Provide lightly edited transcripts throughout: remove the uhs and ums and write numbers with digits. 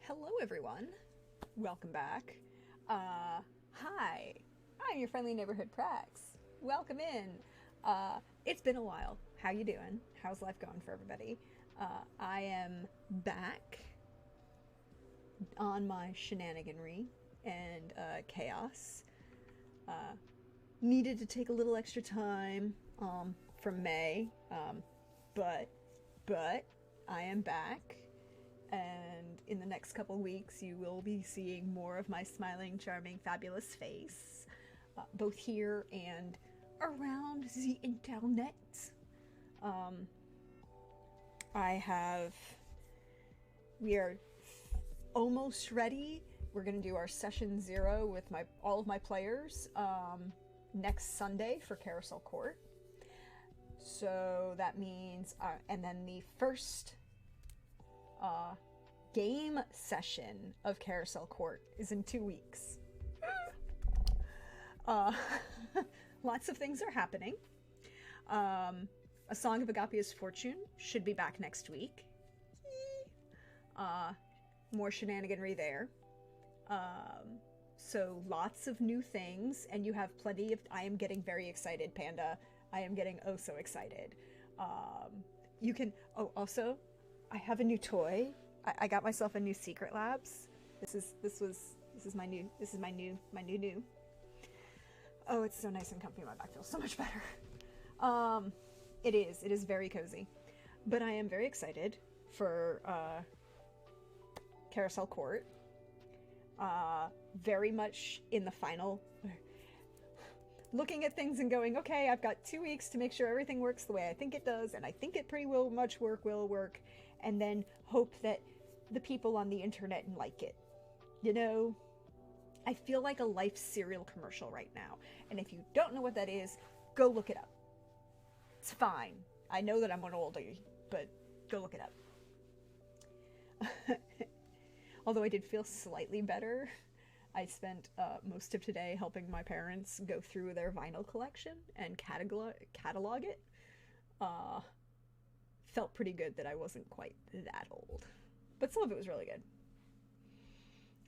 Hello, everyone. Welcome back. Hi. I'm your friendly neighborhood Prax. Welcome in. It's been a while. How you doing? How's life going for everybody? I am back on my shenaniganry and chaos. Needed to take a little extra time from May, but I am back, and in the next couple weeks you will be seeing more of my smiling, charming, fabulous face, both here and around the internet. We are almost ready. We're gonna do our session 0 with all of my players next Sunday for Carousel Court. So that means, and then the first game session of Carousel Court is in 2 weeks. Lots of things are happening. A Song of Agapia's Fortune should be back next week. More shenaniganry there. So lots of new things, and you have plenty of... I am getting very excited, Panda. I am getting oh so excited. You can... Oh, also, I have a new toy. I got myself a new Secret Labs. This is my new. Oh, it's so nice and comfy. My back feels so much better. It is very cozy. But I am very excited for Carousel Court. Very much in the final, looking at things and going, okay, I've got 2 weeks to make sure everything works the way I think it does, and I think it pretty will work, and then hope that the people on the internet like it. You know, I feel like a Life cereal commercial right now, and if you don't know what that is, go look it up. It's fine. I know that I'm an oldie, but go look it up. Although I did feel slightly better. I spent most of today helping my parents go through their vinyl collection and catalog it. Felt pretty good that I wasn't quite that old. But some of it was really good.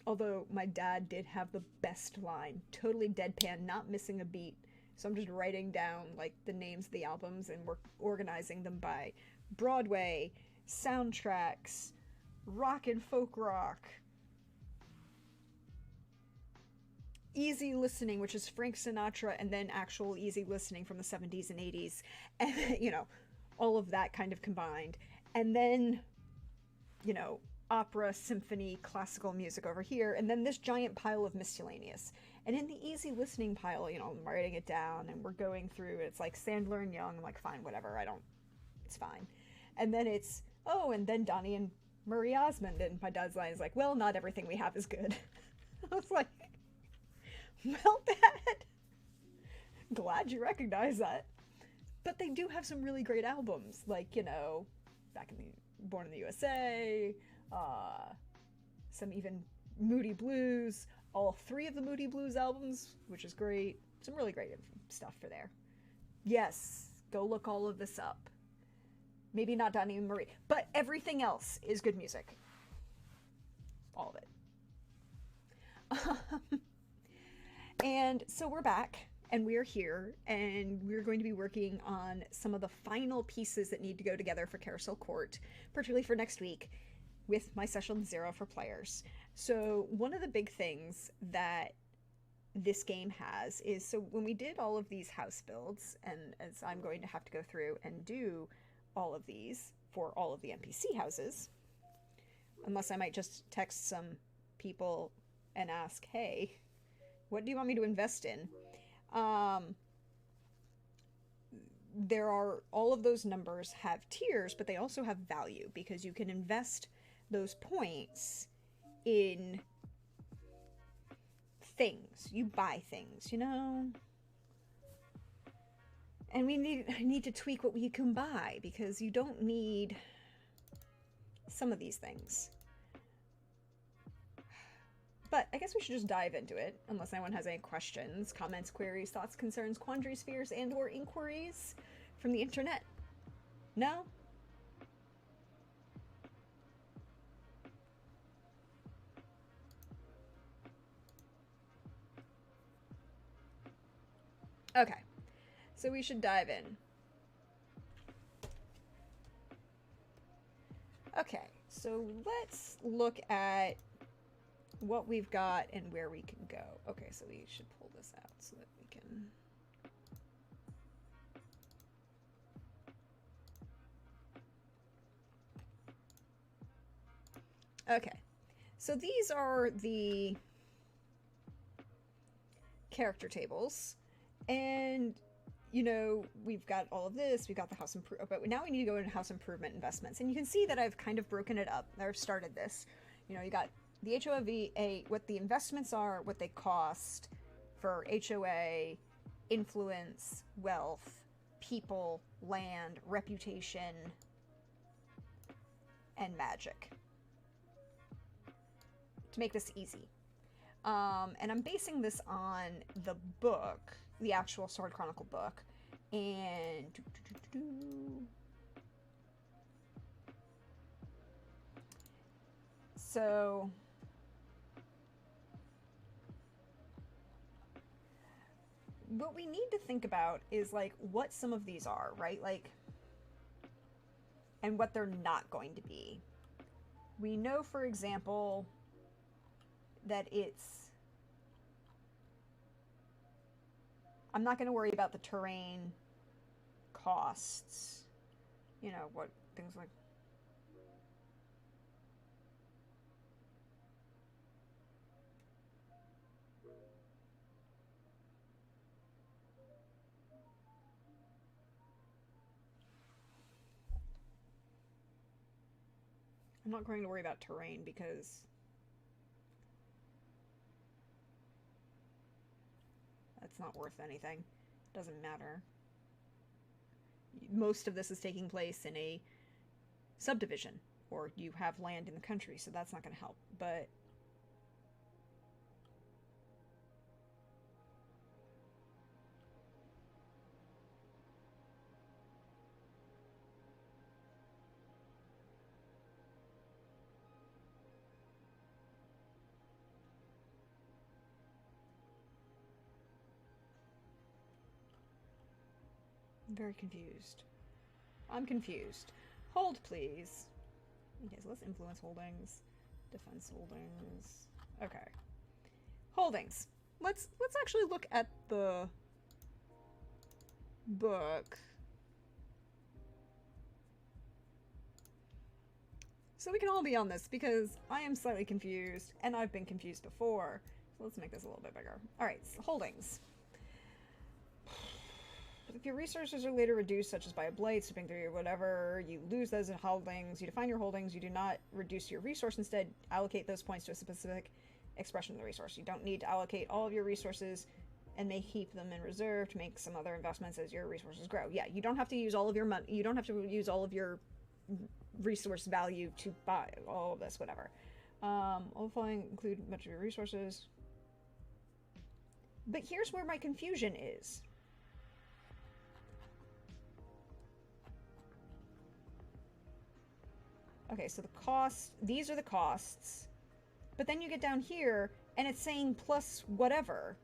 Although my dad did have the best line. Totally deadpan, not missing a beat. So I'm just writing down like the names of the albums, and we're organizing them by Broadway, soundtracks, rock and folk rock, easy listening, which is Frank Sinatra, and then actual easy listening from the 70s and 80s, and you know, all of that kind of combined, and then, you know, opera, symphony, classical music over here, and then this giant pile of miscellaneous. And in the easy listening pile, you know, I'm writing it down and we're going through, it's like Sandler and Young. I'm like, fine, whatever, it's fine. And then it's, oh, and then Donnie and Murray Osmond, and my dad's line is like, well, not everything we have is good. I was like, well, Dad, glad you recognize that. But they do have some really great albums, like, you know, Born in the USA, some even Moody Blues, all 3 of the Moody Blues albums, which is great. Some really great stuff for there. Yes, go look all of this up. Maybe not Donnie and Marie, but everything else is good music. All of it. And so we're back, and we're here, and we're going to be working on some of the final pieces that need to go together for Carousel Court, particularly for next week, with my session 0 for players. So one of the big things that this game has is, so when we did all of these house builds, and as I'm going to have to go through and do all of these for all of the NPC houses, unless I might just text some people and ask, hey, what do you want me to invest in? There are, all of those numbers have tiers, but they also have value, because you can invest those points in things. You buy things, you know? And I need to tweak what we can buy, because you don't need some of these things. But I guess we should just dive into it, unless anyone has any questions, comments, queries, thoughts, concerns, quandaries, fears, and or inquiries from the internet. No? Okay, so we should dive in. Okay, so let's look at what we've got and where we can go. Okay, so we should pull this out so that we can... Okay, so these are the character tables, and you know, we've got all of this, we've got the house improvement, but now we need to go into house improvement investments. And you can see that I've kind of broken it up. I've started this. You know, you got the HOA, what the investments are, what they cost for HOA, influence, wealth, people, land, reputation, and magic. To make this easy. And I'm basing this on the book, the actual Sword Chronicle book, and so what we need to think about is like what some of these are, right? Like, and what they're not going to be. We know, for example, that I'm not going to worry about the terrain costs. You know, what things like... I'm not going to worry about terrain because that's not worth anything. It doesn't matter. Most of this is taking place in a subdivision, or you have land in the country, so that's not going to help. But I'm very confused. I'm confused. Hold, please. Okay, so let's influence holdings. Defense holdings. Okay. Holdings. Let's actually look at the book. So we can all be on this, because I am slightly confused, and I've been confused before. So let's make this a little bit bigger. Alright, so holdings. If your resources are later reduced, such as by a blight, sweeping through, or whatever, you lose those in holdings. You define your holdings. You do not reduce your resource. Instead, allocate those points to a specific expression of the resource. You don't need to allocate all of your resources and may keep them in reserve to make some other investments as your resources grow. Yeah, you don't have to use all of your money. You don't have to use all of your resource value to buy all of this, whatever. All the following include much of your resources. But here's where my confusion is. Okay, so the cost, these are the costs, but then you get down here and it's saying plus whatever.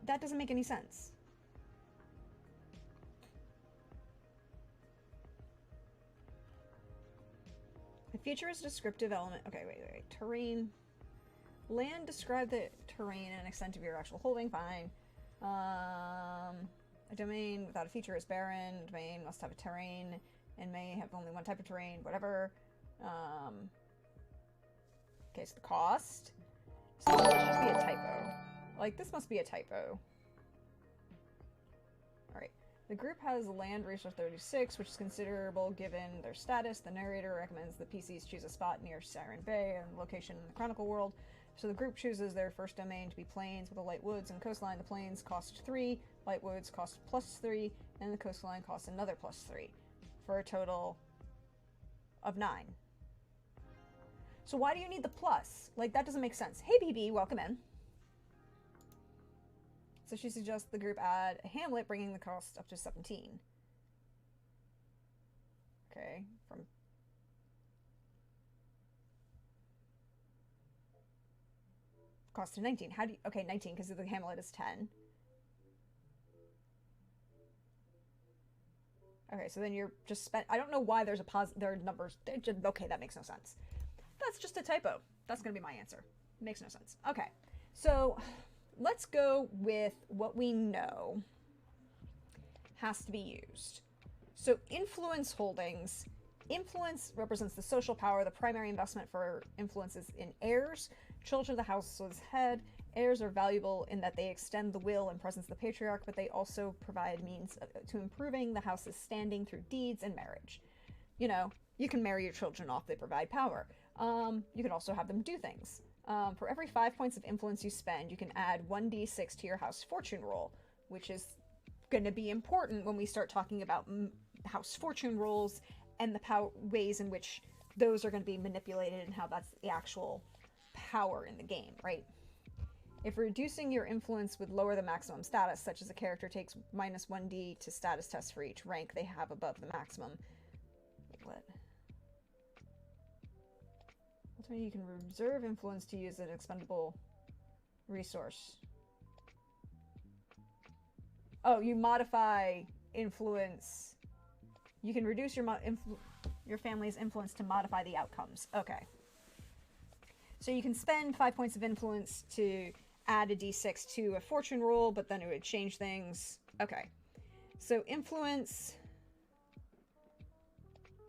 That doesn't make any sense. A feature is a descriptive element. Okay, wait. Terrain. Land, describe the terrain and extent of your actual holding. Fine. A domain without a feature is barren. A domain must have a terrain and may have only one type of terrain, whatever. Okay, so the cost. So this should be a typo. Like, this must be a typo. Alright. The group has land resource 36, which is considerable given their status. The narrator recommends the PCs choose a spot near Siren Bay and location in the Chronicle world. So the group chooses their first domain to be plains with a light woods and coastline. The plains cost 3, light woods cost +3, and the coastline costs another +3, for a total of 9. So why do you need the plus? Like, that doesn't make sense. Hey, BB, welcome in. So she suggests the group add a hamlet, bringing the cost up to 17. Okay, from... Cost to 19. How do you... Okay, 19, because the hamlet is 10. Okay, so then you're just spent. I don't know why there's a there are numbers. Okay, that makes no sense. That's just a typo. That's going to be my answer. Makes no sense. Okay, so let's go with what we know has to be used. So influence holdings. Influence represents the social power. The primary investment for influence is in heirs, children of the house's head. Heirs are valuable in that they extend the will and presence of the patriarch, but they also provide means to improving the house's standing through deeds and marriage. You know, you can marry your children off, they provide power. You can also have them do things. For every 5 points of influence you spend, you can add 1d6 to your house fortune roll, which is going to be important when we start talking about house fortune rolls and the ways in which those are going to be manipulated and how that's the actual power in the game, right? If reducing your influence would lower the maximum status, such as a character takes minus 1d to status tests for each rank they have above the maximum. Wait, what? Ultimately, you can reserve influence to use an expendable resource. Oh, you modify influence. You can reduce your family's influence to modify the outcomes. Okay. So you can spend 5 points of influence to add a d6 to a fortune roll, but then it would change things. Okay. So influence,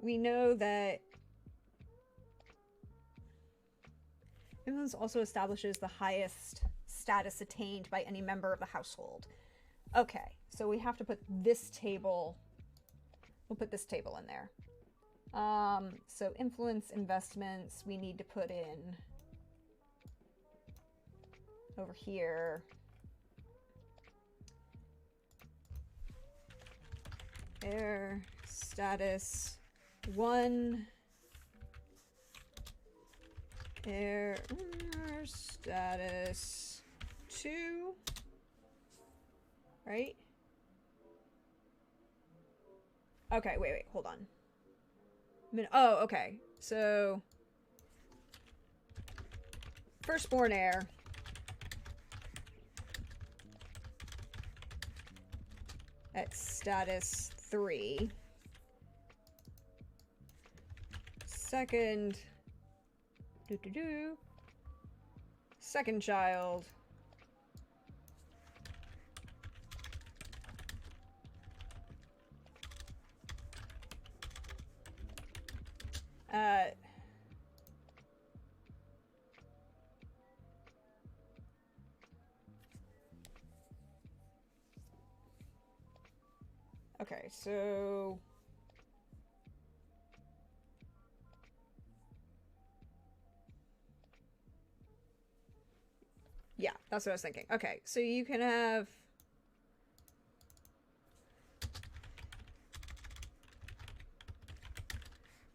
we know that influence also establishes the highest status attained by any member of the household. Okay, so we have to put this table, we'll put this table in there. So influence investments, we need to put in over here. Heir status 1. Heir status 2. Right? Okay, wait, hold on. Oh, okay. So firstborn heir. At status 3. Second second child okay, so yeah, that's what I was thinking. Okay, so you can have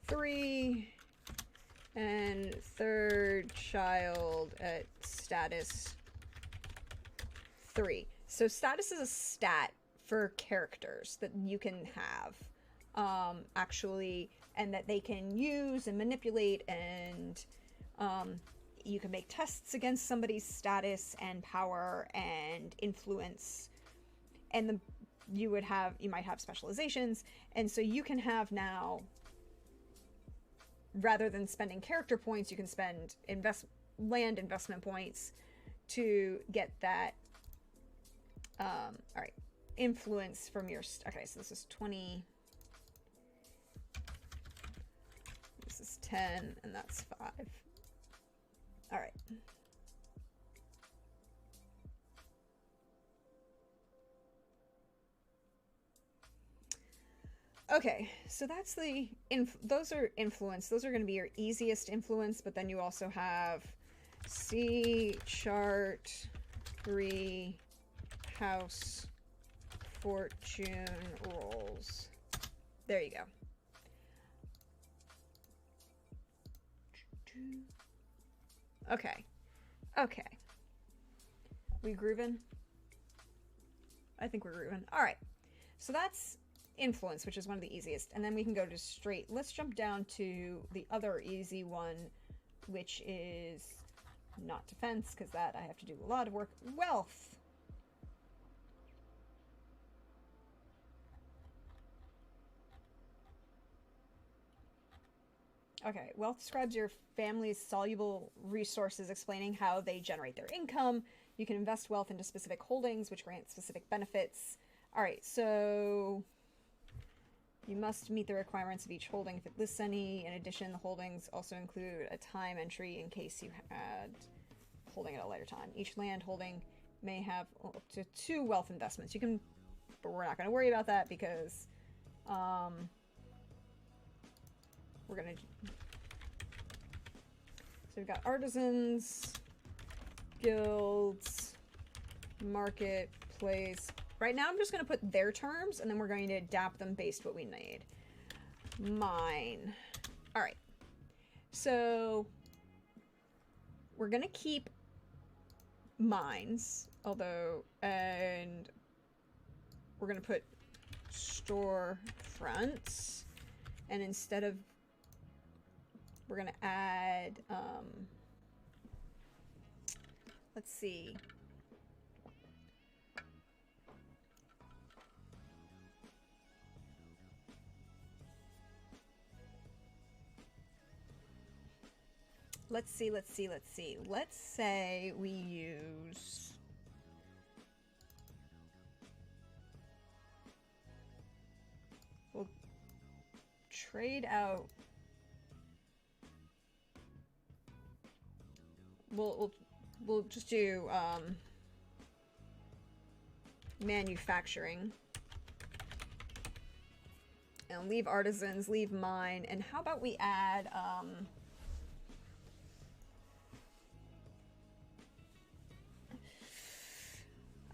three and third child at status 3. So status is a stat for characters that you can have, actually, and that they can use and manipulate, and you can make tests against somebody's status and power and influence, and you might have specializations, and so you can have now, rather than spending character points, you can spend land investment points to get that all right, influence from your okay, so this is 20, this is 10, and that's 5. All right. Okay, so that's the those are influence. Those are going to be your easiest influence, but then you also have C chart 3 house fortune rolls. There you go. Okay. Okay. We grooving? I think we're grooving. All right. So that's influence, which is one of the easiest. And then we can go to straight. Let's jump down to the other easy one, which is not defense, because that I have to do a lot of work. Wealth. Okay, wealth describes your family's soluble resources, explaining how they generate their income. You can invest wealth into specific holdings, which grant specific benefits. All right, so you must meet the requirements of each holding if it lists any. In addition, the holdings also include a time entry in case you had holding at a later time. Each land holding may have up to 2 wealth investments. You can, but we're not going to worry about that because we're going to... So we've got artisans, guilds, marketplace. Right now I'm just going to put their terms, and then we're going to adapt them based what we need. Mine. All right. So we're going to keep mines, although, and we're going to put store fronts, and instead of, we're going to add, let's see. Let's see. Let's say we use... We'll trade out... We'll just do manufacturing. And leave artisans, leave mine, and how about we add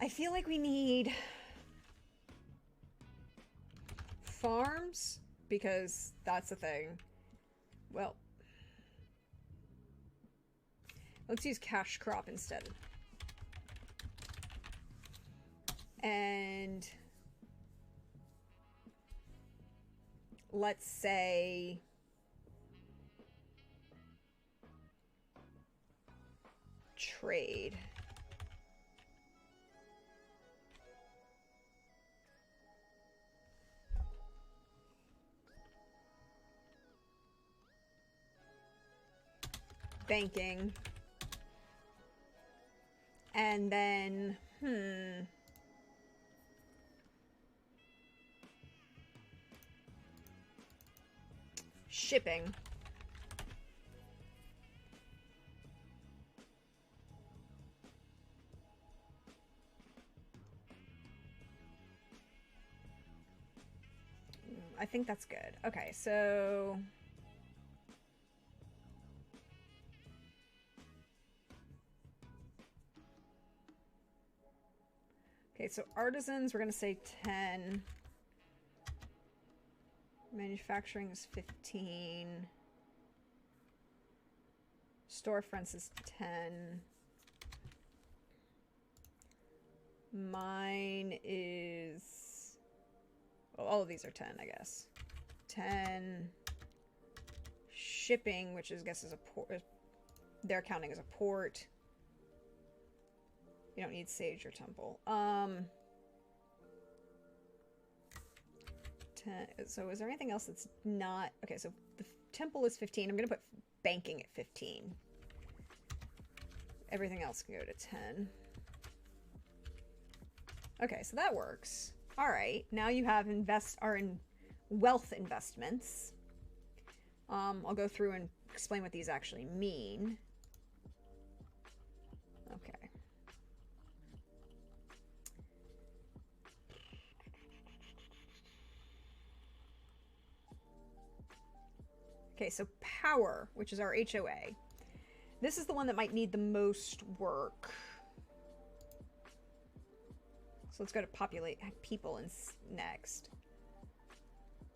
I feel like we need farms, because that's the thing. Well, let's use cash crop instead. And let's say trade. Banking. And then, shipping. I think that's good. Okay, so... Okay, so artisans, we're going to say 10. Manufacturing is 15. Storefronts is 10. Mine is... Well, all of these are 10, I guess. 10. Shipping, which is, I guess, is a port. They're counting as a port. You don't need sage or temple. 10. So is there anything else that's not... Okay, so the temple is 15. I'm going to put banking at 15. Everything else can go to 10. Okay, so that works. All right, now you have wealth investments. I'll go through and explain what these actually mean. Okay. Okay, so power, which is our HOA. This is the one that might need the most work. So let's go to populate people next.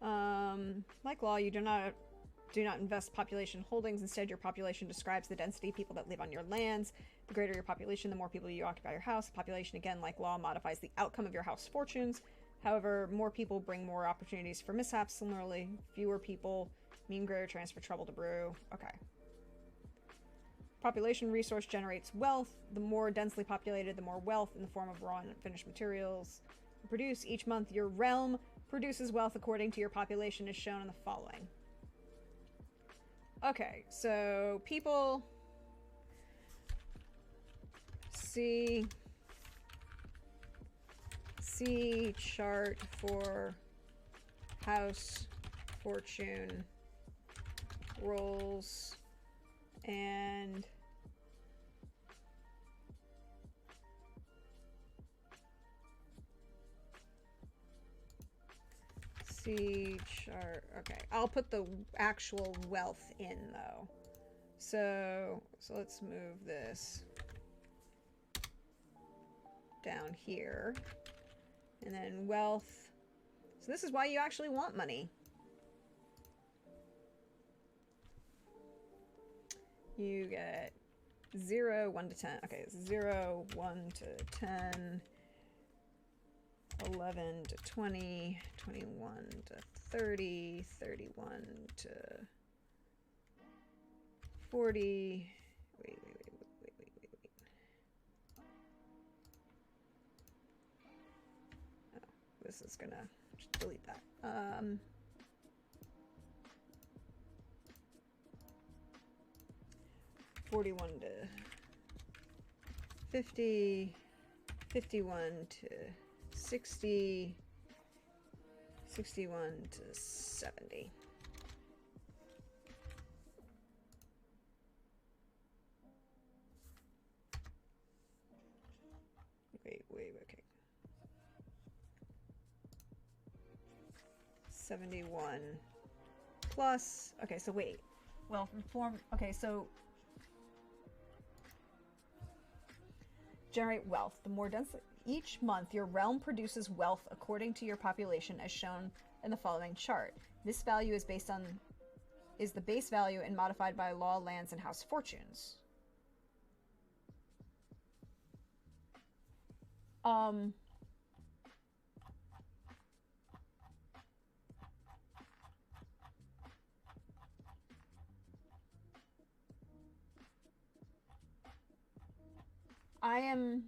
Like law, you do not invest population holdings. Instead, your population describes the density of people that live on your lands. The greater your population, the more people you occupy your house. Population, again, like law, modifies the outcome of your house fortunes. However, more people bring more opportunities for mishaps. Similarly, fewer people mean greater chance for trouble to brew. Okay. Population resource generates wealth. The more densely populated, the more wealth in the form of raw and finished materials you produce. Each month, your realm produces wealth according to your population as shown in the following. Okay, so people see chart for house fortune rolls and see chart. Okay, I'll put the actual wealth in though. So let's move this down here. And then wealth. So this is why you actually want money. You get 0, 1 to 10. Okay, 0, 1 to 10, 11 to 20, 21 to 30, 31 to 40. Wait. Oh, this is gonna just delete that. 41 to 50, 51 to 60, 61 to 70. Wait, okay. 71 plus, okay, so wait. Well, form, okay, so generate wealth. The more densely, each month your realm produces wealth according to your population as shown in the following chart. This value is based on, is the base value and modified by law, lands, and house fortunes. I am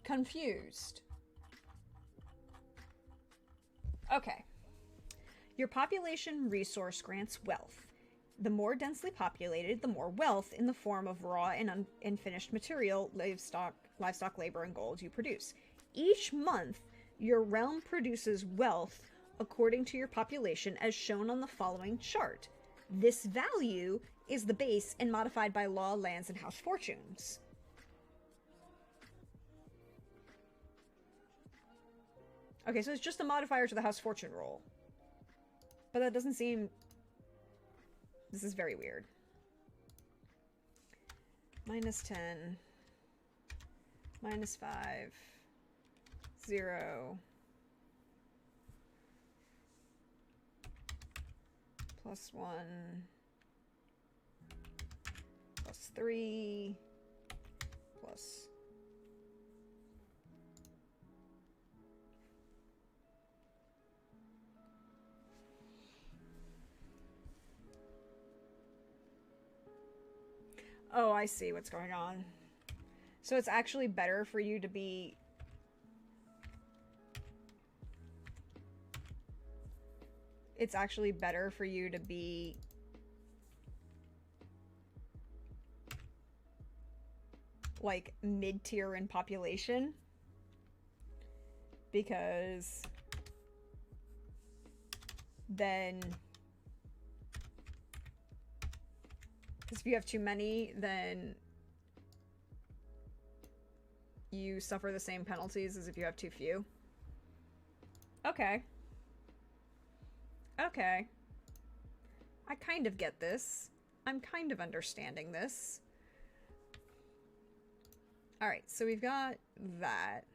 confused. Okay. Your population resource grants wealth. The more densely populated, the more wealth in the form of raw and unfinished material, livestock, labor, and gold you produce. Each month, your realm produces wealth according to your population as shown on the following chart. This value is the base and modified by law, lands, and house fortunes. Okay, so it's just a modifier to the house fortune roll. But that doesn't seem... This is very weird. Minus 10. Minus 5. 0. Plus 1. Plus 3. Plus... Oh, I see what's going on. So it's actually better for you to be... It's actually better for you to be... like, mid-tier in population. Because... then... Because if you have too many, then you suffer the same penalties as if you have too few. Okay. Okay. I kind of get this. I'm kind of understanding this. Alright, so we've got that.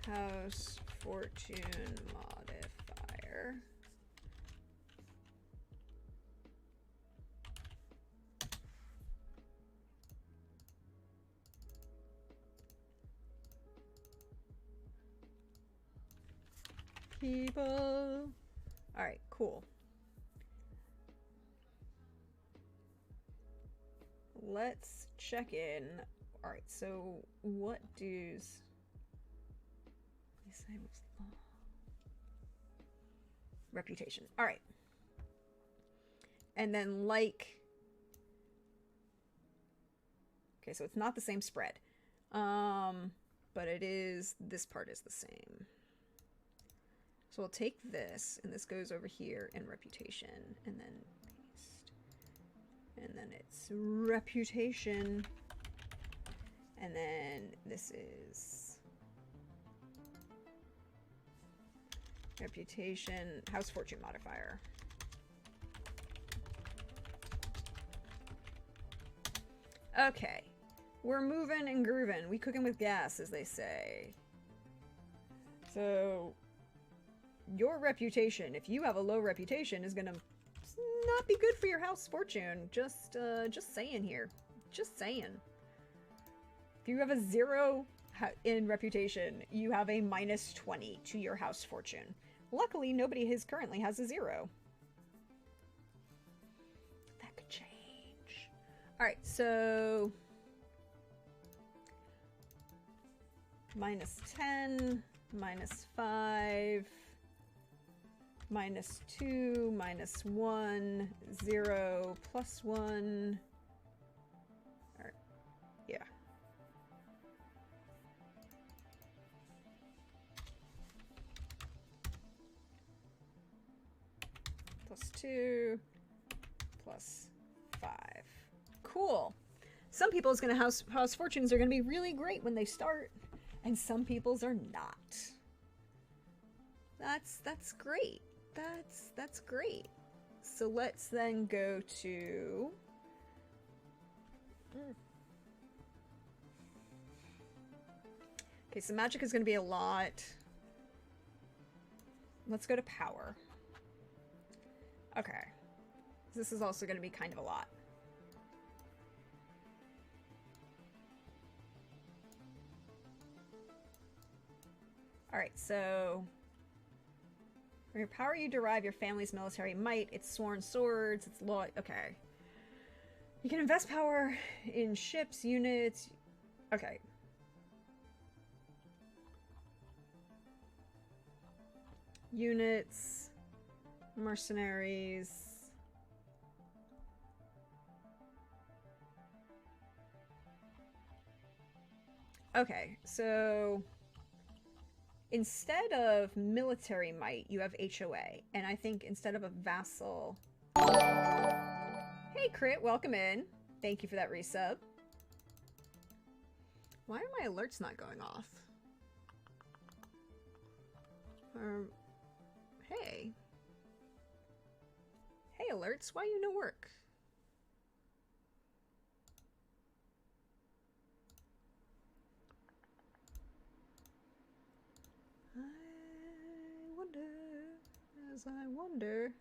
House fortune modifier. People. Alright, cool. Let's check in All right, so what does... Reputation. All right. And then like... Okay, so it's not the same spread. But it is... This part is the same. So we'll take this, and this goes over here in reputation, and then paste. And then it's reputation. And then this is reputation, house fortune modifier. Okay, we're moving and grooving. We cooking with gas, as they say. So your reputation, if you have a low reputation, is gonna not be good for your house fortune. Just saying here. Just saying. If you have a 0 in reputation, you have a -20 to your house fortune. Luckily, nobody currently has a 0. That could change. Alright, so... -10, -5... -2, -1, 0, +1. Or, yeah. +2, +5. Cool. Some people's house fortunes are gonna be really great when they start, and some people's are not. That's great. That's great. So let's then go to... Okay, so magic is going to be a lot. Let's go to power. Okay. This is also going to be kind of a lot. Alright, so... From your power you derive your family's military might, it's sworn swords, it's law... Okay. You can invest power in ships, units... Okay. Units... Mercenaries... Okay, so... Instead of military might, you have HOA. And I think instead of a vassal... Hey, Crit, welcome in. Thank you for that resub. Why are my alerts not going off? Hey. Hey, alerts, why you no work? As I wonder.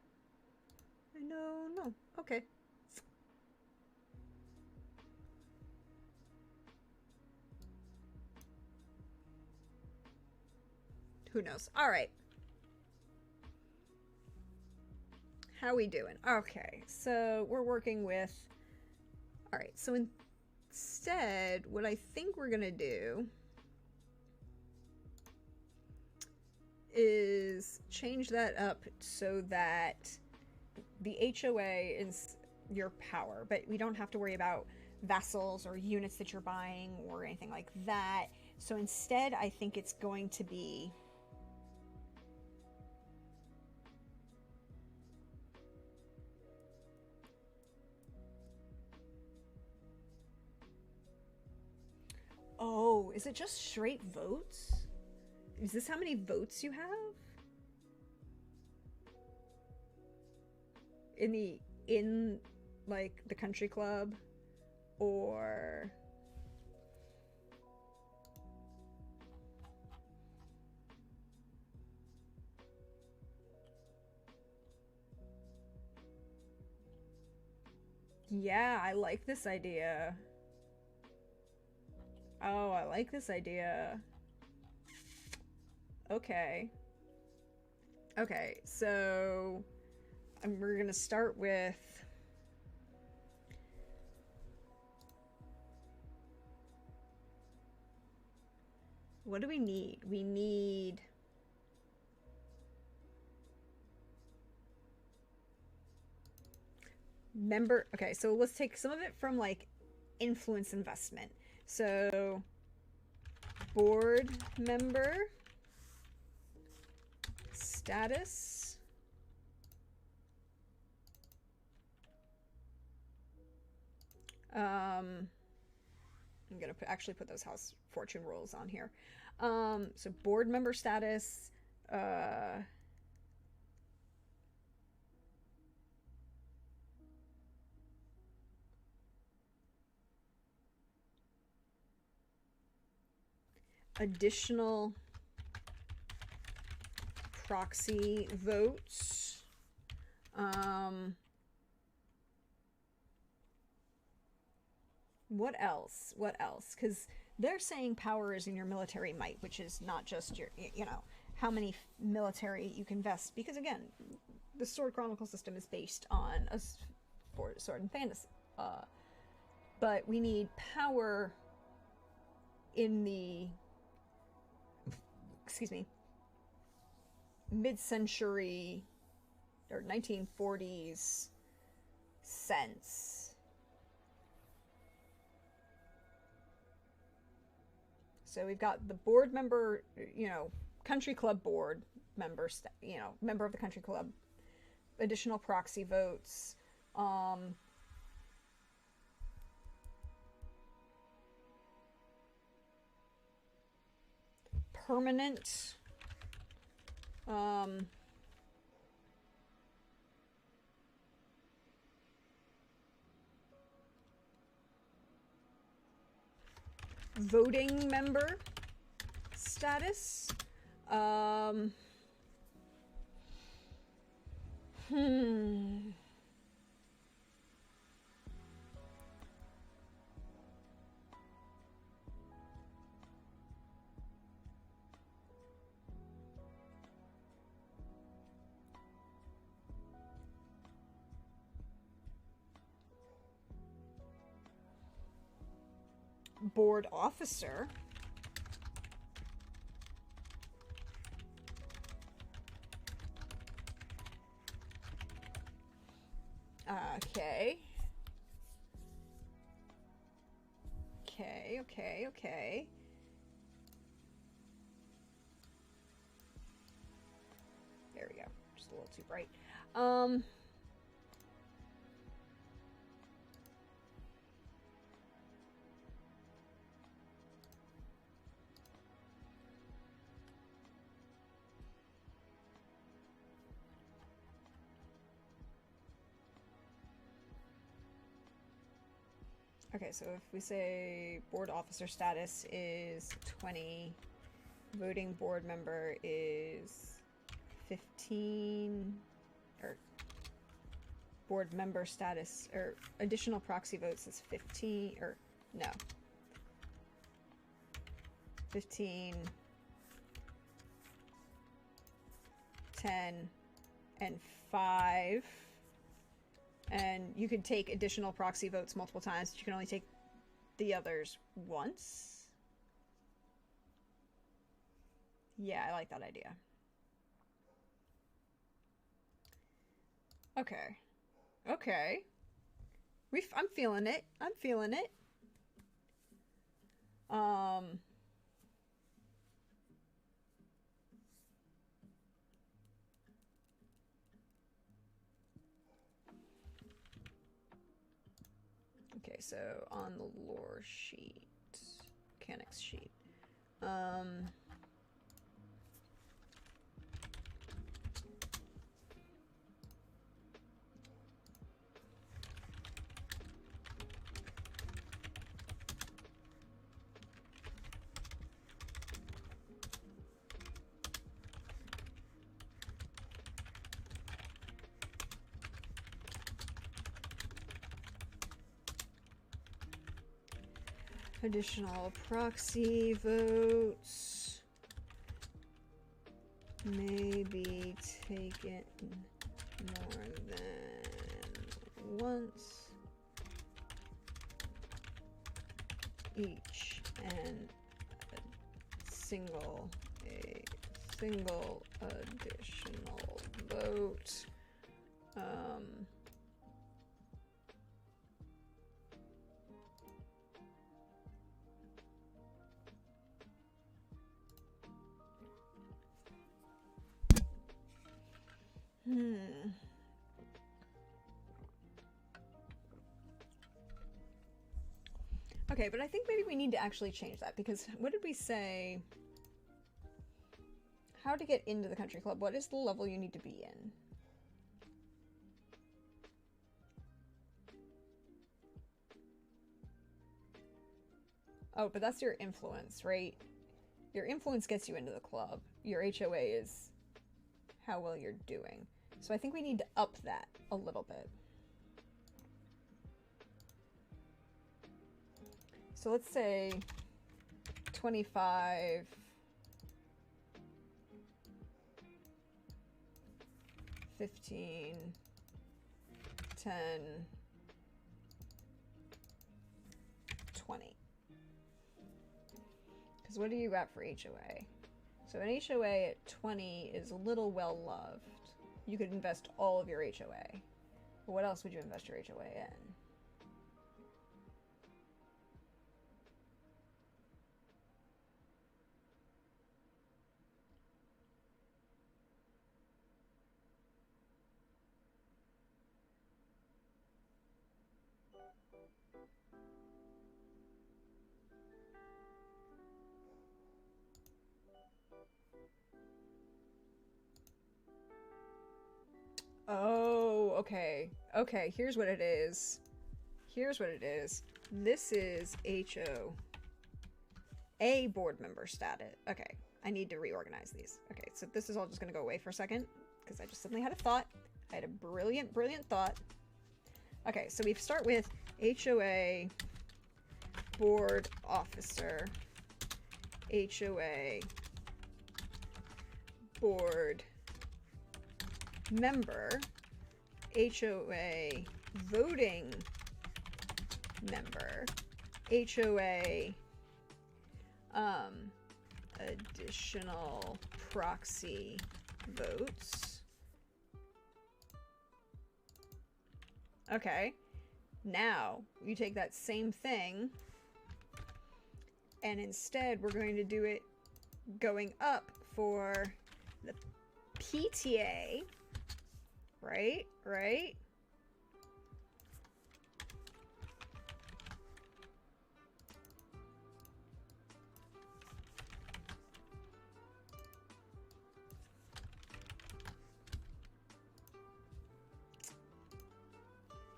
I know, no. Okay. Who knows? All right. How we doing? Okay, so we're working with... All right, so instead, what I think we're gonna do is change that up so that the HOA is your power, but we don't have to worry about vassals or units that you're buying or anything like that. So instead, I think it's going to be... Oh, is it just straight votes? Is this how many votes you have? In like the country club? Or... Yeah, I like this idea. Oh, I like this idea. Okay. Okay, so we're gonna start with... what do we need? We need member. Okay, so let's take some of it from like influence investment. So board member status. I'm gonna actually put those house fortune rules on here. So board member status, additional proxy votes. What else? What else? Because they're saying power is in your military might, which is not just your, you know, how many military you can vest. Because again, the Sword Chronicle system is based on a sword and fantasy. But we need power in the, excuse me, mid-century or 1940s sense. So we've got the board member, you know, country club board member, you know, member of the country club, additional proxy votes, permanent, voting member status. Board officer. Okay. Okay. There we go. Just a little too bright. Okay, so if we say board officer status is 20, voting board member is 15, or board member status, or additional proxy votes is 15, or no. 15, 10, and 5. And you could take additional proxy votes multiple times, but you can only take the others once. Yeah, I like that idea. Okay. Okay. I'm feeling it. I'm feeling it. Okay, so on the lore sheet, mechanics sheet, additional proxy votes may be taken more than once each and a single additional vote. Okay, but I think maybe we need to actually change that, because what did we say? How to get into the country club? What is the level you need to be in? Oh, but that's your influence, right? Your influence gets you into the club. Your HOA is how well you're doing. So I think we need to up that a little bit. So let's say 25, 15, 10, 20. Because what do you got for HOA? So an HOA at 20 is a little well loved. You could invest all of your HOA. But what else would you invest your HOA in? Oh, okay. Okay, here's what it is. Here's what it is. This is HOA board member status. Okay, I need to reorganize these. Okay, so this is all just going to go away for a second because I just suddenly had a thought. I had a brilliant, brilliant thought. Okay, so we start with HOA board officer, HOA board member, HOA voting member, HOA additional proxy votes. Okay, now you take that same thing and instead we're going to do it going up for the PTA. Right?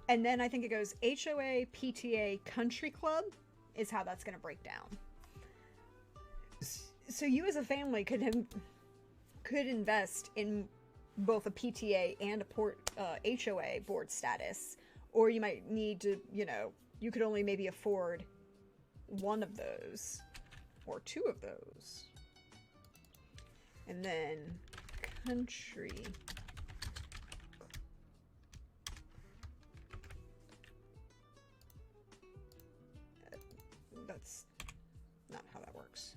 And then I think it goes HOA, PTA, country club is how that's going to break down. So you as a family could invest in both a PTA and a HOA board status, or you might need to, you could only maybe afford one of those or two of those. And then country. That's not how that works.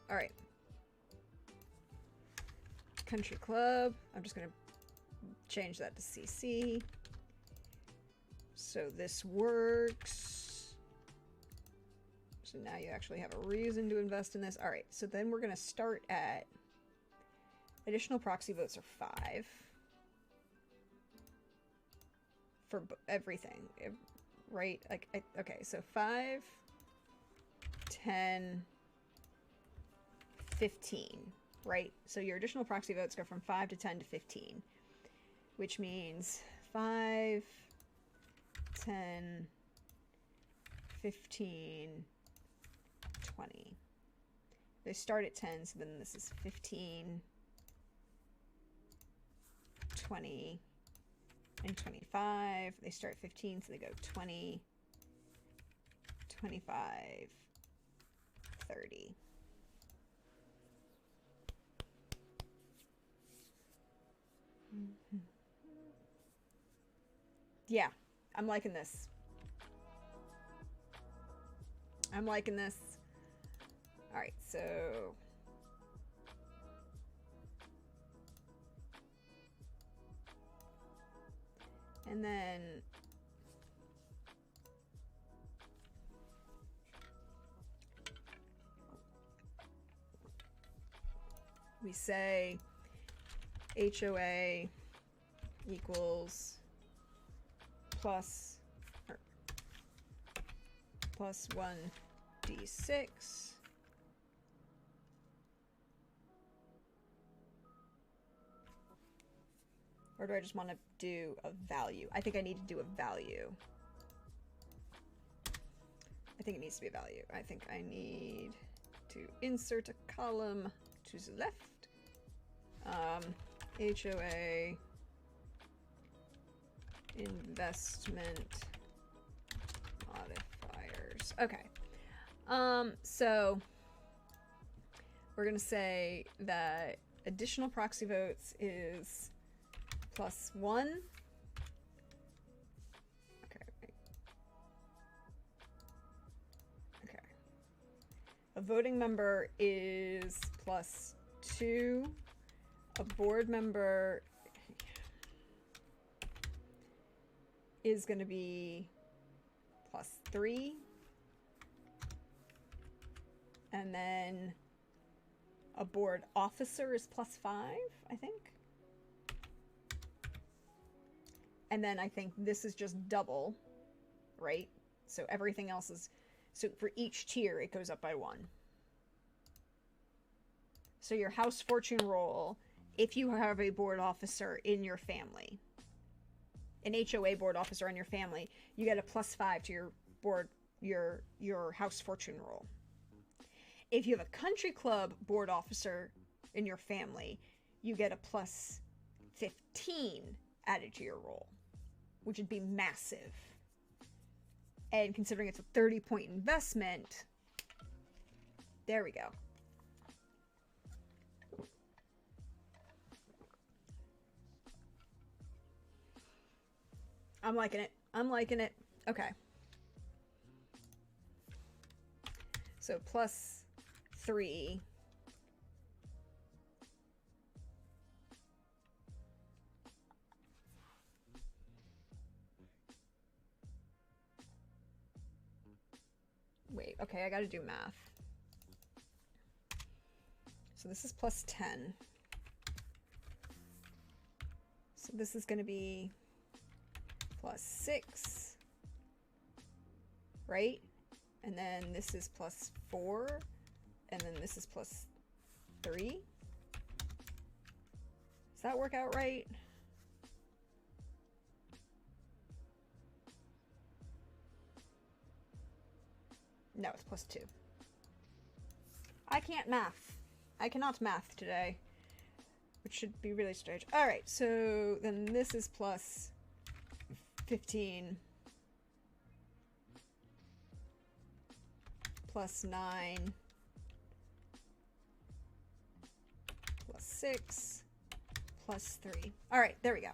All right. Country club. I'm just going to change that to CC. So this works. So now you actually have a reason to invest in this. All right. So then we're going to start at additional proxy votes are 5 for everything. Right? Like, okay. So 5, 10, 15, right? So your additional proxy votes go from 5 to 10 to 15, which means 5, 10, 15, 20. They start at 10, so then this is 15, 20, and 25. They start at 15, so they go 20, 25, 30. Yeah, I'm liking this. I'm liking this. All right, so and then we say HOA equals plus 1d6 or do I just want to do a value? I think I need to do a value. I think it needs to be a value. I think I need to insert a column to the left. HOA investment modifiers. Okay. So we're going to say that additional proxy votes is +1. Okay. Okay. A voting member is +2. A board member is going to be +3. And then a board officer is +5, I think. And then I think this is just double, right? So everything else is, so for each tier, it goes up by 1. So your house fortune roll, if you have a board officer in your family, an HOA board officer in your family, you get a +5 to your board, your house fortune roll. If you have a country club board officer in your family, you get a +15 added to your roll, which would be massive. And considering it's a 30-point investment, there we go. I'm liking it. I'm liking it. Okay. So +3. Wait, okay, I gotta do math. So this is +10. So this is gonna be +6, right? And then this is +4, and then this is +3. Does that work out right? No, it's +2. I can't math. I cannot math today, which should be really strange. All right, so then this is +15 +9 +6 +3. All right, there we go.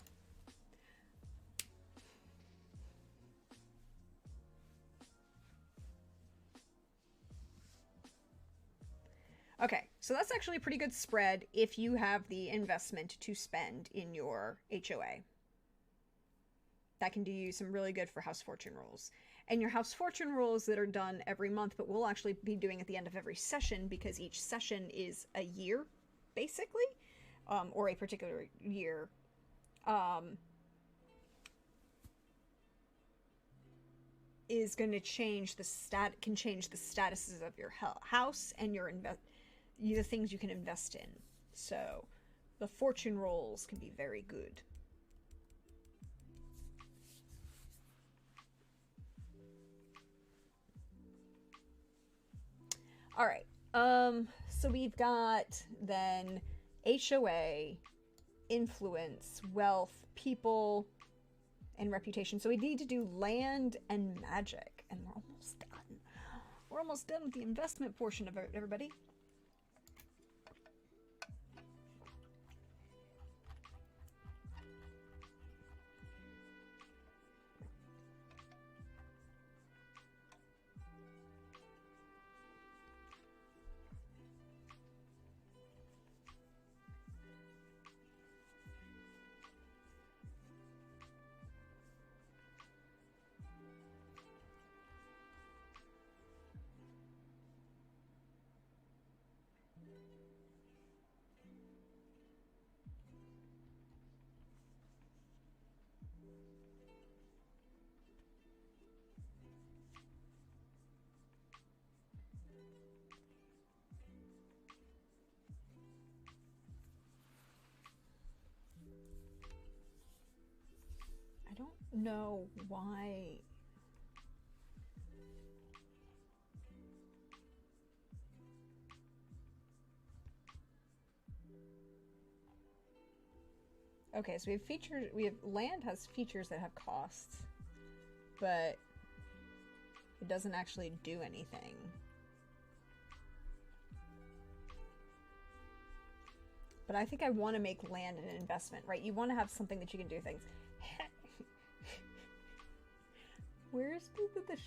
Okay, so that's actually a pretty good spread if you have the investment to spend in your HOA. That can do you some really good for house fortune rolls. And your house fortune rolls that are done every month, but we'll actually be doing at the end of every session because each session is a year, basically, or a particular year. Is going to change the can change the statuses of your house and your the things you can invest in. So the fortune rolls can be very good. All right. So we've got then HOA, influence, wealth, people, and reputation. So we need to do land and magic, and we're almost done. We're almost done with the investment portion of it, everybody. No, why? Okay, so we have features. We have land has features that have costs, but it doesn't actually do anything. But I think I want to make land an investment, right? You want to have something that you can do things. Where's the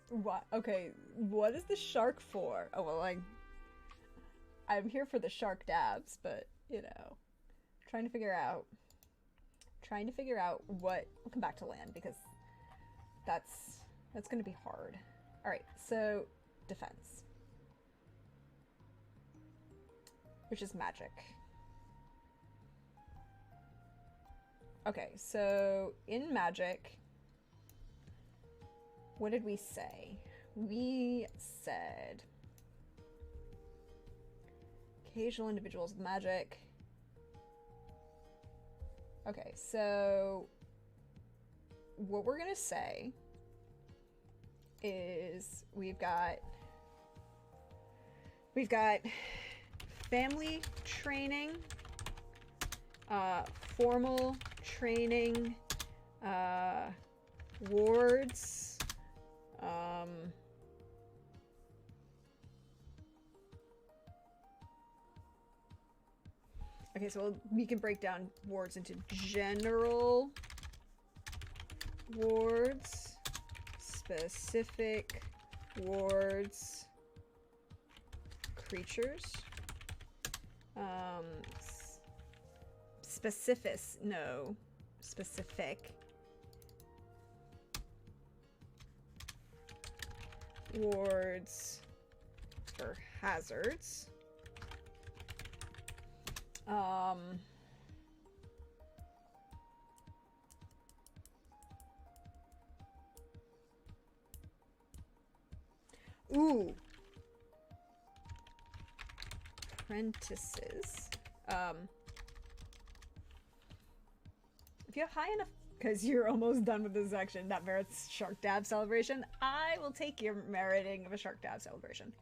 what? Okay, what is the shark for? Oh well, I'm here for the shark dabs, but you know, trying to figure out what. We'll come back to land because that's going to be hard. All right, so defense, which is magic. Okay, so in magic, what did we say? We said occasional individuals with magic. Okay, so what we're gonna say is we've got family training, formal training, wards, okay, so we can break down wards into general wards, specific wards, creatures, specific wards for hazards. Ooh. Apprentices. If you have high enough, because you're almost done with this section, that merits Shark Dab Celebration, I will take your meriting of a Shark Dab Celebration.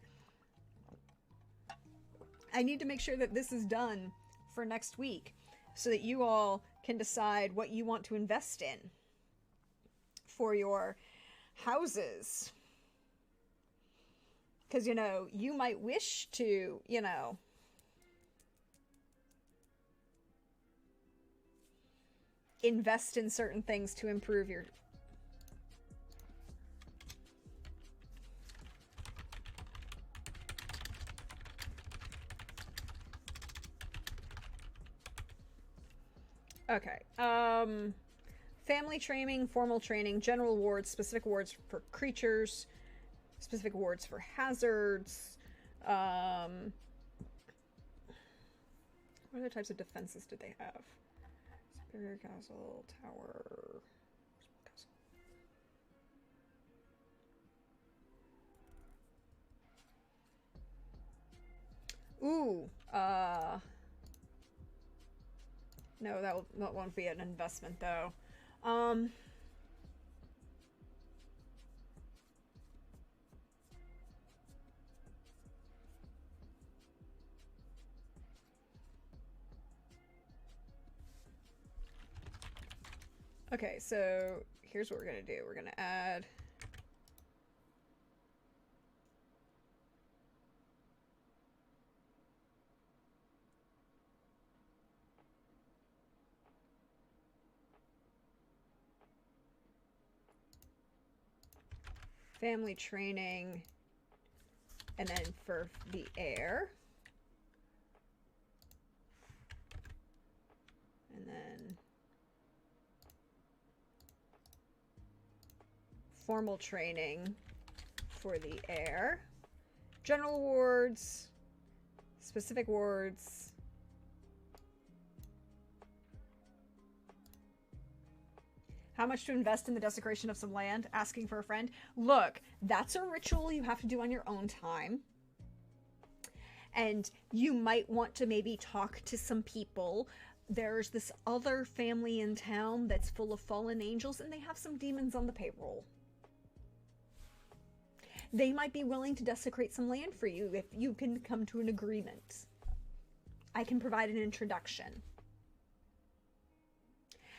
I need to make sure that this is done for next week so that you all can decide what you want to invest in for your houses. Because, you know, you might wish to, you know, invest in certain things to improve your... Okay. Family training, formal training, general wards, specific wards for creatures, specific wards for hazards. What other types of defenses did they have? Superior Castle, Tower... Ooh, no, that won't be an investment, though. Okay, so here's what we're gonna do. We're gonna add... family training, and then for the heir, and then formal training for the heir, general wards, specific wards, how much to invest in the desecration of some land? Asking for a friend. Look, that's a ritual you have to do on your own time. And you might want to maybe talk to some people there's this other family in town that's full of fallen angels, and they have some demons on the payroll. They might be willing to desecrate some land for you if you can come to an agreement. I can provide an introduction.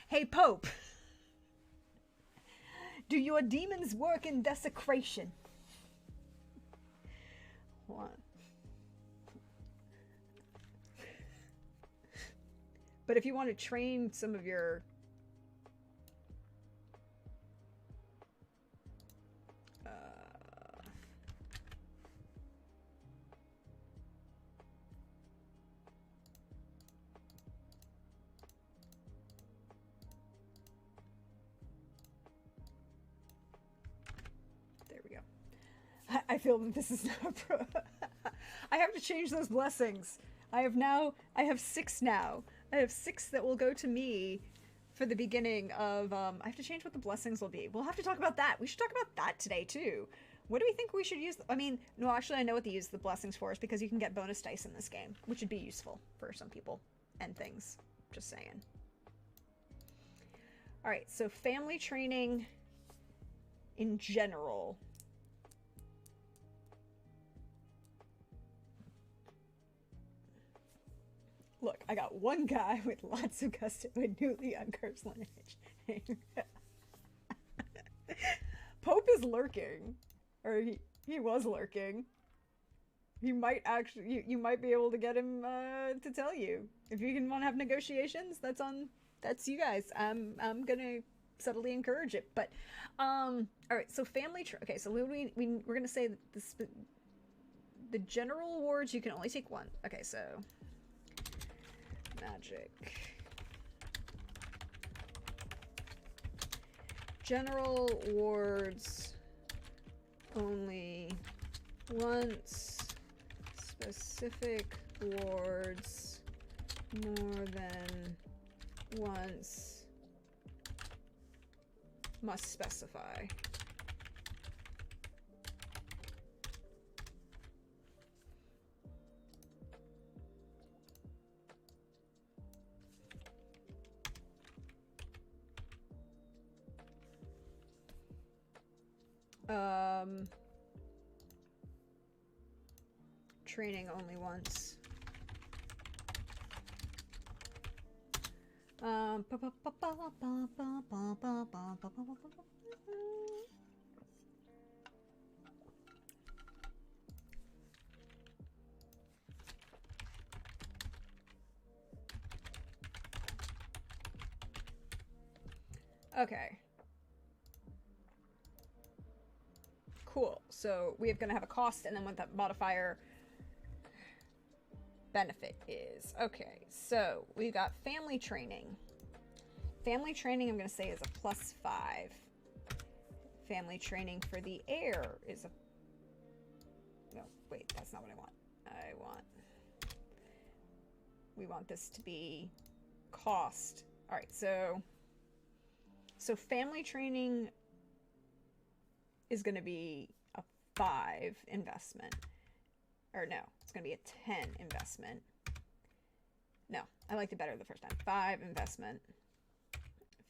Hey, Pope. Do your demons work in desecration? What? But if you want to train some of your there we go. I feel that this is not I have to change those blessings. I have 6 now. I have 6 that will go to me for the beginning of, I have to change what the blessings will be. We'll have to talk about that. We should talk about that today, too. What do we think we should use? I mean, no, actually, I know what to use the blessings for is because you can get bonus dice in this game, which would be useful for some people and things. Just saying. All right, so family training in general. Look, I got one guy with lots of custom with newly uncursed lineage. Pope is lurking. Or he was lurking. He might actually, you might be able to get him to tell you. If you can want to have negotiations, that's you guys. I'm gonna subtly encourage it. But, alright, so family, okay, so we're gonna say that the general awards, you can only take 1. Okay, so magic. General wards only once. Specific wards more than once. Must specify. Training only once. Okay. Cool. So we're going to have a cost and then what that modifier benefit is. Okay, so we got family training. Family training, I'm going to say, is a +5. Family training for the heir is a... No, wait, that's not what I want. We want this to be cost. All right, so family training is going to be a 5 investment. Or no, it's going to be a 10 investment. No, I liked it better the first time. 5 investment.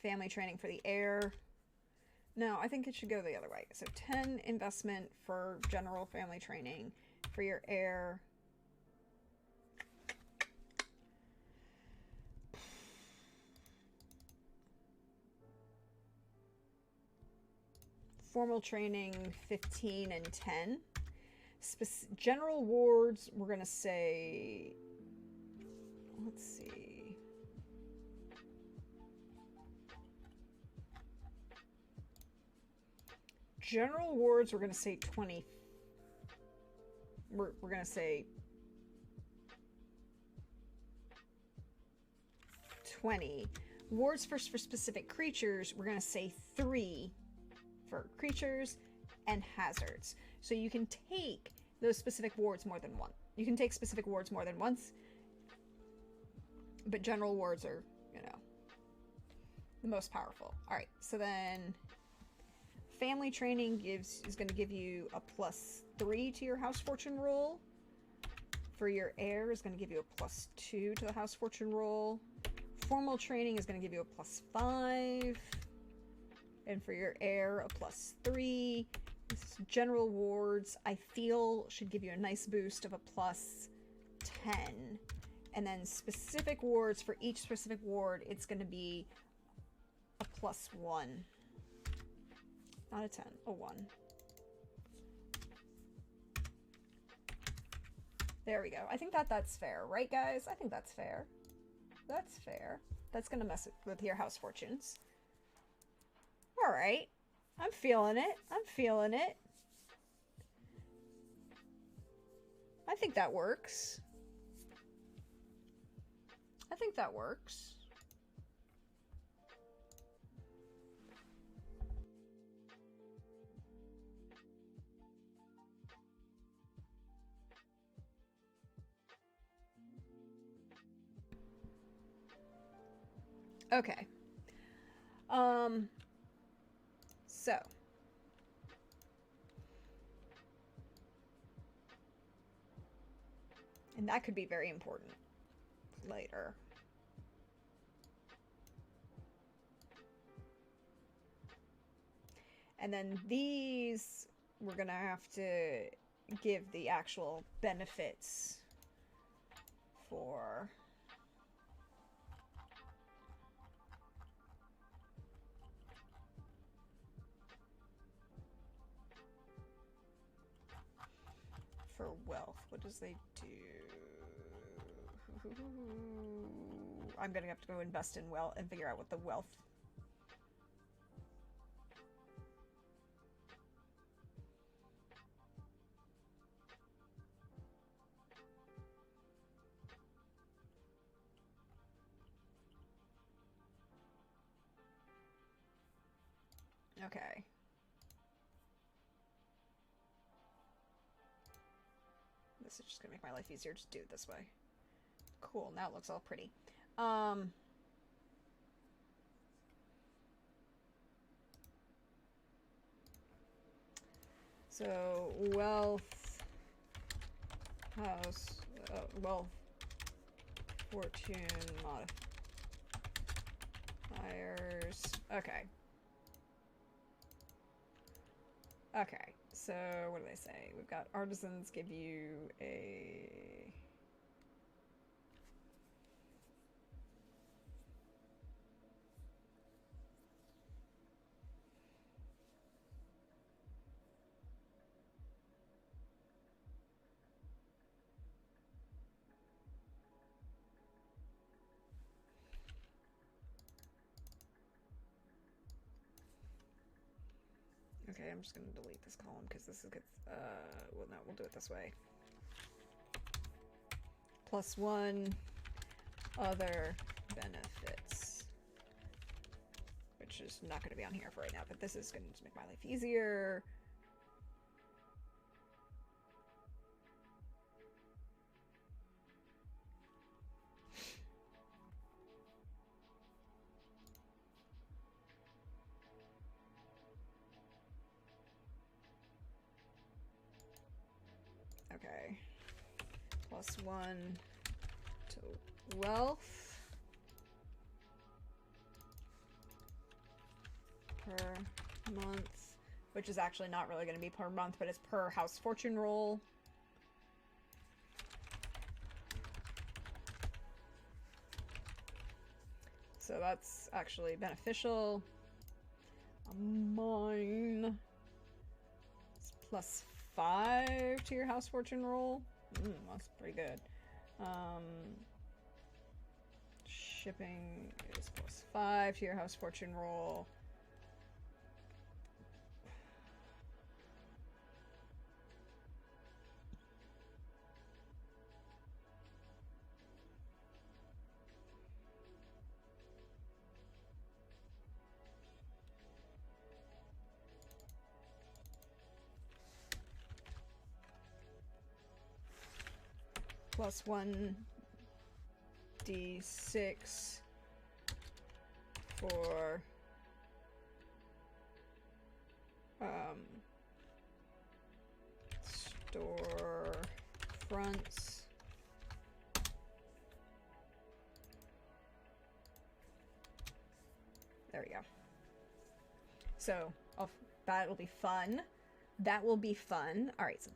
Family training for the heir. No, I think it should go the other way. So 10 investment for general family training for your heir. Formal training 15 and 10. General wards, we're going to say, let's see. General wards, we're going to say 20. We're going to say 20. Wards for specific creatures, we're going to say 3 for creatures and hazards. So you can take those specific wards more than one. You can take specific wards more than once, but general wards are, you know, the most powerful. All right, so then family training is going to give you a +3 to your house fortune roll. For your heir is going to give you a +2 to the house fortune roll. formal training is going to give you a +5. And for your air, a +3. This general wards, I feel, should give you a nice boost of a +10. And then specific wards, for each specific ward, it's going to be a +1. Not a 10, a 1. There we go. I think that's fair, right, guys? I think that's fair. That's fair. That's going to mess with your house fortunes. All right. I'm feeling it. I'm feeling it. I think that works. I think that works. Okay. So. And that could be very important later. And then these, we're gonna have to give the actual benefits for. For wealth, what does they do? I'm gonna have to go invest in wealth and figure out what the wealth. Okay. This is just gonna make my life easier to do it this way. Cool, now it looks all pretty. So, wealth, house, wealth, fortune, modifiers. Okay. Okay, so what do they say? We've got artisans give you a... Okay, I'm just going to delete this column because this is good. Well, no, we'll do it this way. +1 other benefits, which is not going to be on here for right now, but this is going to make my life easier. Okay, +1 to wealth per month, which is actually not really going to be per month, but it's per house fortune roll. So that's actually beneficial. Mine. It's +5 to your house fortune roll. That's pretty good. Shipping is +5 to your house fortune roll. +1 d6 for store fronts. So that'll be fun. That will be fun. All right. So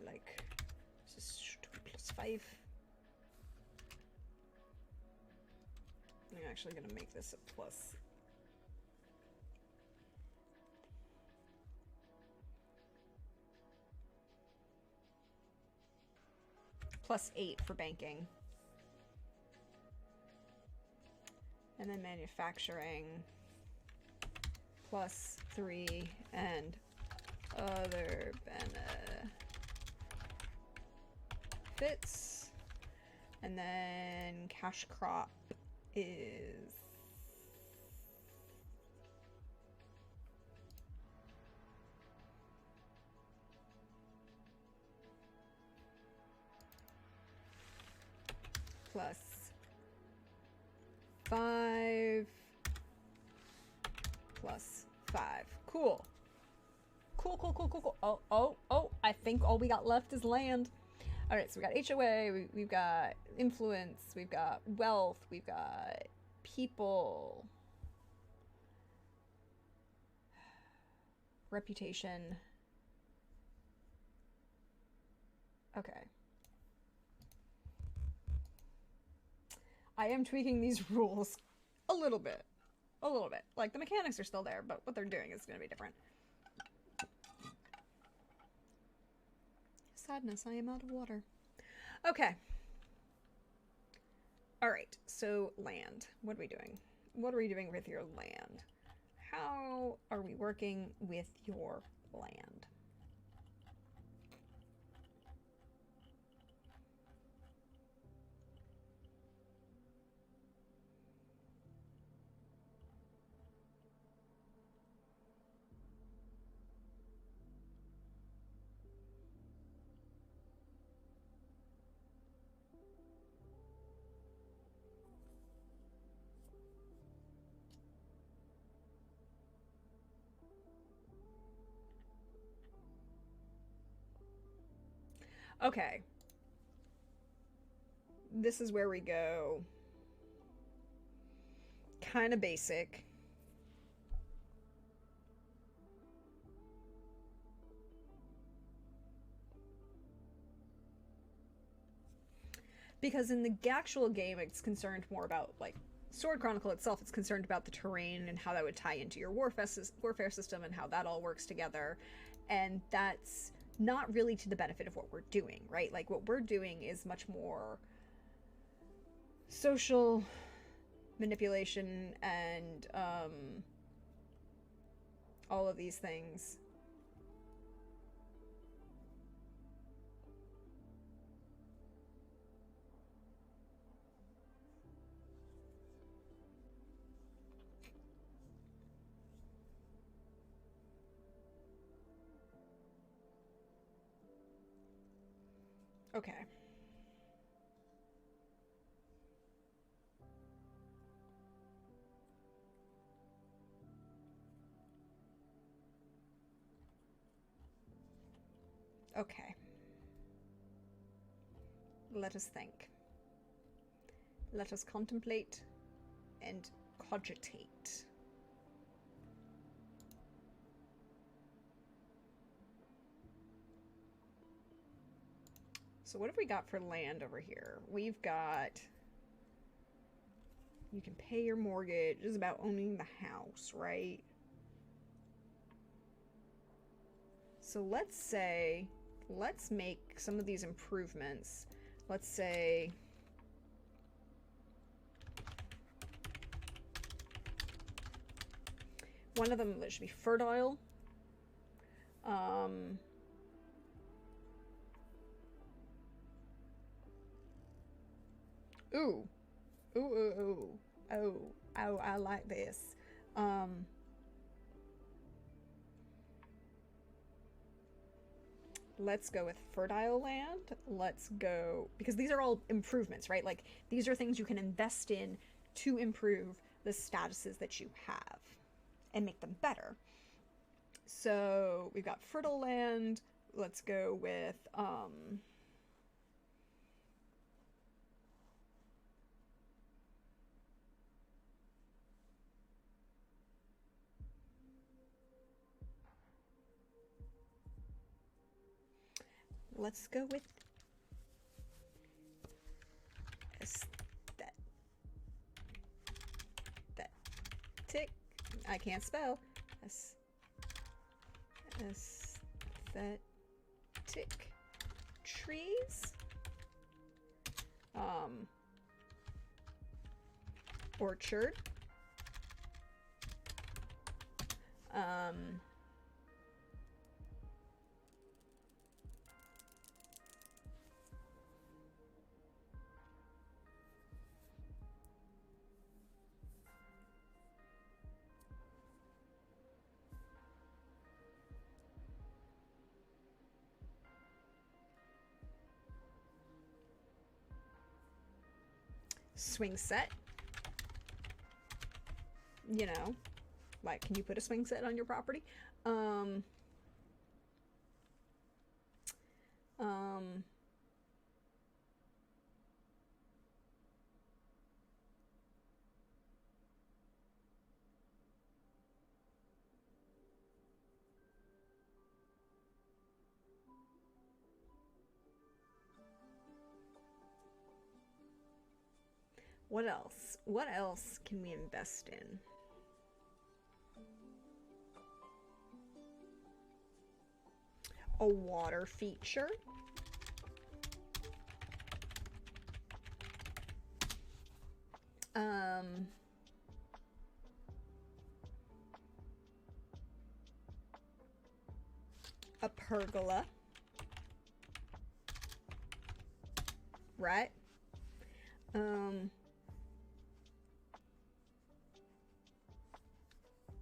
like just +5. I'm actually gonna make this a plus. +8 for banking. And then manufacturing +3 and other benefits. And then cash crop is +5 +5. Cool. Cool. Oh, I think all we got left is land. All right, so we got HOA, we've got influence, we've got wealth, we've got people, reputation. Okay. I am tweaking these rules a little bit. Like, the mechanics are still there, but what they're doing is going to be different. Sadness, I am out of water. Okay. All right, so land. What are we doing? What are we doing with your land? How are we working with your land? Okay. This is where we go. Kind of basic. Because in the actual game, it's concerned more about, like, Sword Chronicle itself, it's concerned about the terrain and how that would tie into your warfare system and how that all works together. And that's not really to the benefit of what we're doing, right? Like, what we're doing is much more social manipulation and all of these things. Okay. Okay. Let us think. Let us contemplate and cogitate. So what have we got for land over here? We've got... You can pay your mortgage. It's about owning the house, right? So let's say... Let's make some of these improvements. Let's say... One of them should be fertile. Ooh. Oh, I like this. Let's go with fertile land. Let's go... Because these are all improvements, right? Like, these are things you can invest in to improve the statuses that you have and make them better. So we've got fertile land. Let's go with Let's go with aesthetic. I can't spell. Aesthetic trees. Orchard. Swing set. You know, like, can you put a swing set on your property? What else? What else can we invest in? A water feature. A pergola. Right?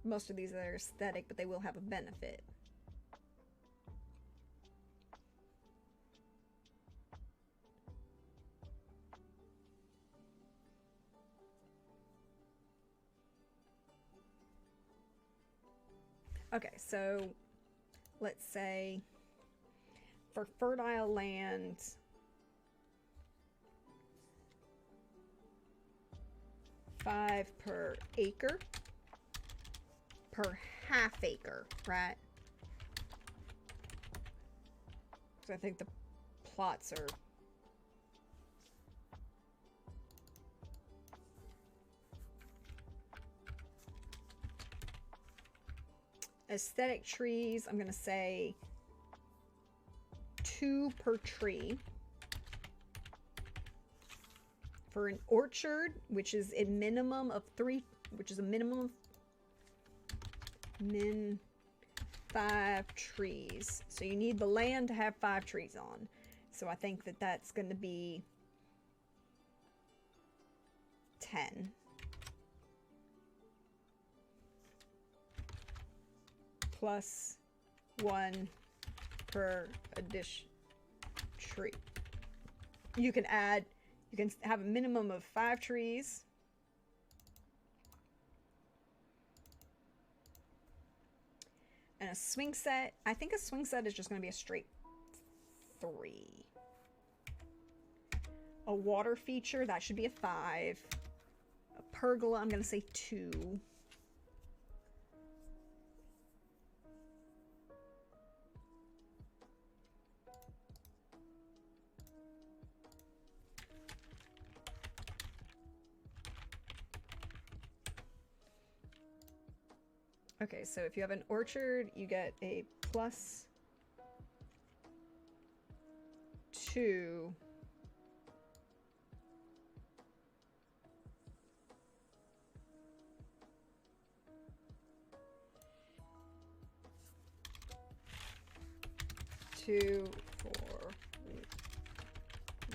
Most of these are aesthetic, but they will have a benefit. Okay, so let's say for fertile land, $5 per acre, per half acre, right? Because I think the plots are aesthetic trees. I'm gonna say 2 per tree. For an orchard, which is a minimum of 3, which is a minimum of 5 trees. So you need the land to have 5 trees on. So I think that that's going to be 10. Plus 1 per addition tree. You can add, you can have a minimum of 5 trees. And a swing set, I think a swing set is just going to be a straight 3. A water feature, that should be a 5. A pergola, I'm going to say 2. Okay, so if you have an orchard, you get a plus 2. For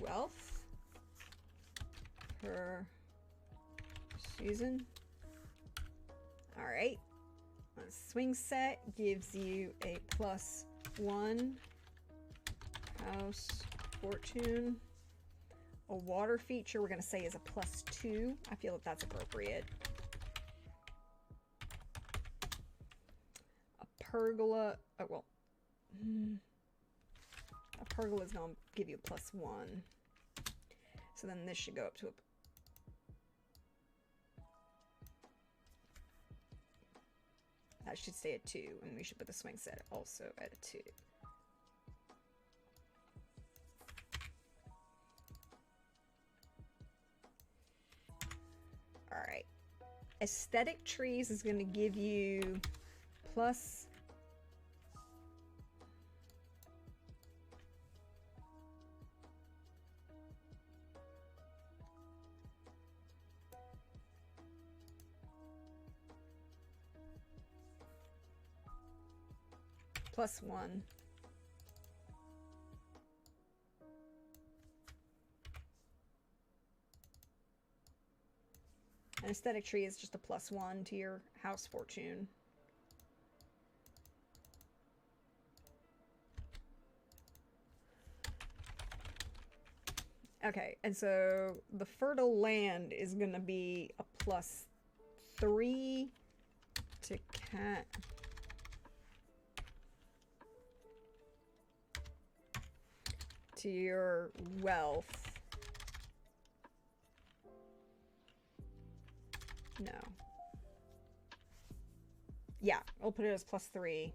wealth per season. All right. A swing set gives you a plus 1 house fortune. A water feature, we're going to say, is a plus 2. I feel that that's appropriate. A pergola, oh, well, a pergola is going to give you a plus 1. So then this should go up to a that should stay at 2, and we should put the swing set also at a 2. Aesthetic trees is going to give you plus... +1. An aesthetic tree is just a +1 to your house fortune. Okay, and so the fertile land is going to be a +3 to cat. To your wealth. No. Yeah, I'll put it as +3.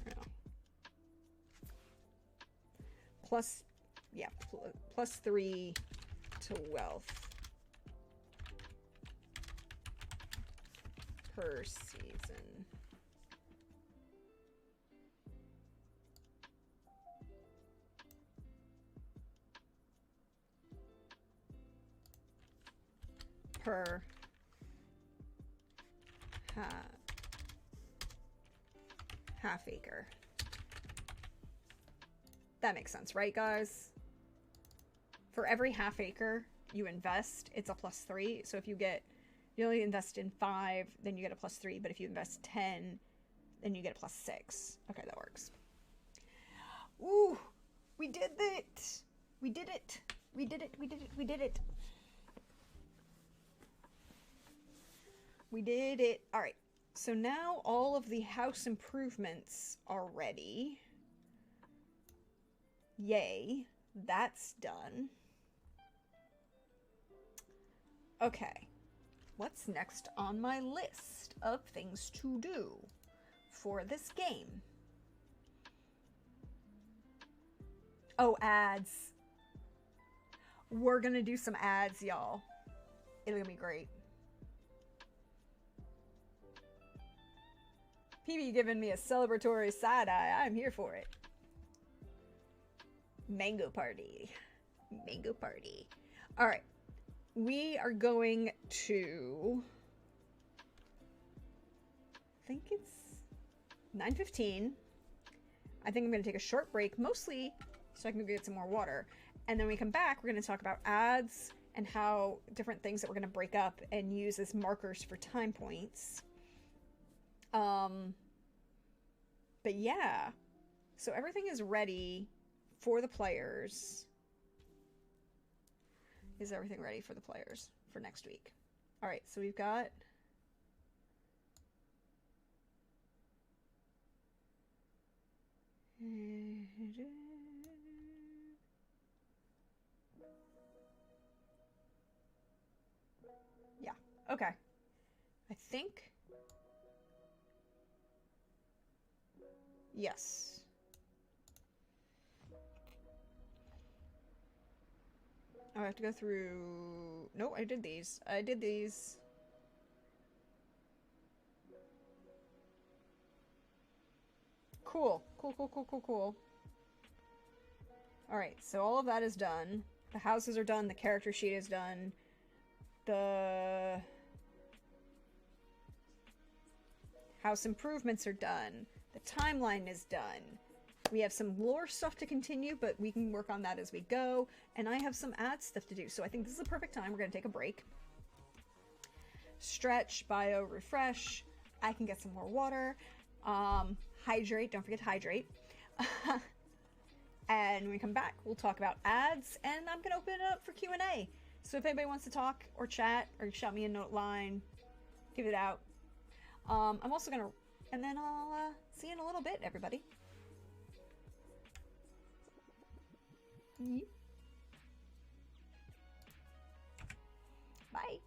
No. Plus, yeah, +3 to wealth per season. Per half acre. That makes sense, right, guys? For every half acre you invest, it's a +3. So if you only invest in 5, then you get a +3. But if you invest 10, then you get a +6. Okay, that works. Ooh, we did it! We did it! We did it! We did it! We did it! We did it. All right. So now all of the house improvements are ready. Yay. That's done. Okay. What's next on my list of things to do for this game? Oh, ads. We're gonna do some ads, y'all. It'll be great. PB giving me a celebratory side-eye. I'm here for it. Mango party. Mango party. All right. We are going to... I think it's 9:15. I think I'm going to take a short break, mostly so I can go get some more water. And then when we come back, we're going to talk about ads and how different things that we're going to break up and use as markers for time points. But yeah, so everything is ready for the players. Is everything ready for the players for next week? All right, so we've got... Yeah, okay. I think... Yes. Oh, I have to go through... No, I did these. I did these. Cool. Cool, cool, cool, cool, cool. Alright, so all of that is done. The houses are done. The character sheet is done. The... house improvements are done. The timeline is done. We have some lore stuff to continue, but we can work on that as we go. And I have some ad stuff to do. So I think this is the perfect time. We're going to take a break. Stretch, bio, refresh. I can get some more water. Hydrate. Don't forget to hydrate. And when we come back, we'll talk about ads. And I'm going to open it up for Q&A. So if anybody wants to talk or chat or shout me a note line, give it out. I'm also going to... And then I'll see you in a little bit, everybody. Bye.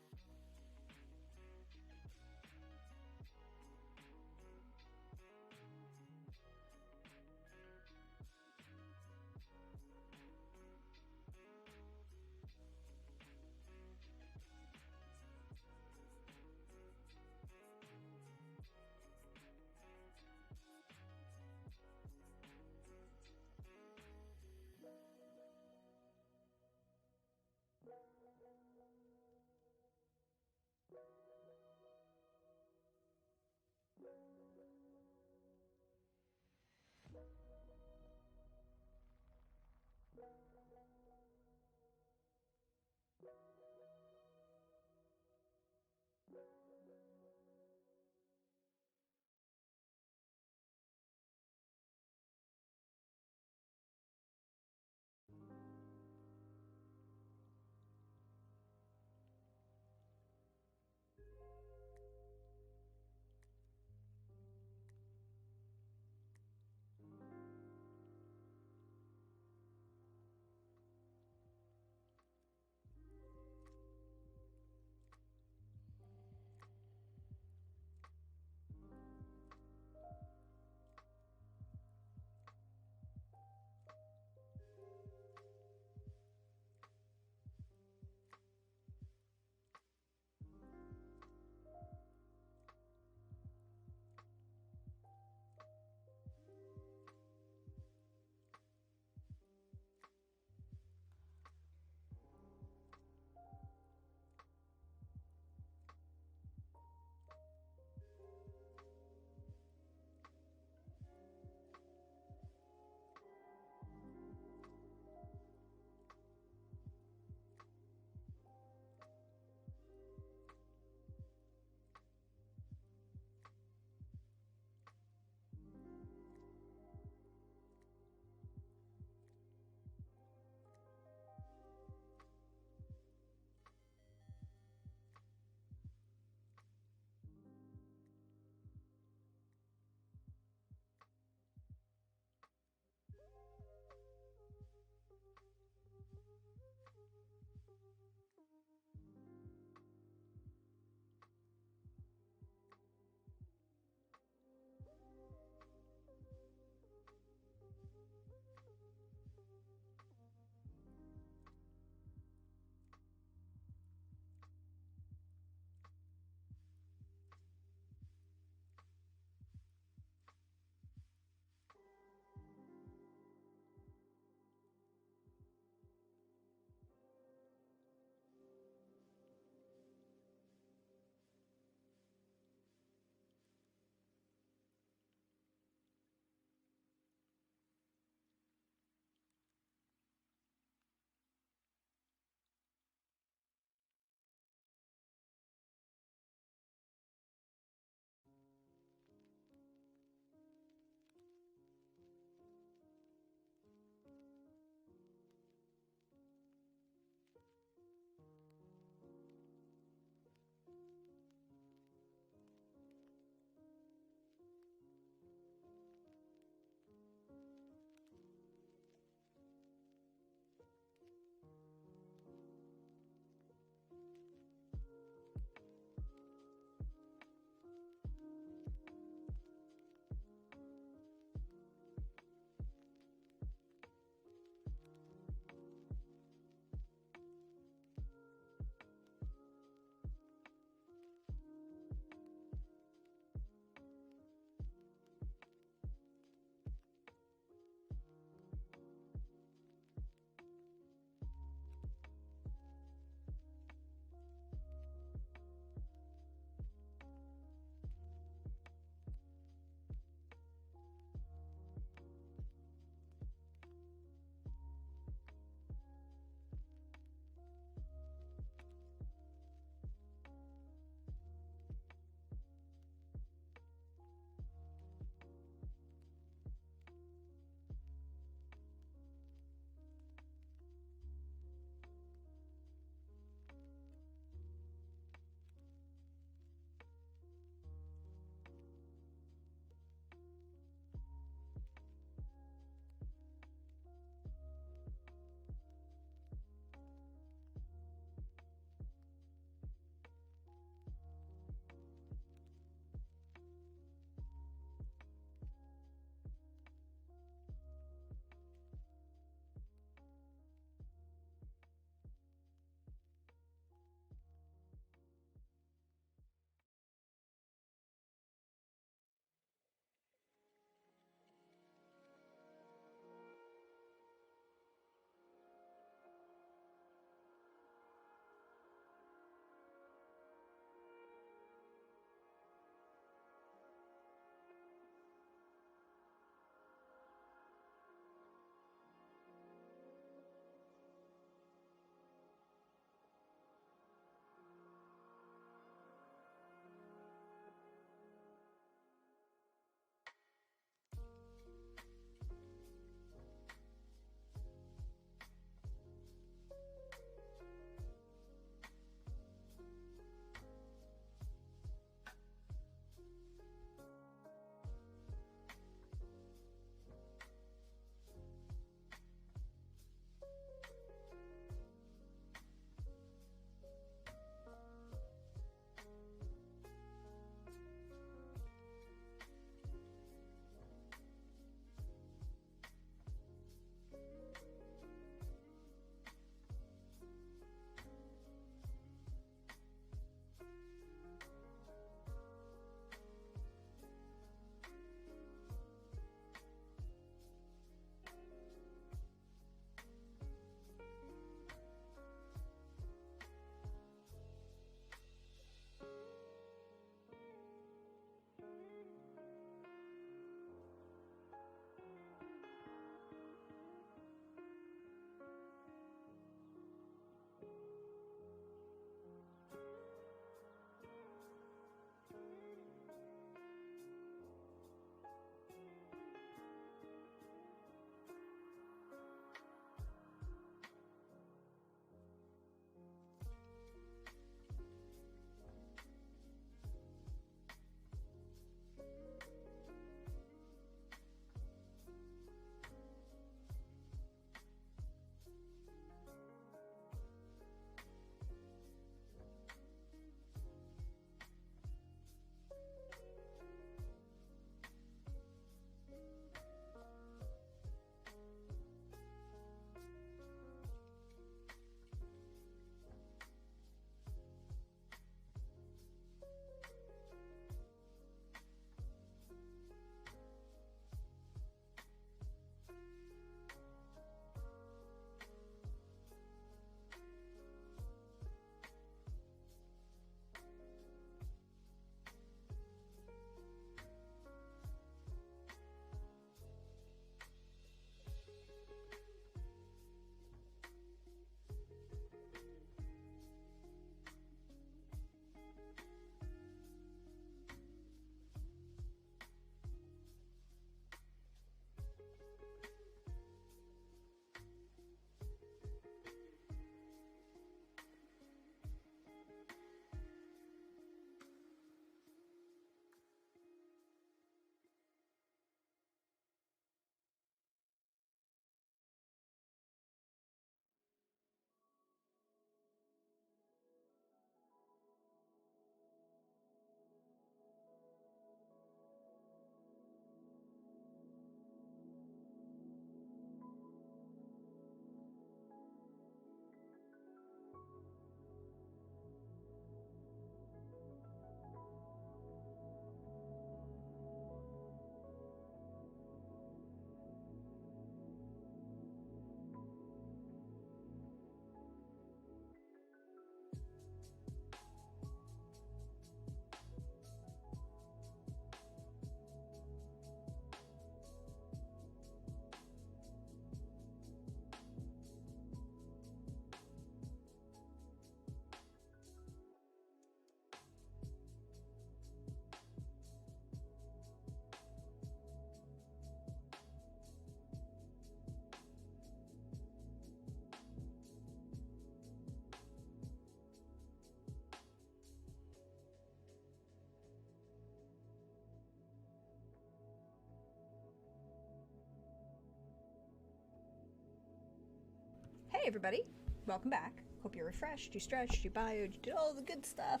everybody, welcome back. Hope you're refreshed, you stretched, you bioed, you did all the good stuff,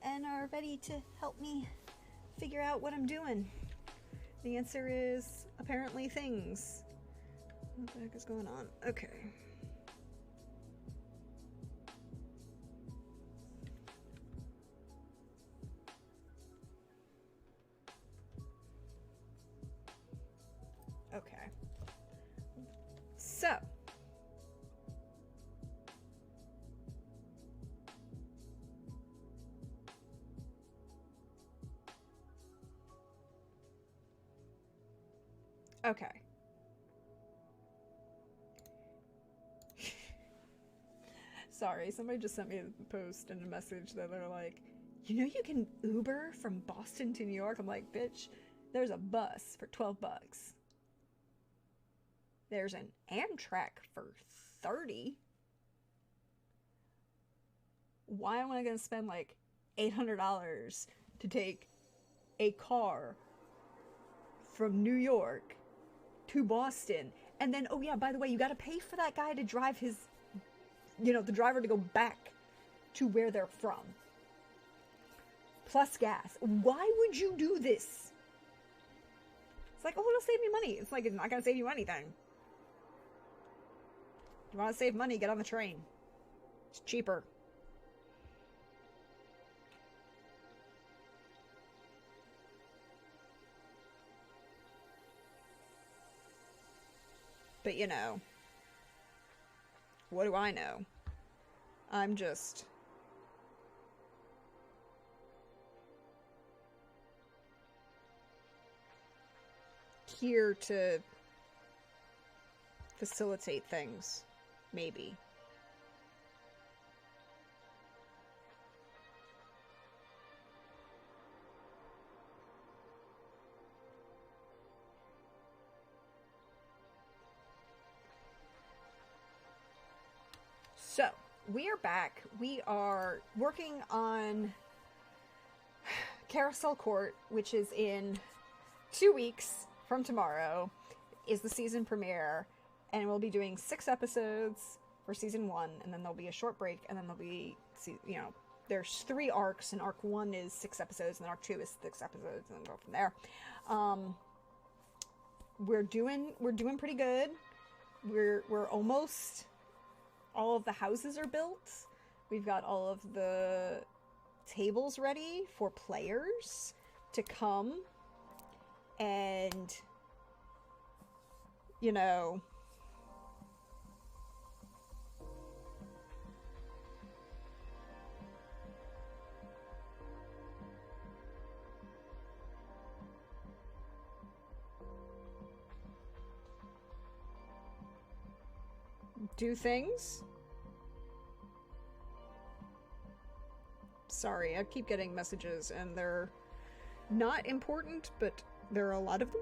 and are ready to help me figure out what I'm doing. The answer is apparently things. What the heck is going on? Okay. Okay. So. Okay. Sorry, somebody just sent me a post and a message that they're like, you know you can Uber from Boston to New York? I'm like, bitch, there's a bus for 12 bucks. There's an Amtrak for 30. Why am I going to spend like $800 to take a car from New York to Boston? And then, oh yeah, by the way, you got to pay for that guy to drive his, the driver to go back to where they're from. Plus gas. Why would you do this? It's like, oh, it'll save me money. It's like, it's not going to save you anything. If you want to save money, get on the train. It's cheaper. But what do I know? I'm just here to facilitate things, maybe. So, we are back. We are working on Carousel Court, which is in 2 weeks from tomorrow, is the season premiere, and we'll be doing 6 episodes for season 1, and then there'll be a short break, and then there'll be, there's 3 arcs, and arc 1 is 6 episodes, and arc 2 is 6 episodes, and then go from there. We're doing pretty good. We're almost... all of the houses are built. We've got all of the tables ready for players to come and, do things. Sorry, I keep getting messages and they're not important, but there are a lot of them.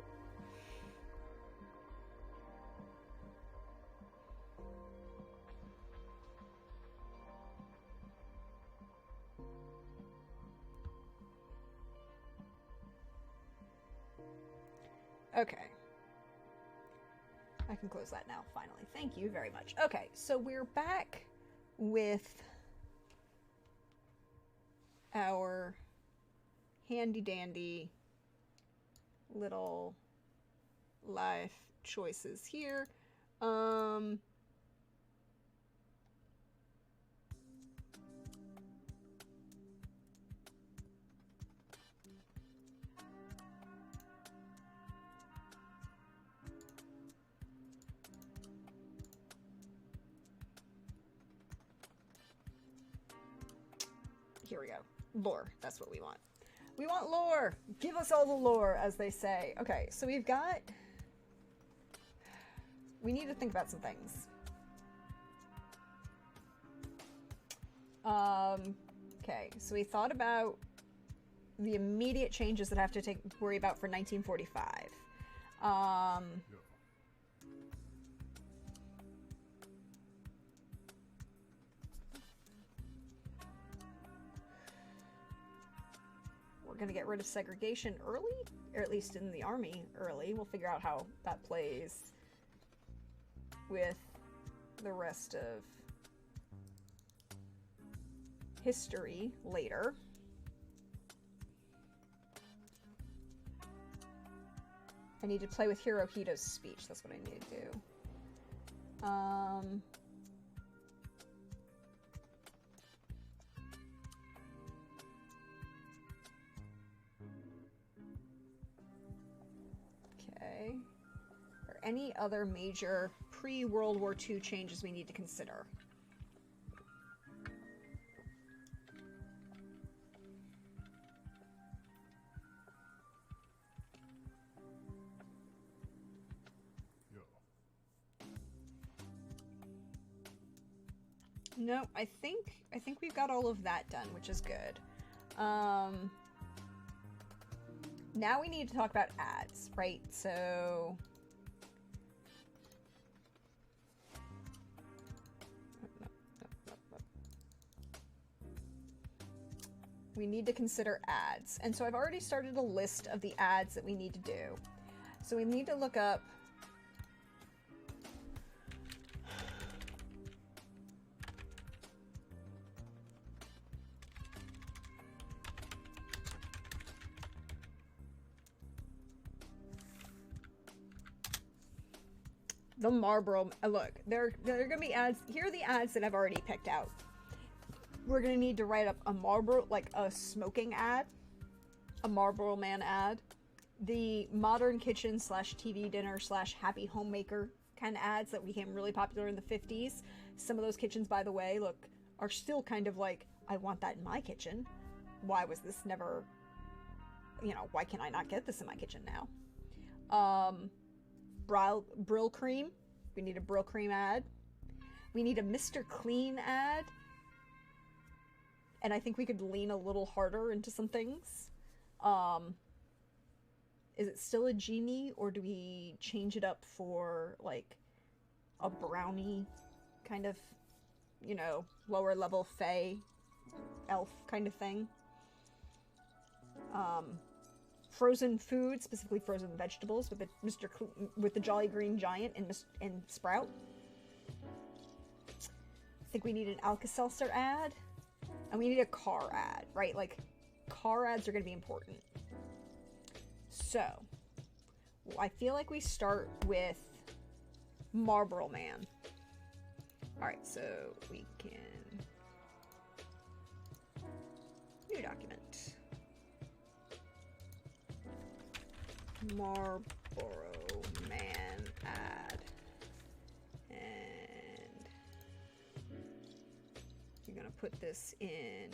Okay. I can close that now, finally. Thank you very much. Okay, so we're back with our handy-dandy little life choices here. Here we go. Lore. That's what we want. We want lore! Give us all the lore, as they say. Okay, so we've got... we need to think about some things. Okay, so we thought about the immediate changes that I have to worry about for 1945. We're gonna get rid of segregation early, or at least in the army early. We'll figure out how that plays with the rest of history later. I need to play with Hirohito's speech. That's what I need to do. Okay. Are any other major pre-World War II changes we need to consider? No, I think we've got all of that done, which is good. Now we need to talk about ads, right? So we need to consider ads. And so I've already started a list of the ads that we need to do. So we need to look up the Marlboro. Look, there are gonna be ads. Here are the ads that I've already picked out. We're gonna need to write up a Marlboro, like a smoking ad, a Marlboro Man ad, the modern kitchen / TV dinner / happy homemaker kind of ads that became really popular in the 50s. Some of those kitchens, by the way, look, are still kind of like, I want that in my kitchen. Why was this never, you know, why can I not get this in my kitchen now? Brill cream. We need a Brill cream ad. We need a Mr. Clean ad. And I think we could lean a little harder into some things. Is it still a genie, or do we change it up for like a brownie kind of, you know, lower level fae elf kind of thing? Frozen food, specifically frozen vegetables, with the Jolly Green Giant and Sprout. I think we need an Alka-Seltzer ad, and we need a car ad, right? Like, car ads are going to be important. So, I feel like we start with Marlboro Man. Alright, so we can... New document. Marlboro Man ad. And you're gonna put this in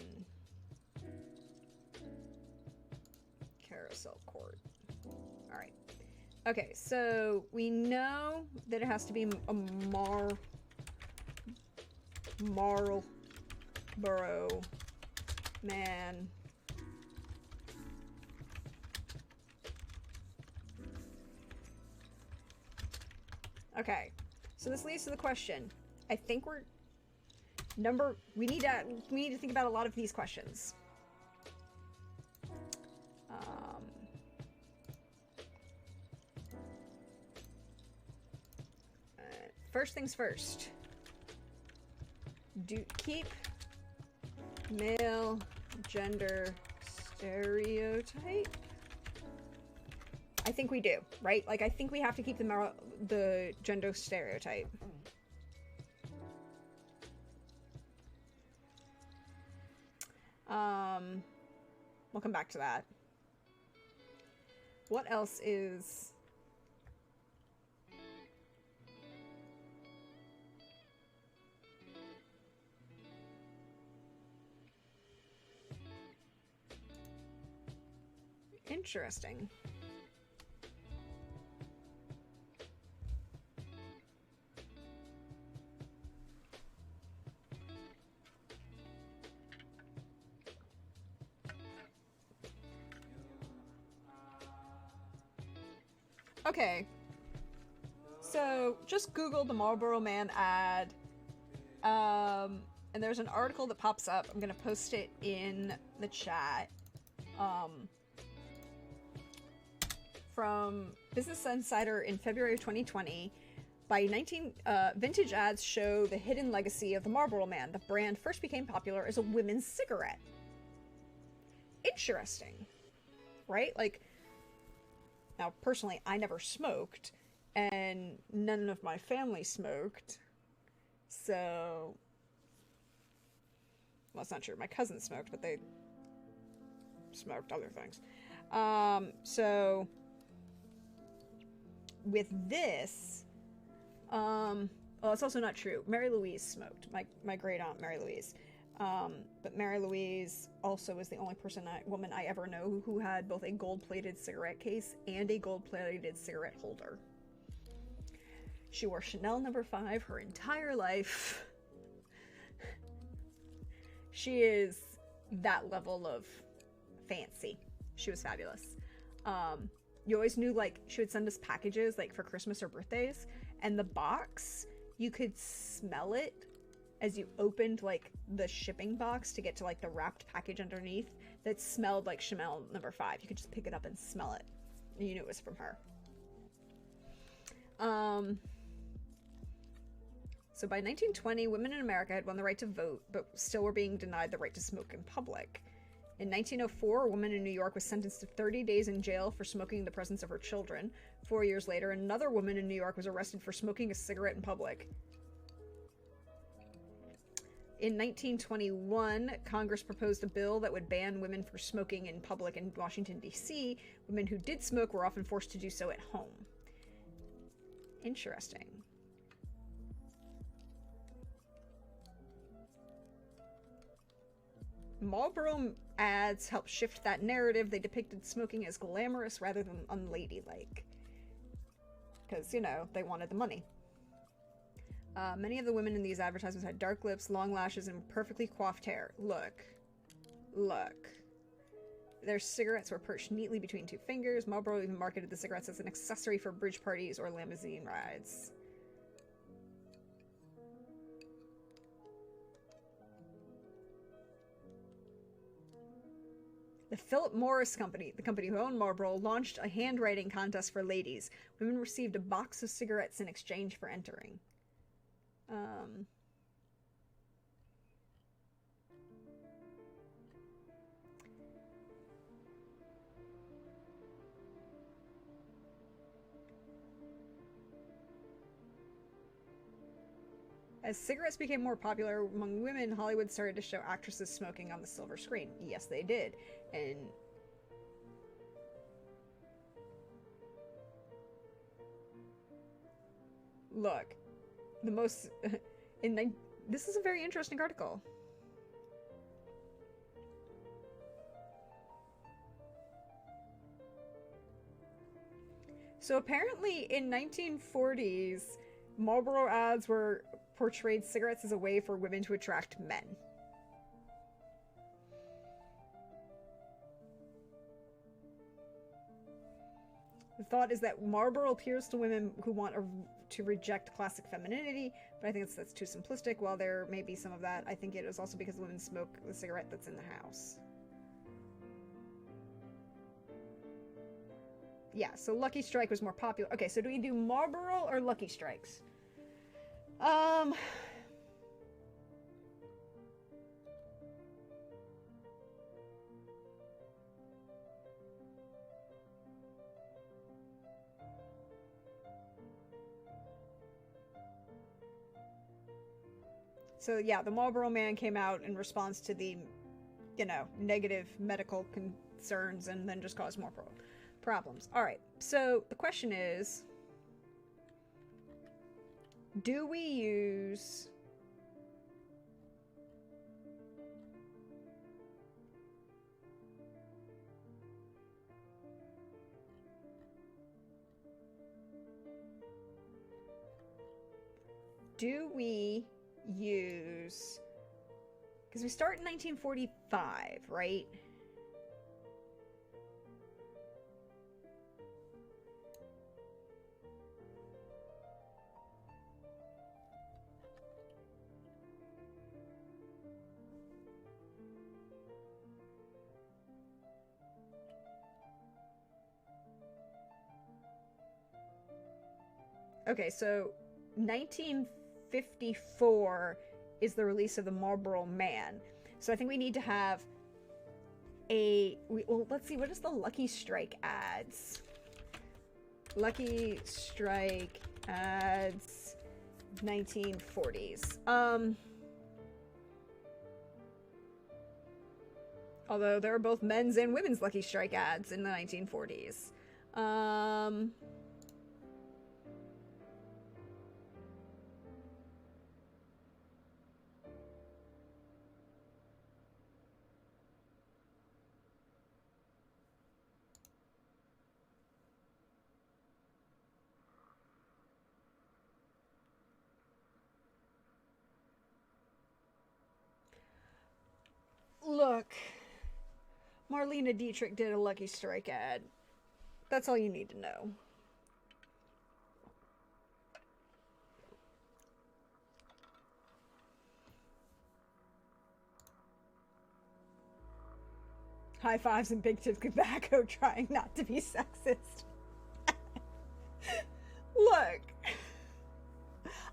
Carousel Court. Alright. Okay, so we know that it has to be a Marlboro Man. Okay, so this leads to the question. I think we need to think about a lot of these questions. First things first. Keep male gender stereotype. I think we do, right? Like, I think we have to keep the gender stereotype. We'll come back to that. What else is... interesting. Okay, so just Google the Marlboro Man ad, and there's an article that pops up. I'm gonna post it in the chat, from Business Insider in February of 2020. Vintage ads show the hidden legacy of the Marlboro Man. The brand first became popular as a women's cigarette. Interesting, right? Like, now personally, I never smoked, and none of my family smoked, so, well, it's not true. My cousins smoked, but they smoked other things. So with this, well, it's also not true. Mary Louise smoked. My great aunt Mary Louise. But Mary Louise also was the only woman I ever know who had both a gold-plated cigarette case and a gold-plated cigarette holder. She wore Chanel No. 5 her entire life. She is that level of fancy. She was fabulous. You always knew, like, she would send us packages, like, for Christmas or birthdays, and the box, you could smell it as you opened, like, the shipping box to get to, like, the wrapped package underneath that smelled like Chanel No. 5. You could just pick it up and smell it. And you knew it was from her. So by 1920, women in America had won the right to vote, but still were being denied the right to smoke in public. In 1904, a woman in New York was sentenced to 30 days in jail for smoking in the presence of her children. 4 years later, another woman in New York was arrested for smoking a cigarette in public. In 1921, Congress proposed a bill that would ban women from smoking in public in Washington, D.C. Women who did smoke were often forced to do so at home. Interesting. Marlboro ads helped shift that narrative. They depicted smoking as glamorous rather than unladylike. Because, you know, they wanted the money. Many of the women in these advertisements had dark lips, long lashes, and perfectly coiffed hair. Look. Look. Their cigarettes were perched neatly between two fingers. Marlboro even marketed the cigarettes as an accessory for bridge parties or limousine rides. The Philip Morris Company, the company who owned Marlboro, launched a handwriting contest for ladies. Women received a box of cigarettes in exchange for entering. As cigarettes became more popular among women, Hollywood started to show actresses smoking on the silver screen. Yes, they did. And look, the most this is a very interesting article. So apparently in 1940s, Marlboro ads were portrayed cigarettes as a way for women to attract men. The thought is that Marlboro appeals to women who want to reject classic femininity, but I think that's too simplistic. While there may be some of that, I think it is also because women smoke the cigarette that's in the house. Yeah, so Lucky Strike was more popular. Okay, so do we do Marlboro or Lucky Strikes? So yeah, the Marlboro Man came out in response to the, you know, negative medical concerns and then just caused more problems. All right, so the question is, do we use because we start in 1945, right? Okay, so 1954 is the release of the Marlboro Man. So I think we need to have well, let's see, what is the Lucky Strike ads? Lucky Strike ads 1940s. Although there are both men's and women's Lucky Strike ads in the 1940s. Look, Marlena Dietrich did a Lucky Strike ad. That's all you need to know. High fives and big tip tobacco, trying not to be sexist. Look,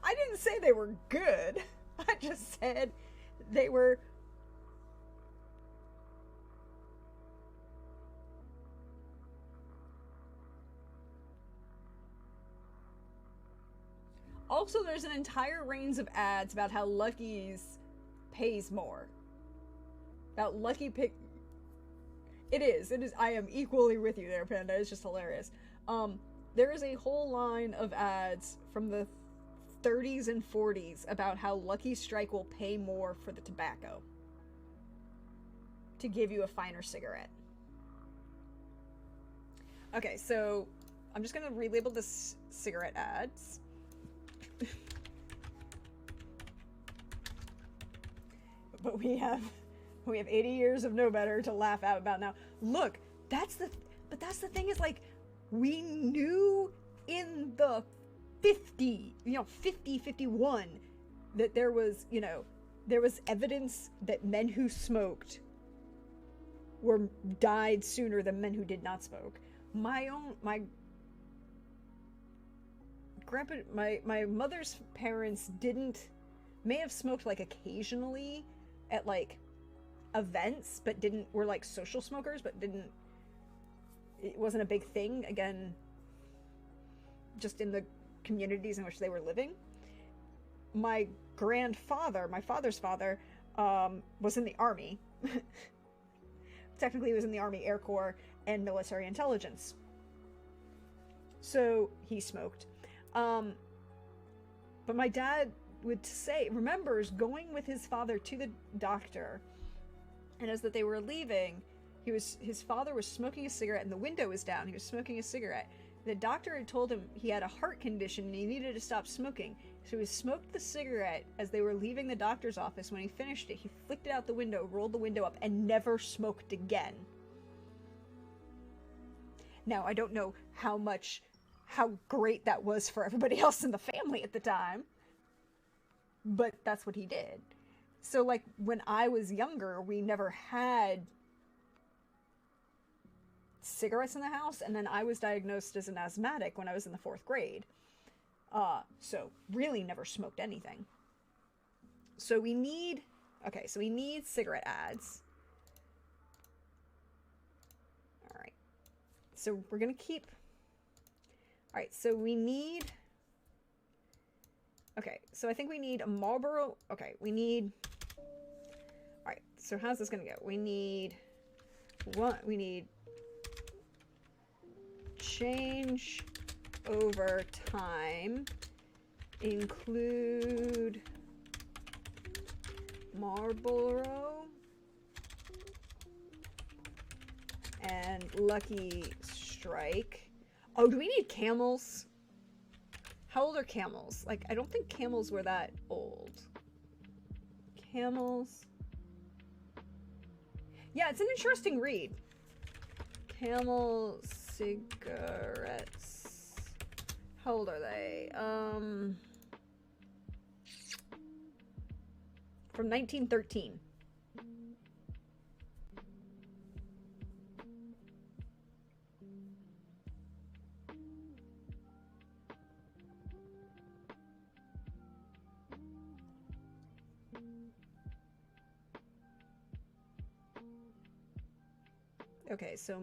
I didn't say they were good. I just said they were... Also, there's an entire range of ads about how Lucky's pays more. About Lucky Pick... It is. I am equally with you there, Panda. It's just hilarious. There is a whole line of ads from the 30s and 40s about how Lucky Strike will pay more for the tobacco to give you a finer cigarette. Okay, so I'm just going to relabel this cigarette ads. But we have 80 years of no better to laugh out about now. Look, that's the thing is, like, we knew in the 51 that there was evidence that men who smoked died sooner than men who did not smoke. My mother's parents may have smoked, like, occasionally at, like, events, but were like social smokers, but it wasn't a big thing, again, just in the communities in which they were living. My father's father, was in the Army. Technically, he was in the Army Air Corps and military intelligence. So he smoked. But my dad remembers going with his father to the doctor, and as that they were leaving, his father was smoking a cigarette and the window was down. He was smoking a cigarette. The doctor had told him he had a heart condition and he needed to stop smoking. So he smoked the cigarette as they were leaving the doctor's office. When he finished it, he flicked it out the window, rolled the window up, and never smoked again. Now, I don't know how great that was for everybody else in the family at the time, but that's what he did. So, like, when I was younger, we never had cigarettes in the house, and then I was diagnosed as an asthmatic when I was in the 4th grade. So really never smoked anything. So we need cigarette ads. All right. So we're going to keep... All right, so we need... Okay, so I think we need a Marlboro... Okay, we need... All right, so how's this going to go? We need... change over time, include Marlboro and Lucky Strike. Oh, do we need Camels? How old are Camels? Like, I don't think Camels were that old. Camels. Yeah, it's an interesting read. Camel cigarettes. How old are they? From 1913. Okay, so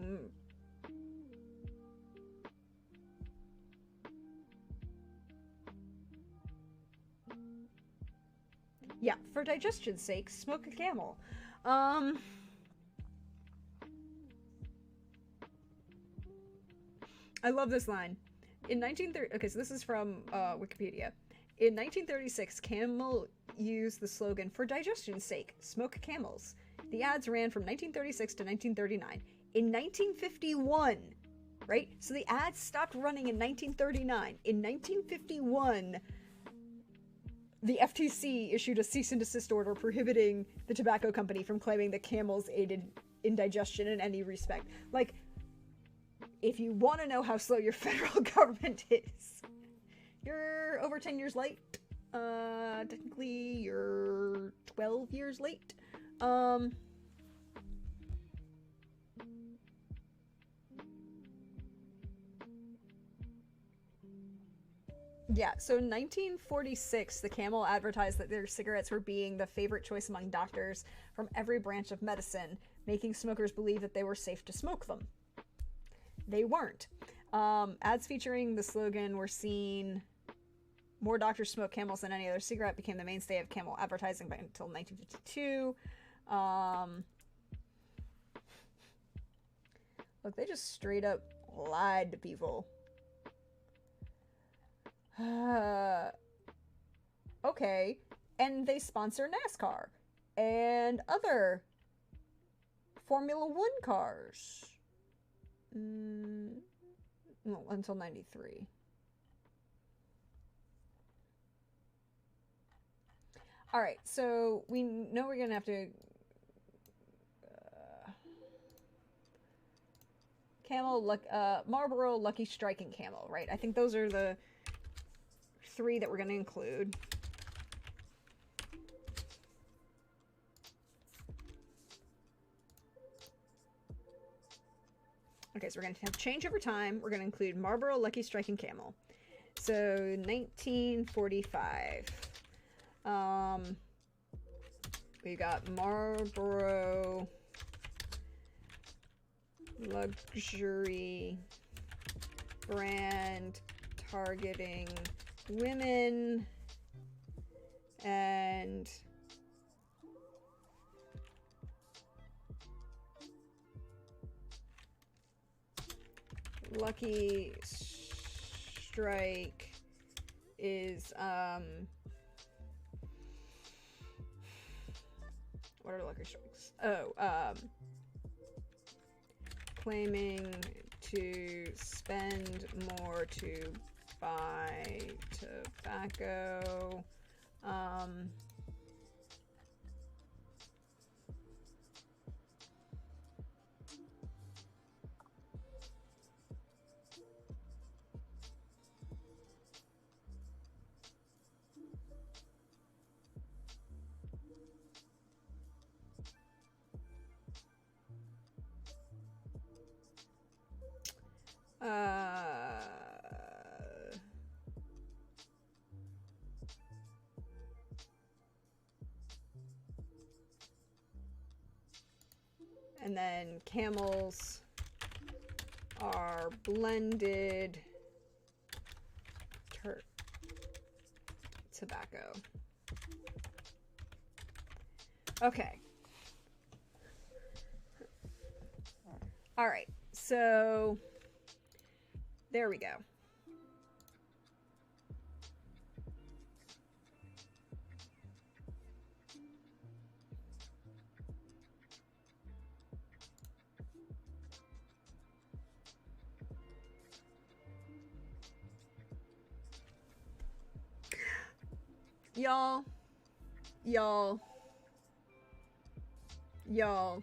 yeah, for digestion's sake, smoke a camel. Um, I love this line. In 1930, okay, so this is from Wikipedia. In 1936, Camel used the slogan "For digestion's sake, smoke camels." The ads ran from 1936 to 1939. In 1951, right? So the ads stopped running in 1939. In 1951, the FTC issued a cease and desist order prohibiting the tobacco company from claiming that camels aided indigestion in any respect. Like, if you want to know how slow your federal government is, you're over 10 years late. Technically, you're 12 years late. Yeah, so in 1946, the Camel advertised that their cigarettes were being the favorite choice among doctors from every branch of medicine, making smokers believe that they were safe to smoke them. They weren't. Ads featuring the slogan were seen. More doctors smoke Camels than any other cigarette, became the mainstay of Camel advertising until 1952. Look, they just straight up lied to people. Okay. And they sponsor NASCAR and other Formula One cars. No, until 93. All right, so we know we're gonna have to Camel, Marlboro, Lucky Strike, and Camel, right? I think those are the 3 that we're gonna include. Okay, so we're going to have change over time. We're going to include Marlboro, Lucky Strike, and Camel. So 1945. We got Marlboro luxury brand targeting women and Lucky Strike is what are Lucky Strikes? Claiming to spend more to buy tobacco. And then Camels are blended tobacco. Okay. All right. So there we go. Y'all,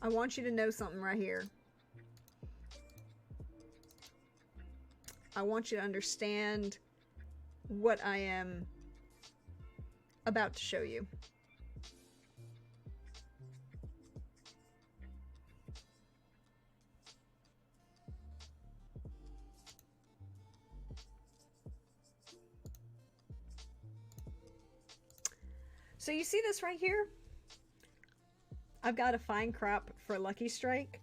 I want you to know something right here. I want you to understand what I am about to show you. So you see this right here? I've got a fine crop for Lucky Strike.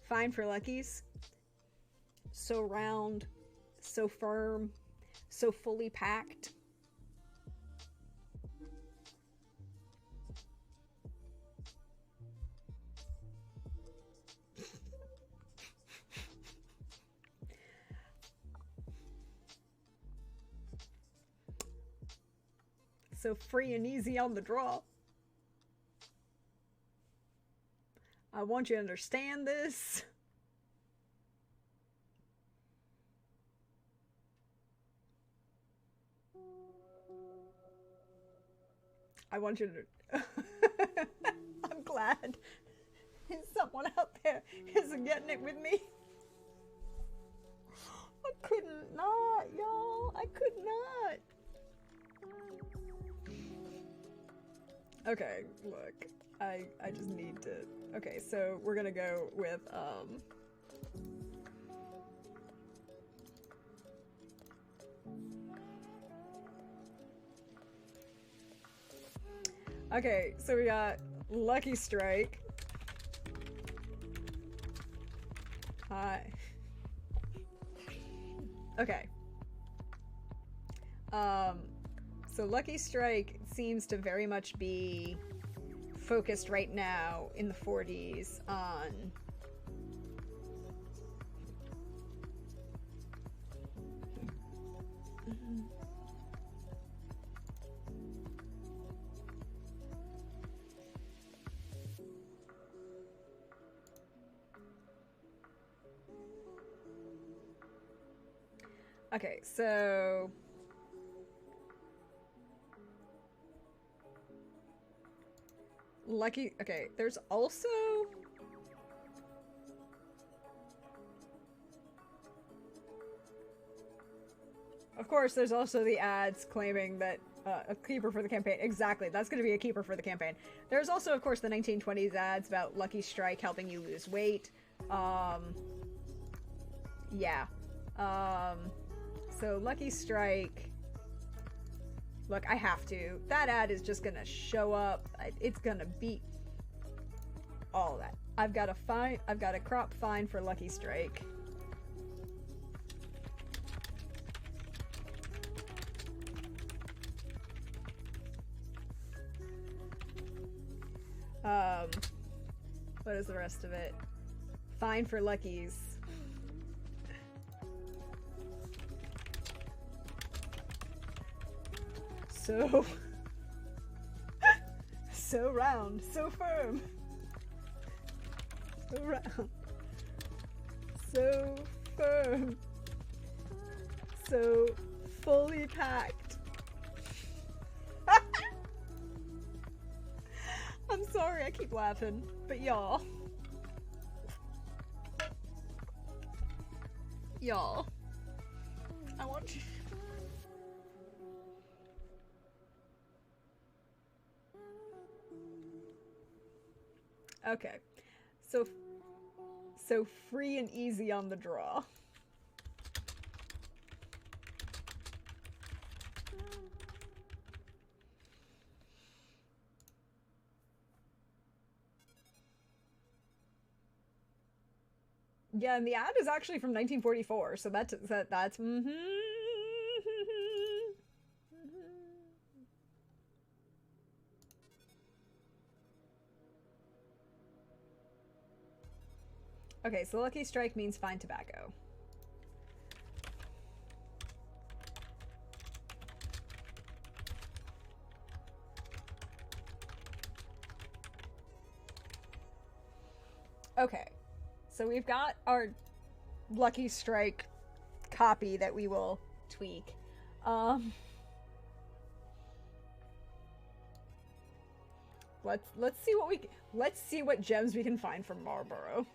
Fine for Luckies. So round, so firm, so fully packed. So free and easy on the draw. I want you to understand this. I want you to... I'm glad someone out there is getting it with me. I couldn't not, y'all. I could not. Okay, look. I just need to... Okay, so we're gonna go with, Okay, so we got Lucky Strike. Hi. Okay. So Lucky Strike seems to very much be focused right now in the 40s on okay, so Lucky, okay, there's also of course there's also the ads claiming that a keeper for the campaign. Exactly, that's going to be a keeper for the campaign. There's also of course the 1920s ads about Lucky Strike helping you lose weight. Yeah. So Lucky Strike, look, I have to. That ad is just gonna show up. It's gonna beat all of that. I've got a crop fine for Lucky Strike. What is the rest of it? Fine for Luckies. So so round, so firm, so round, so firm, so fully packed. I'm sorry, I keep laughing, but y'all, I want you. Okay, so free and easy on the draw. Yeah, and the ad is actually from 1944, so that's Okay, so Lucky Strike means fine tobacco. Okay, so we've got our Lucky Strike copy that we will tweak. Let's see what gems we can find from Marlboro.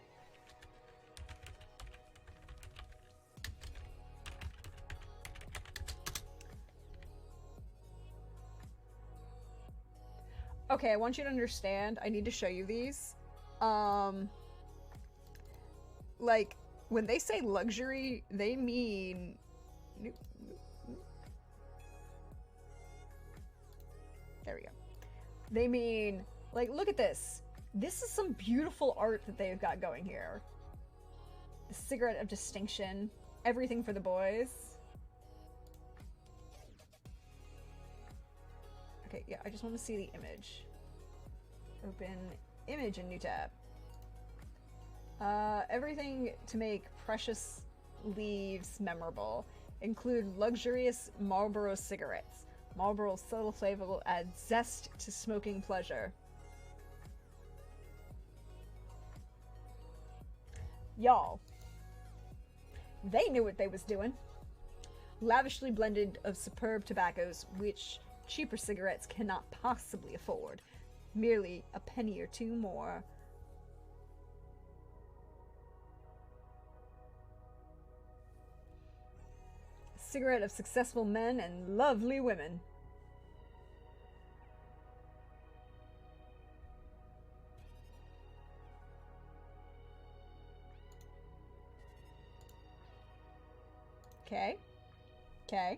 Okay, I want you to understand. I need to show you these. Like, when they say luxury, they mean... There we go. They mean, like, look at this. This is some beautiful art that they've got going here. The cigarette of distinction. Everything for the boys. Okay, yeah, I just want to see the image. Open image in new tab. Everything to make precious leaves memorable. Include luxurious Marlboro cigarettes. Marlboro's subtle flavor will add zest to smoking pleasure. Y'all. They knew what they was doing. Lavishly blended of superb tobaccos, which cheaper cigarettes cannot possibly afford. Merely a penny or two more. Cigarette of successful men and lovely women. Okay. Okay.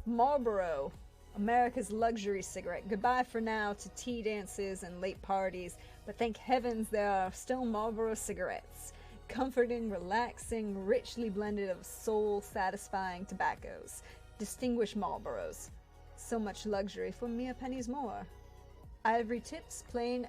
Marlboro, America's luxury cigarette. Goodbye for now to tea dances and late parties, but thank heavens there are still Marlboro cigarettes. Comforting, relaxing, richly blended of soul-satisfying tobaccos. Distinguished Marlboros. So much luxury for mere pennies more. Ivory tips, plain...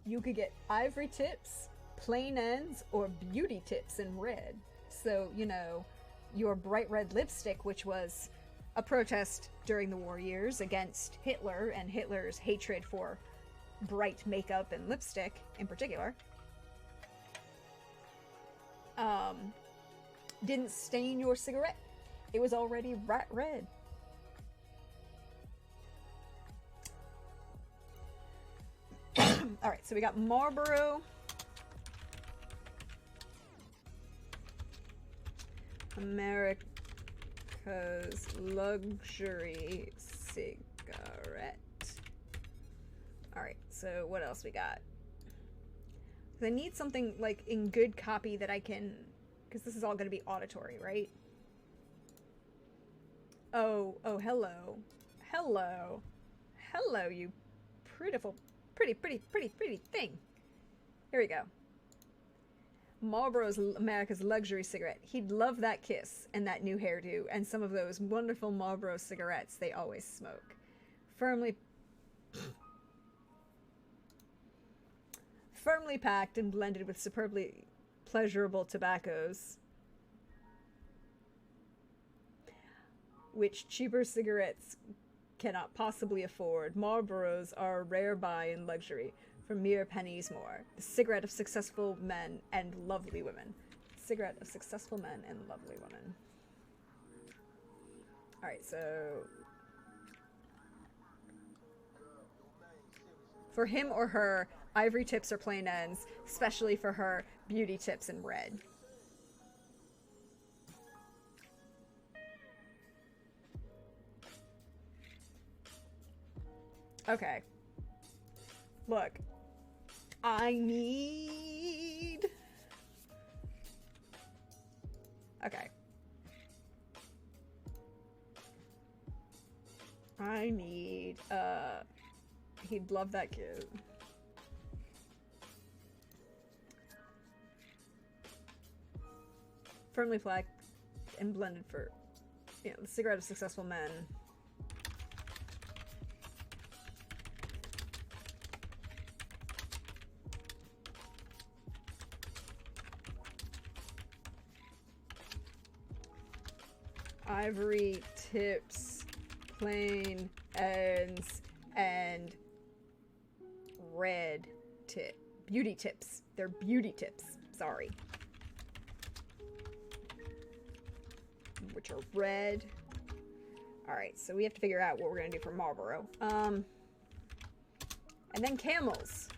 You could get ivory tips, plain ends, or beauty tips in red. So, you know, your bright red lipstick, which was a protest during the war years against Hitler and Hitler's hatred for bright makeup and lipstick in particular, didn't stain your cigarette. It was already bright red. Alright, so we got Marlboro. America's luxury cigarette. Alright, so what else we got? I need something like in good copy that I can, because this is all going to be auditory, right? Oh, hello. Hello. Hello, you prettiful, pretty thing. Here we go. Marlboro's America's luxury cigarette. He'd love that kiss and that new hairdo and some of those wonderful Marlboro cigarettes they always smoke. Firmly packed and blended with superbly pleasurable tobaccos, which cheaper cigarettes cannot possibly afford. Marlboros are a rare buy in luxury for mere pennies more. The cigarette of successful men and lovely women. Cigarette of successful men and lovely women. Alright, so... for him or her, ivory tips or plain ends, especially for her, beauty tips in red. Okay. Look. I need... okay. I need, he'd love that kid. Firmly packed and blended for, you know, the cigarette of successful men. Ivory tips, plain ends, and red tip. Beauty tips. They're beauty tips. Sorry. Which are red. Alright, so we have to figure out what we're going to do for Marlboro. And then camels.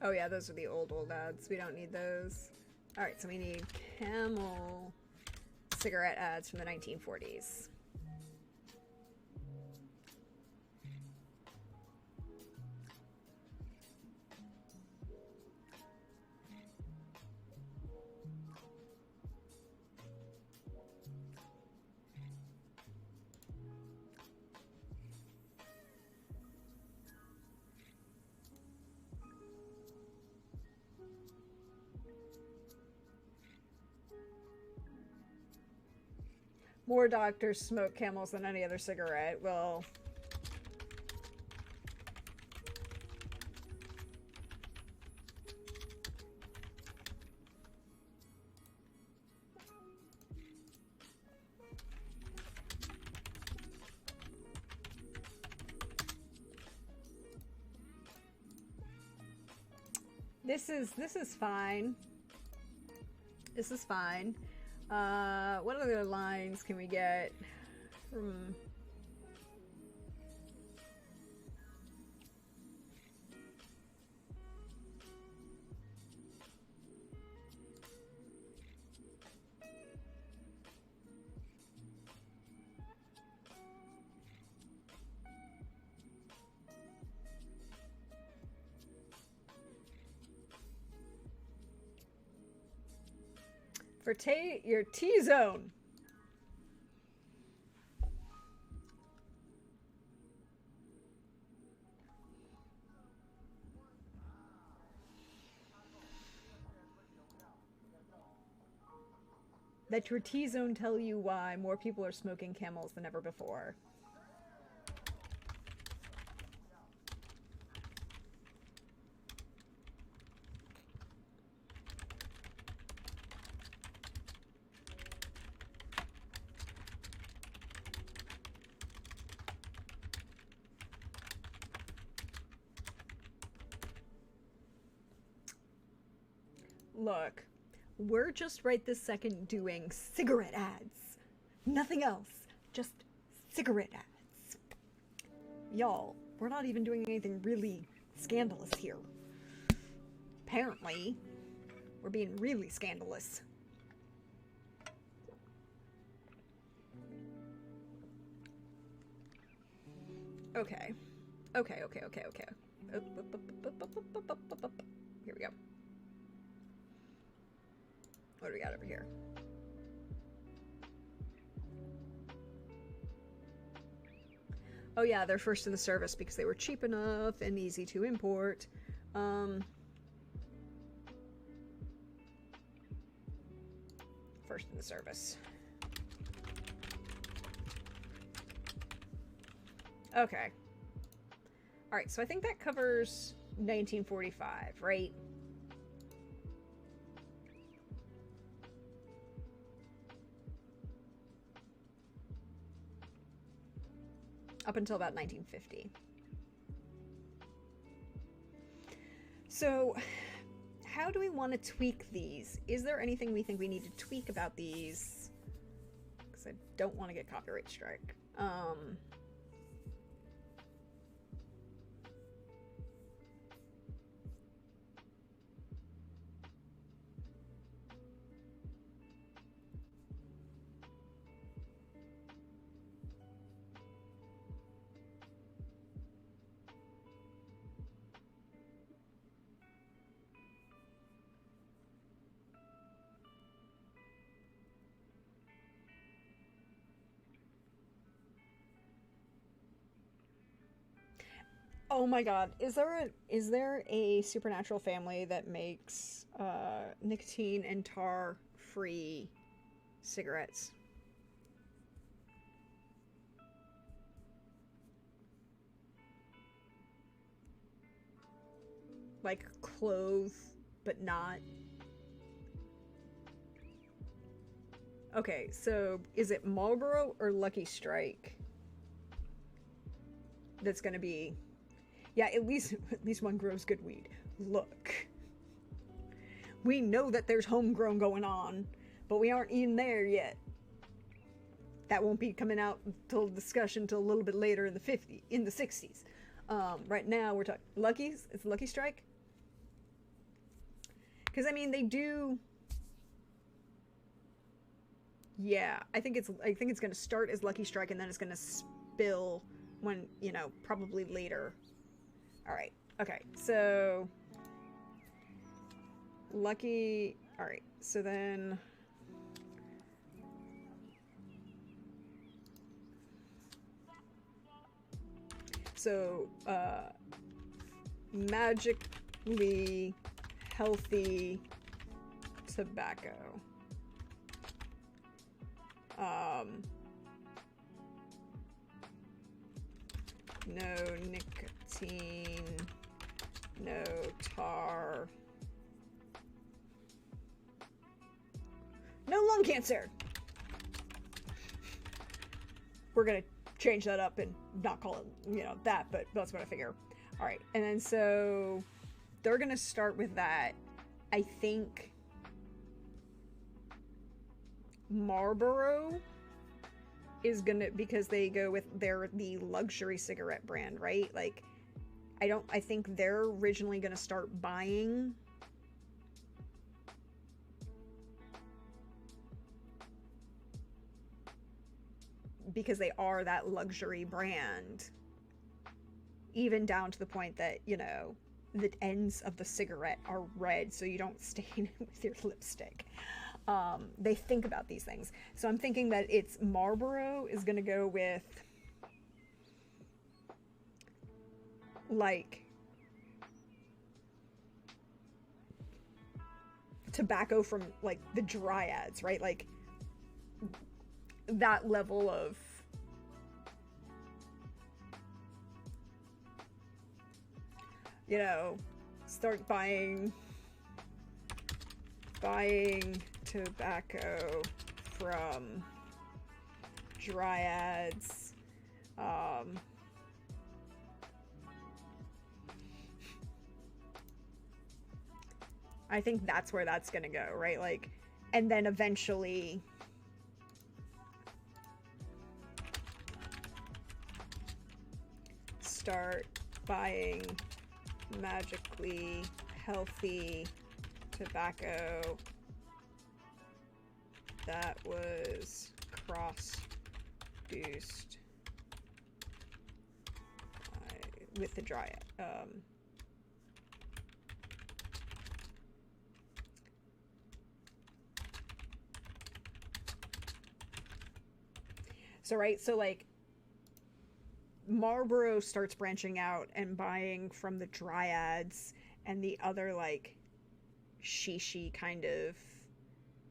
Oh yeah, those are the old ads. We don't need those. Alright, so we need Camel cigarette ads from the 1940s. More doctors smoke Camels than any other cigarette. Well, this is fine. This is fine. What other lines can we get? For your T-zone. Let your T-zone tell you why more people are smoking Camels than ever before. Look, we're just right this second doing cigarette ads. Nothing else. Just cigarette ads. Y'all, we're not even doing anything really scandalous here. Apparently, we're being really scandalous. Okay. Okay. Here we go. What do we got over here? Oh yeah, they're first in the service because they were cheap enough and easy to import. First in the service. Okay. Alright, so I think that covers 1945, right? Up until about 1950. So, how do we want to tweak these? Is there anything we think we need to tweak about these? Because I don't want to get copyright strike. Oh my god, is there a supernatural family that makes nicotine and tar free cigarettes? Like clove, but not. Okay, so is it Marlboro or Lucky Strike that's gonna be? Yeah, at least one grows good weed. Look, we know that there's homegrown going on, but we aren't even there yet. That won't be coming out until discussion till a little bit later in the 60s. Right now we're talking Lucky's. It's Lucky Strike. Because, I mean, they do... Yeah, I think it's going to start as Lucky Strike, and then it's going to spill when, you know, probably later. All right. Okay, so... Lucky... All right, so then... So, magically healthy tobacco. No nicotine, no tar, no lung cancer. We're gonna change that up and not call it, you know, that, but that's what I figure. All right, and then so they're gonna start with that. I think Marlboro is gonna, because they go with the luxury cigarette brand, right? Like, I think they're originally gonna start buying because they are that luxury brand, even down to the point that, you know, the ends of the cigarette are red so you don't stain it with your lipstick. They think about these things. So I'm thinking that it's Marlboro is going to go with, like, tobacco from, like, the Dryads, right? Like, that level of, you know, start buying tobacco from Dryads. I think that's where that's gonna go, right? Like, and then eventually start buying magically healthy tobacco that was cross-produced with the Dryad. So, right, so like Marlboro starts branching out and buying from the Dryads and the other, like, shishi kind of,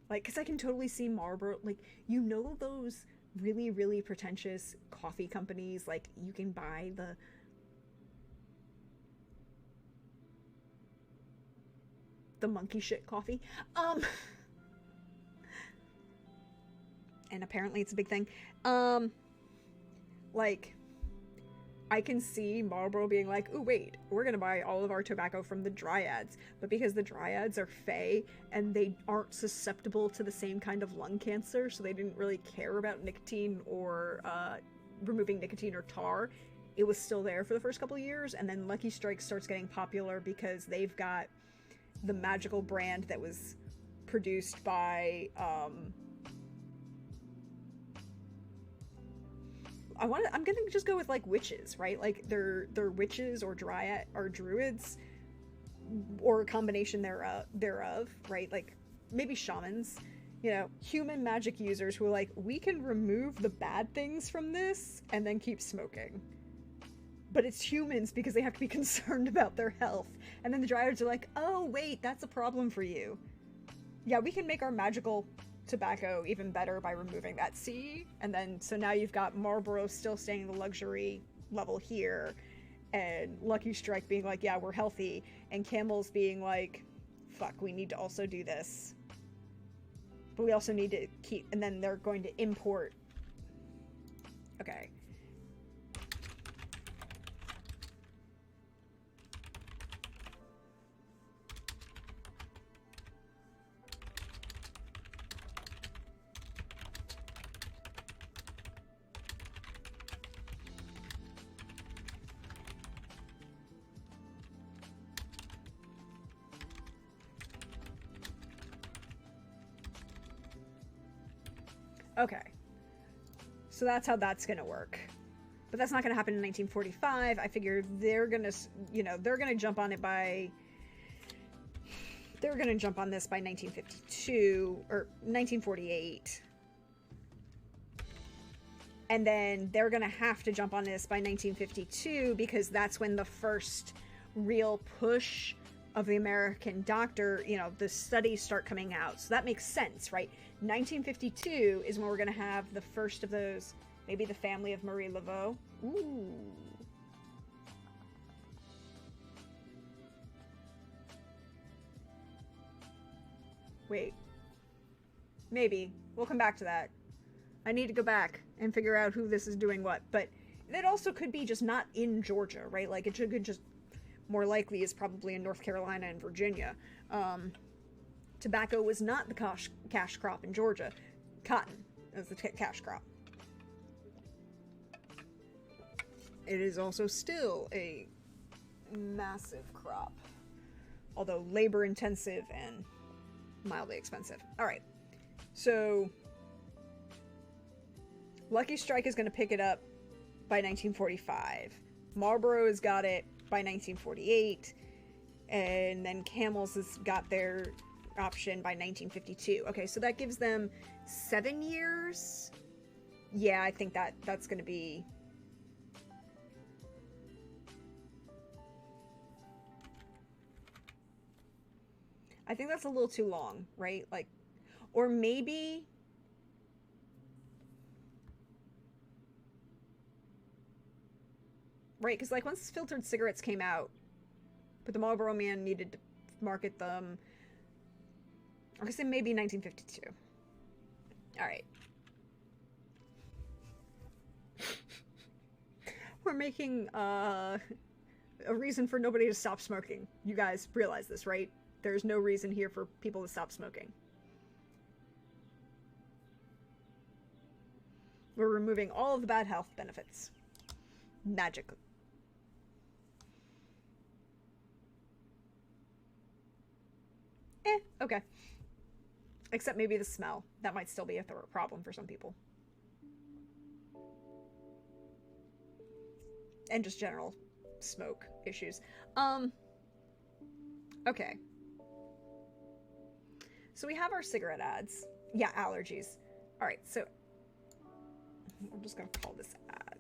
like, because I can totally see Marlboro, like, you know, those really, really pretentious coffee companies, like, you can buy the monkey shit coffee, and apparently it's a big thing, like, I can see Marlboro being like, oh wait, we're gonna buy all of our tobacco from the Dryads, but because the Dryads are fae and they aren't susceptible to the same kind of lung cancer, so they didn't really care about nicotine or removing nicotine or tar, it was still there for the first couple of years, and then Lucky Strike starts getting popular because they've got the magical brand that was produced by I'm gonna just go with, like, witches, right? Like, they're witches or dryad or druids or a combination thereof, right? Like, maybe shamans, you know, human magic users who are like, we can remove the bad things from this and then keep smoking. But it's humans because they have to be concerned about their health. And then the dryads are like, oh wait, that's a problem for you. Yeah, we can make our magical tobacco even better by removing that C, and then so now you've got Marlboro still staying the luxury level here, and Lucky Strike being like, yeah, we're healthy, and Camel's being like, fuck, we need to also do this, but we also need to keep, and then they're going to import. Okay. Okay. So that's how that's going to work. But that's not going to happen in 1945. I figure they're going to, you know, they're going to jump on it by... They're going to jump on this by 1952 or 1948. And then they're going to have to jump on this by 1952 because that's when the first real push of the American doctor, you know, the studies start coming out. So that makes sense, right? 1952 is when we're going to have the first of those, maybe the family of Marie Laveau. Ooh. Wait. Maybe. We'll come back to that. I need to go back and figure out who this is doing what. But it also could be just not in Georgia, right? Like, it could just... More likely is probably in North Carolina and Virginia. Tobacco was not the cash crop in Georgia. Cotton is the cash crop. It is also still a massive crop. Although labor intensive and mildly expensive. Alright. So Lucky Strike is going to pick it up by 1945. Marlboro has got it by 1948, and then Camels has got their option by 1952. Okay, so that gives them 7 years. Yeah, I think that's going to be... I think that's a little too long, right? Like, or maybe... Right, because, like, once filtered cigarettes came out, but the Marlboro Man needed to market them, I guess it may be 1952. Alright. We're making, a reason for nobody to stop smoking. You guys realize this, right? There's no reason here for people to stop smoking. We're removing all of the bad health benefits. Magically. Okay. Except maybe the smell. That might still be a problem for some people. And just general smoke issues. Okay. So we have our cigarette ads. Yeah, allergies. Alright, so I'm just gonna call this ads.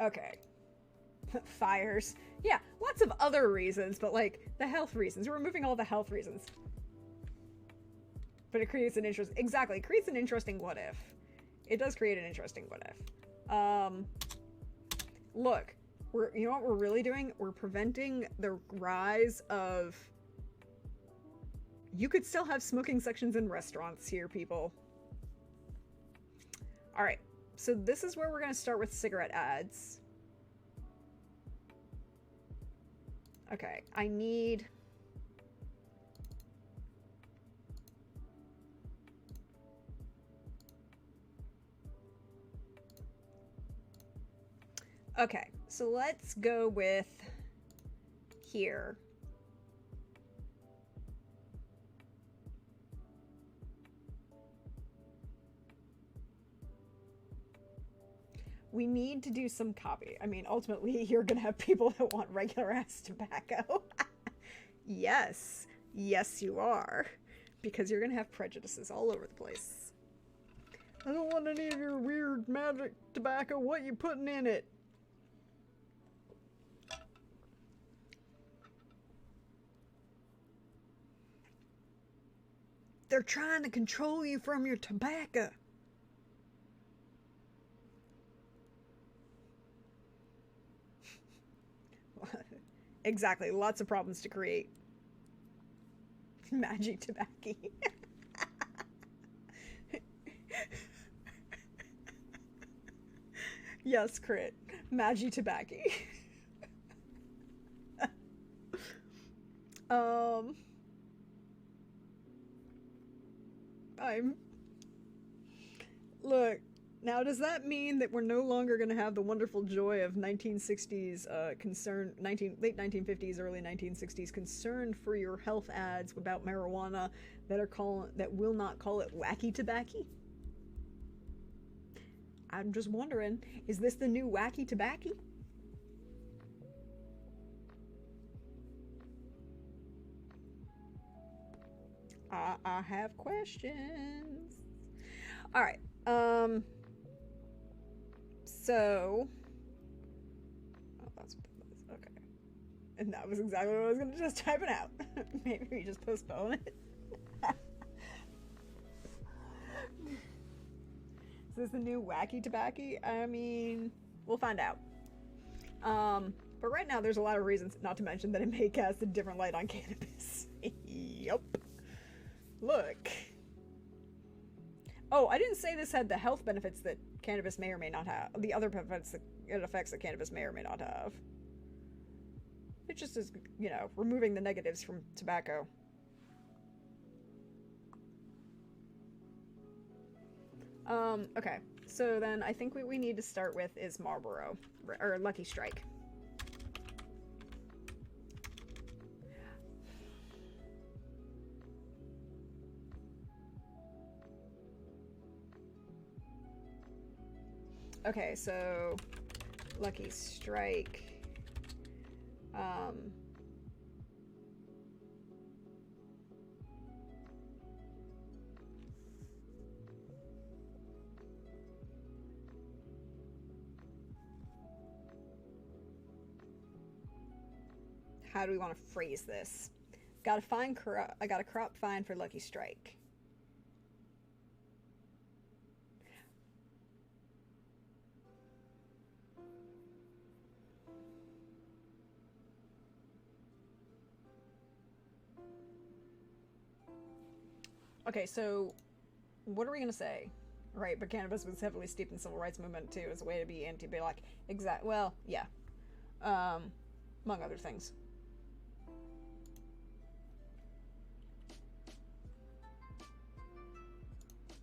Okay. Fires. Yeah, lots of other reasons, but like the health reasons. We're removing all the health reasons. But it creates an interest. Exactly. It creates an interesting what if. It does create an interesting what if. Look, you know what we're really doing? We're preventing the rise of... You could still have smoking sections in restaurants here, people. Alright. So this is where we're going to start with cigarette ads. Okay, I need... Okay, so let's go with here. We need to do some copy. I mean, ultimately, you're going to have people that want regular ass tobacco. Yes. Yes, you are. Because you're going to have prejudices all over the place. I don't want any of your weird magic tobacco. What you putting in it? They're trying to control you from your tobacco. Exactly. Lots of problems to create. Magic tobacco. Yes, crit. Magic tobacco. Look, Now, does that mean that we're no longer going to have the wonderful joy of 1960s late 1950s, early 1960s concern for your health ads about marijuana that will not call it wacky tobacco? I'm just wondering, is this the new wacky tobacco? I have questions. All right. So, that's okay. And that was exactly what I was going to just type it out. Maybe we just postpone it. Is this the new wacky tobacco? I mean, we'll find out. But right now, there's a lot of reasons not to mention that it may cast a different light on cannabis. Yup. Look. Oh, I didn't say this had the health benefits that cannabis may or may not have. The other benefits that it affects that cannabis may or may not have. It just is, you know, removing the negatives from tobacco. Okay. So then I think what we need to start with is Marlboro, or Lucky Strike. Okay, so Lucky Strike. How do we want to phrase this? I got a crop find for Lucky Strike. Okay, so what are we gonna say? Right, but cannabis was heavily steeped in the civil rights movement too, as a way to be anti-black. Well, yeah. Among other things.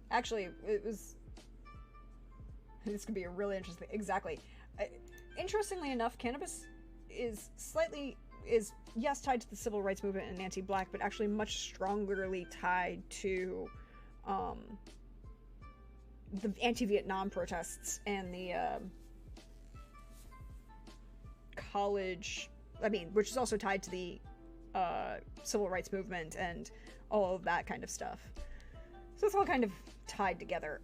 Actually, it was. This could be a really interesting. Exactly. Interestingly enough, cannabis is yes, tied to the civil rights movement and anti-black, but actually much strongerly tied to the anti-Vietnam protests and the which is also tied to the civil rights movement and all of that kind of stuff. So it's all kind of tied together.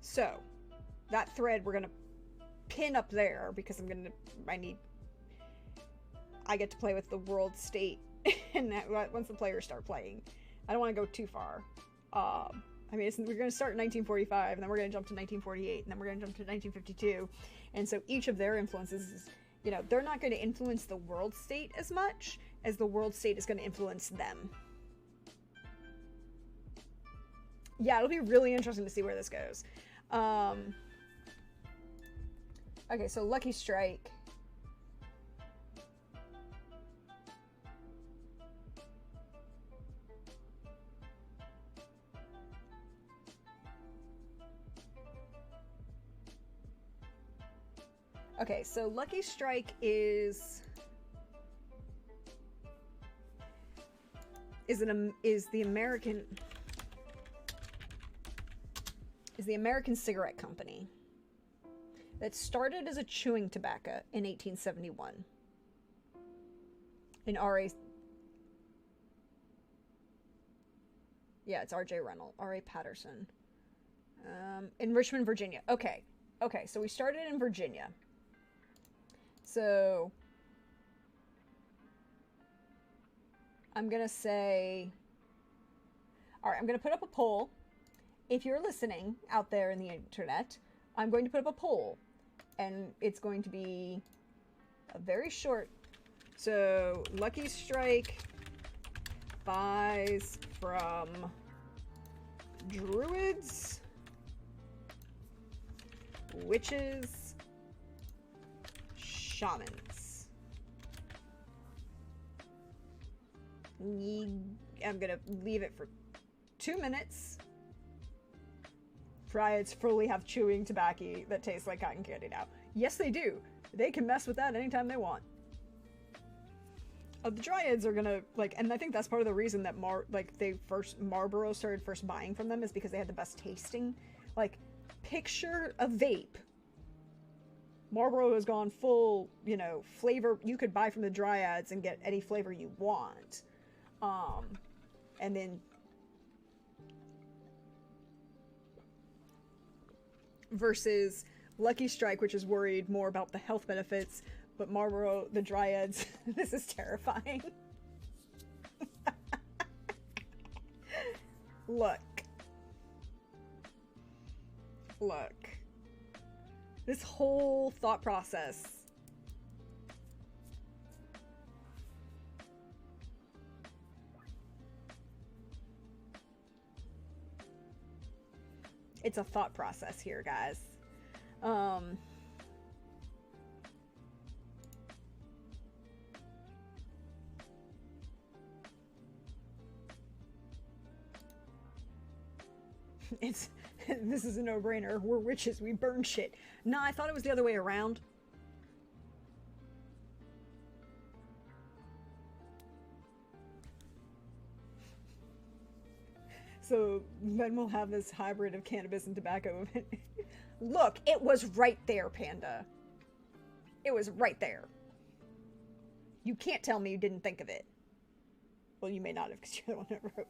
So that thread we're gonna pin up there because I get to play with the world state and once the players start playing. I don't want to go too far. I mean, we're going to start in 1945, and then we're going to jump to 1948, and then we're going to jump to 1952. And so each of their influences, you know, they're not going to influence the world state as much as the world state is going to influence them. Yeah, it'll be really interesting to see where this goes. Okay, so Lucky Strike. Okay, so Lucky Strike is the American cigarette company that started as a chewing tobacco in 1871 in R.A. Yeah, it's R.J. Reynolds, R.A. Patterson, in Richmond, Virginia. Okay, so we started in Virginia. So I'm gonna say, all right, I'm gonna put up a poll. If you're listening out there in the internet, I'm going to put up a poll, and it's going to be a very short. So Lucky Strike buys from druids, witches, shamans. I'm gonna leave it for 2 minutes Dryads fully have chewing tobacco that tastes like cotton candy now. Yes, they do. They can mess with that anytime they want. The Dryads are gonna, like, and I think that's part of the reason that Marlboro started first buying from them, is because they had the best tasting. Like, picture a vape. Marlboro has gone full, you know, flavor. You could buy from the Dryads and get any flavor you want. And then versus Lucky Strike, which is worried more about the health benefits, but Marlboro, the Dryads, this is terrifying. Look. This whole thought process. It's a thought process here, guys. This is a no-brainer. We're witches, we burn shit. Nah, I thought it was the other way around. So then we'll have this hybrid of cannabis and tobacco. Look, it was right there, Panda. It was right there. You can't tell me you didn't think of it. Well, you may not have, because you're the one that wrote.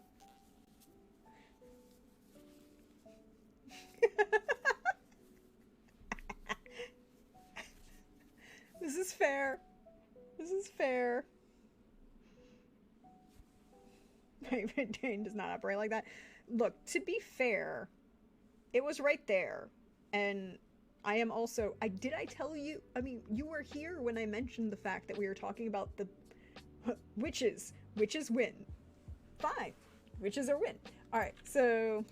This is fair. This is fair. Dane does not operate like that. Look, to be fair, it was right there. And I am also... Did I tell you... I mean, you were here when I mentioned the fact that we were talking about the witches. Witches win. Fine. Witches are win. Alright, so...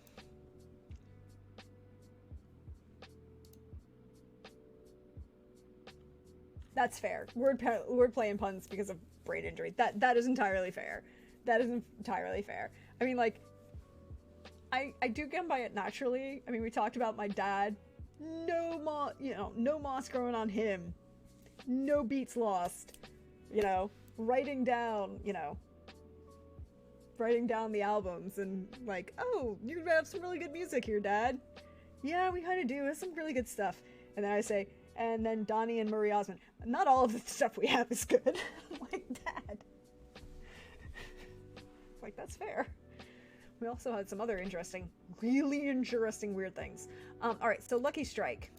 That's fair. Wordplay and puns because of brain injury. That is entirely fair. That is entirely fair. I mean, like, I do get by it naturally. I mean, we talked about my dad. No moss growing on him. No beats lost. You know, writing down the albums and like, oh, you have some really good music here, Dad. Yeah, we kind of do. It's some really good stuff. And then I say, and then Donnie and Marie Osmond. Not all of the stuff we have is good. I'm like, Dad. Like, that's fair. We also had some other interesting, really interesting weird things. Alright, so Lucky Strike.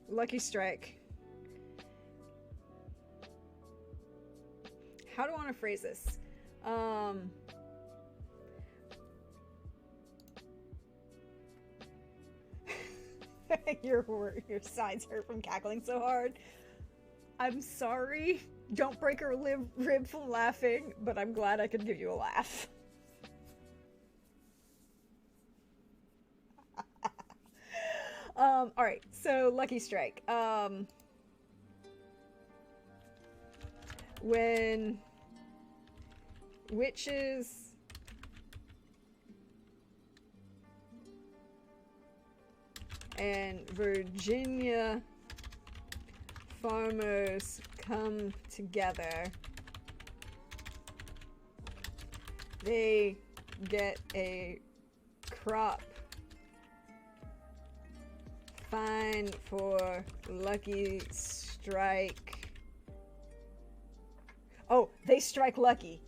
Lucky Strike. How do I want to phrase this? Your sides hurt from cackling so hard. I'm sorry. Don't break her rib from laughing, but I'm glad I could give you a laugh. Alright, so Lucky Strike. When witches and Virginia farmers come together, they get a crop. Fine for Lucky Strike. Oh, they strike lucky.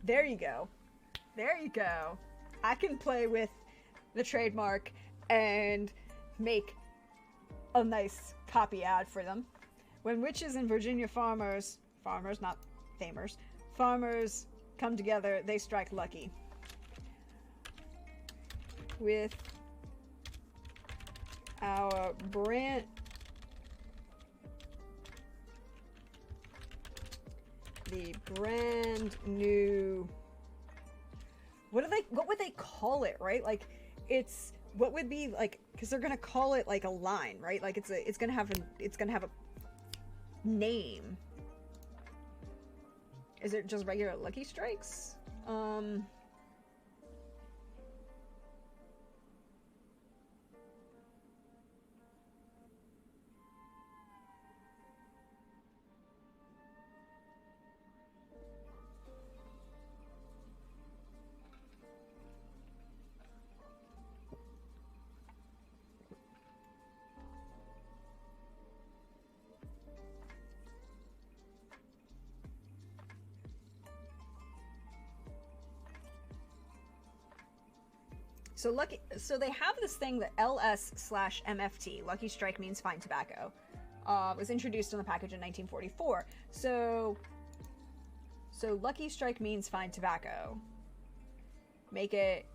There you go. There you go. I can play with the trademark and make a nice copy ad for them. When witches and Virginia farmers, not famers, farmers come together, they strike lucky. With our brand new, what would they call it, right? Like, it's what would be like, because they're gonna call it like a line, right? Like it's gonna have a name. Is it just regular Lucky Strikes? So they have this thing that LS/MFT, Lucky Strike means fine tobacco, was introduced on the package in 1944. So Lucky Strike means fine tobacco. Make it.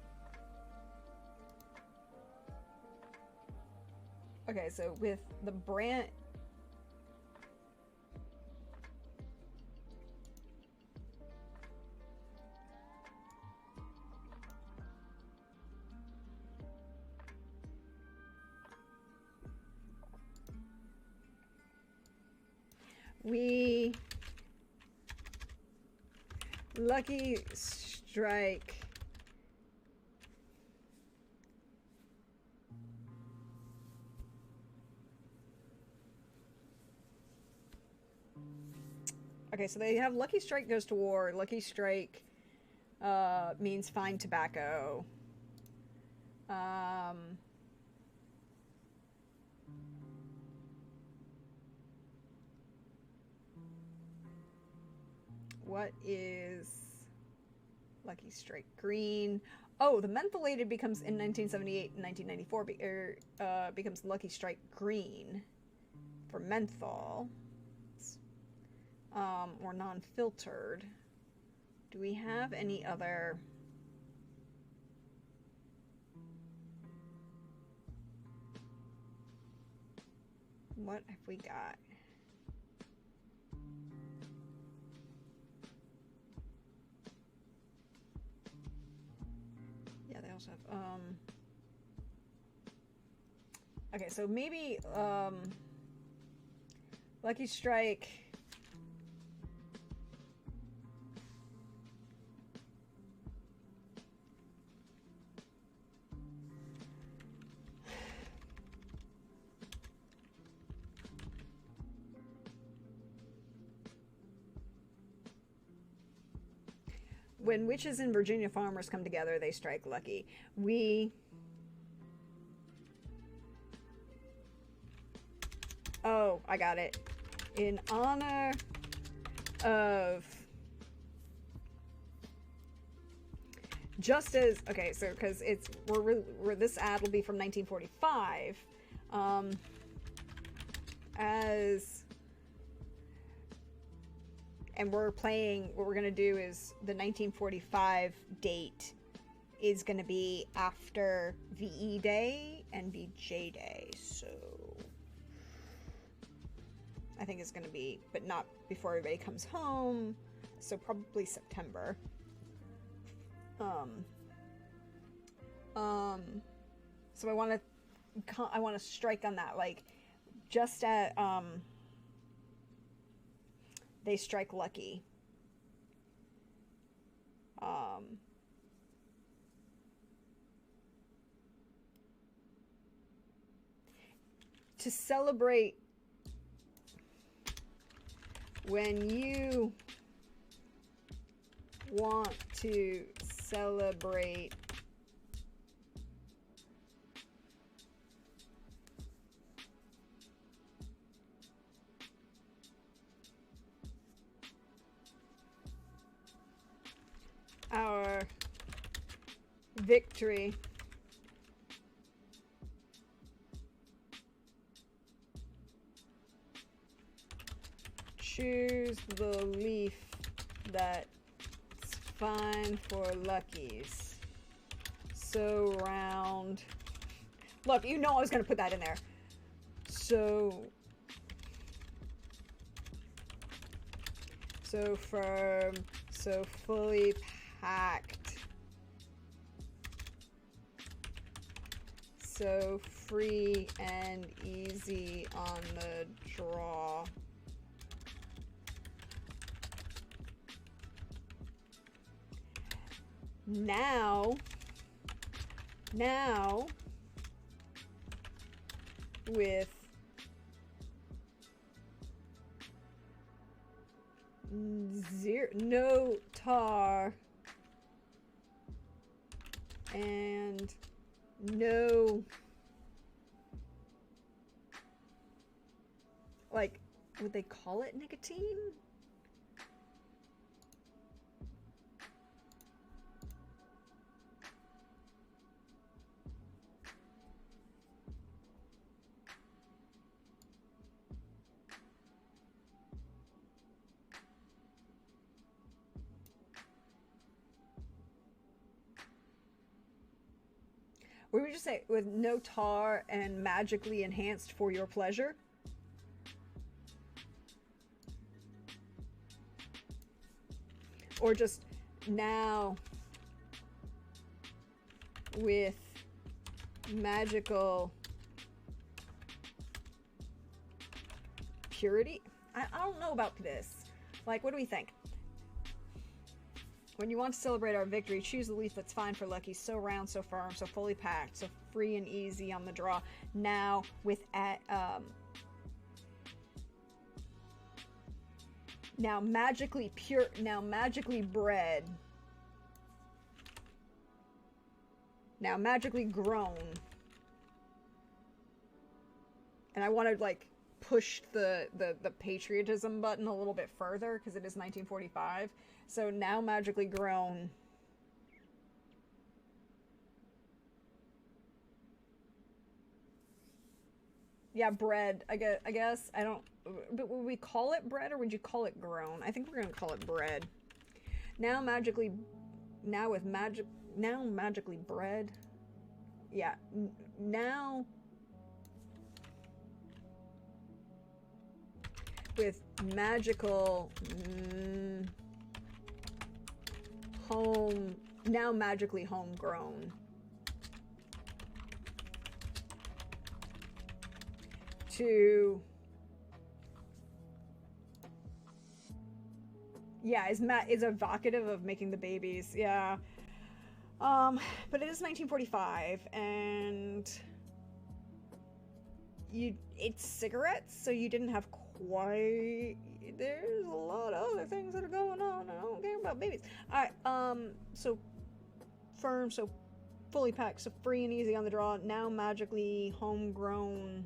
Okay, so with the brand. We Lucky Strike okay, so they have Lucky Strike goes to war. Lucky Strike means fine tobacco. What is Lucky Strike Green? Oh, the mentholated becomes in 1978 and 1994 becomes Lucky Strike Green for menthol, or non-filtered. Do we have any other? What have we got? Yeah, they also have, okay, so maybe, Lucky Strike. When witches and Virginia farmers come together, they strike lucky. Oh, I got it. In honor of... Just as... Okay, so, because it's... this ad will be from 1945. And we're playing, what we're going to do is the 1945 date is going to be after VE Day and VJ Day. So I think it's going to be, but not before everybody comes home. So probably September. So I want to strike on that, like just at, they strike lucky. To celebrate when you want to celebrate our victory. Choose the leaf that's fine for luckies. So round. Look, you know I was going to put that in there. So firm, so fully packed so free and easy on the draw. Now with no tar and no, like, would they call it nicotine? Or would we just say with no tar and magically enhanced for your pleasure? Or just now with magical purity? I don't know about this. Like, what do we think? When you want to celebrate our victory, choose the leaf that's fine for lucky. So round, so firm, so fully packed, so free and easy on the draw. Now with now magically pure, now magically bred, now magically grown. And I want to like push the patriotism button a little bit further because it is 1945. So now magically grown. Yeah, bred. I guess. I don't. But would we call it bred or would you call it grown? I think we're gonna call it bred. Now magically. Now with magic. Now magically bred. Yeah. Now. With magical. Home. Now magically homegrown. To, yeah, is evocative of making the babies, yeah. But it is 1945, and it's cigarettes, so you didn't have quite. There's a lot of other things that are going on. I don't care about babies. All right, so firm, so fully packed, so free and easy on the draw. Now magically homegrown.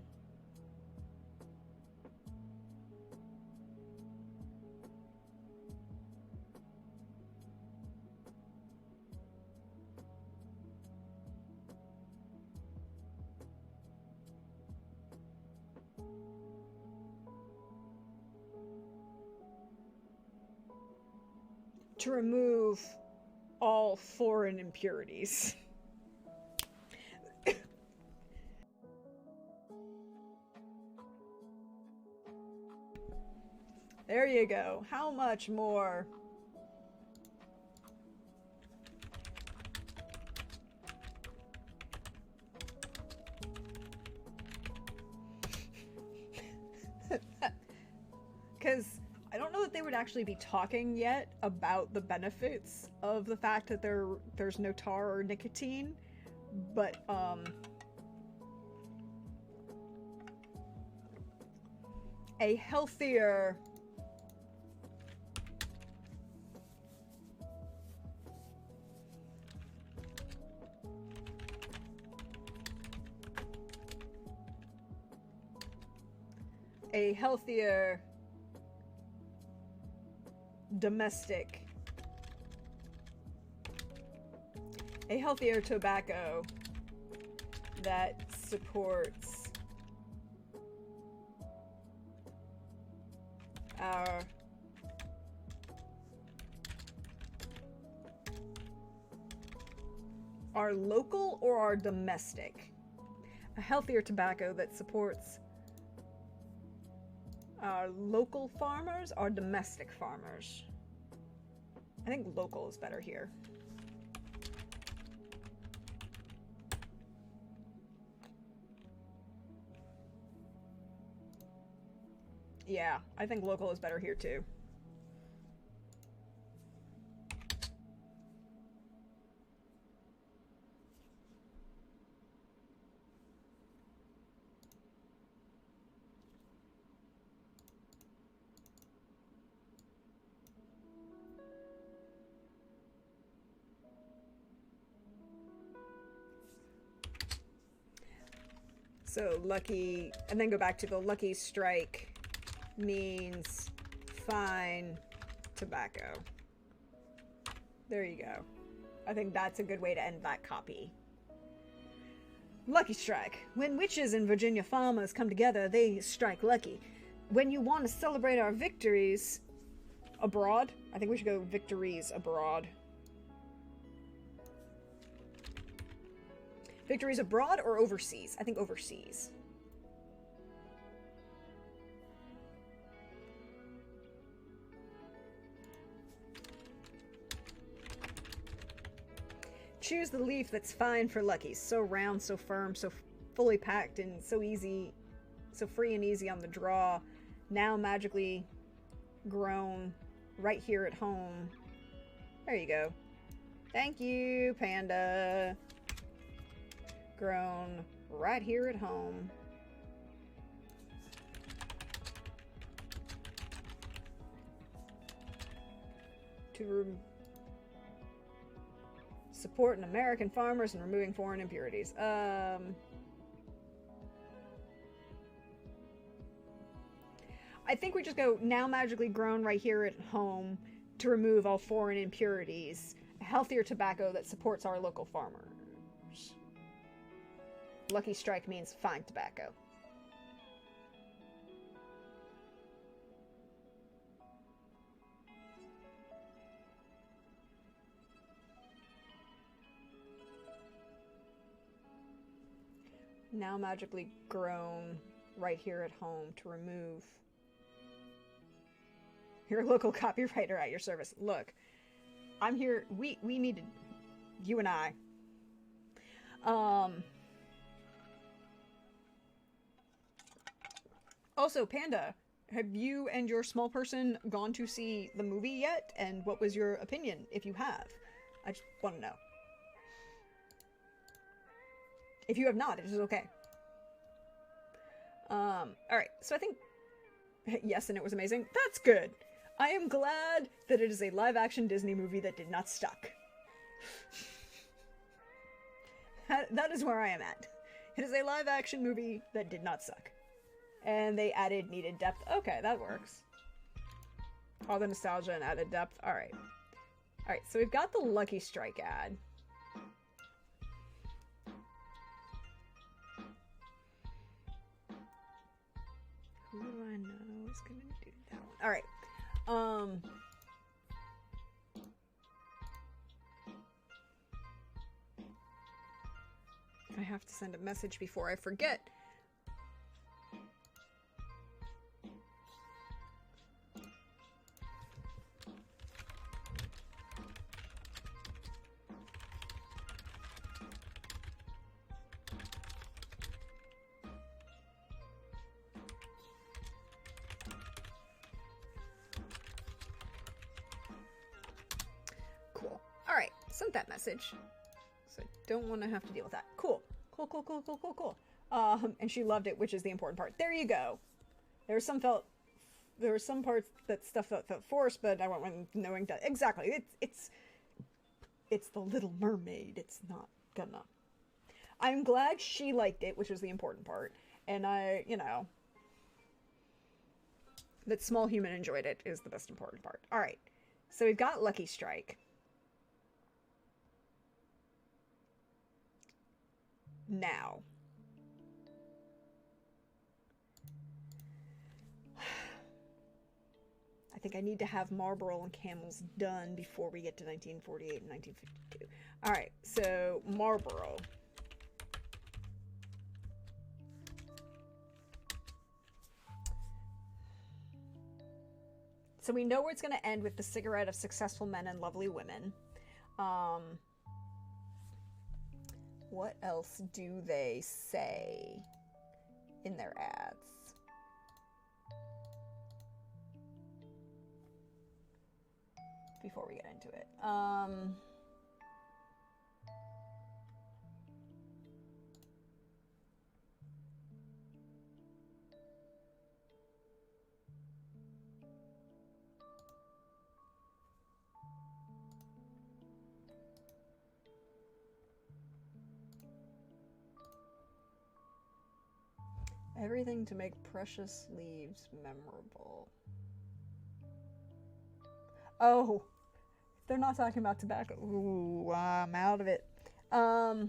To remove all foreign impurities. There you go. How much more? Because I don't know that they would actually be talking yet about the benefits of the fact that there's no tar or nicotine, but a healthier domestic, a healthier tobacco that supports our local or our domestic. A healthier tobacco that supports our local farmers, our domestic farmers. I think local is better here. Yeah, I think local is better here too. So lucky, and then go back to the lucky strike means fine tobacco. There you go. I think that's a good way to end that copy. Lucky strike. When witches and Virginia farmers come together, they strike lucky. When you want to celebrate our victories abroad, I think we should go victories abroad. Victories abroad or overseas? I think overseas. Choose the leaf that's fine for lucky. So round, so firm, so fully packed, and so easy, so free and easy on the draw. Now magically grown right here at home. There you go. Thank you, Panda. Grown right here at home. To support American farmers and removing foreign impurities. I think we just go now magically grown right here at home to remove all foreign impurities. A healthier tobacco that supports our local farmers. Lucky strike means fine tobacco. Now magically grown right here at home to remove your local copywriter at your service. Look, I'm here. We needed you and I. Also, Panda, have you and your small person gone to see the movie yet? And what was your opinion, if you have? I just want to know. If you have not, it is okay. Alright, so I think... Yes, and it was amazing. That's good! I am glad that it is a live-action Disney movie that did not suck. That is where I am at. It is a live-action movie that did not suck. And they added needed depth. Okay, that works. All the nostalgia and added depth. Alright. Alright, so we've got the Lucky Strike ad. Who do I know is gonna do that one? Alright. I have to send a message before I forget. Cool. Alright, sent that message. So I don't want to have to deal with that. Cool. Cool. And she loved it, which is the important part. There you go. There were some parts that stuff felt forced, but I went with knowing that exactly. It's the Little Mermaid. It's not gonna. I'm glad she liked it, which was the important part, and that small human enjoyed it is the best important part. All right, so we've got Lucky Strike. Now, I think I need to have Marlboro and Camels done before we get to 1948 and 1952. All right, so Marlboro. So we know where it's going to end with the cigarette of successful men and lovely women. What else do they say in their ads? before we get into it. Everything to make precious leaves memorable. Oh, they're not talking about tobacco. Ooh, I'm out of it. Hmm.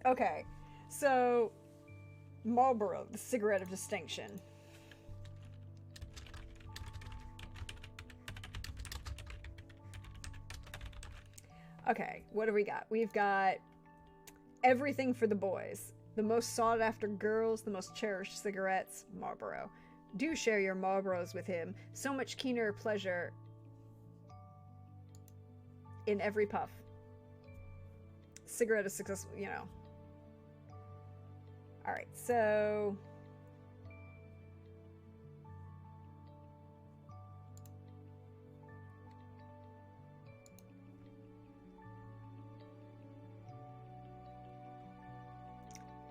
Okay, so Marlboro, the cigarette of distinction. Okay, what do we got? We've got everything for the boys. The most sought after girls, the most cherished cigarettes, Marlboro. Do share your Marlboros with him. So much keener pleasure in every puff. Cigarette is successful, you know. Alright, so...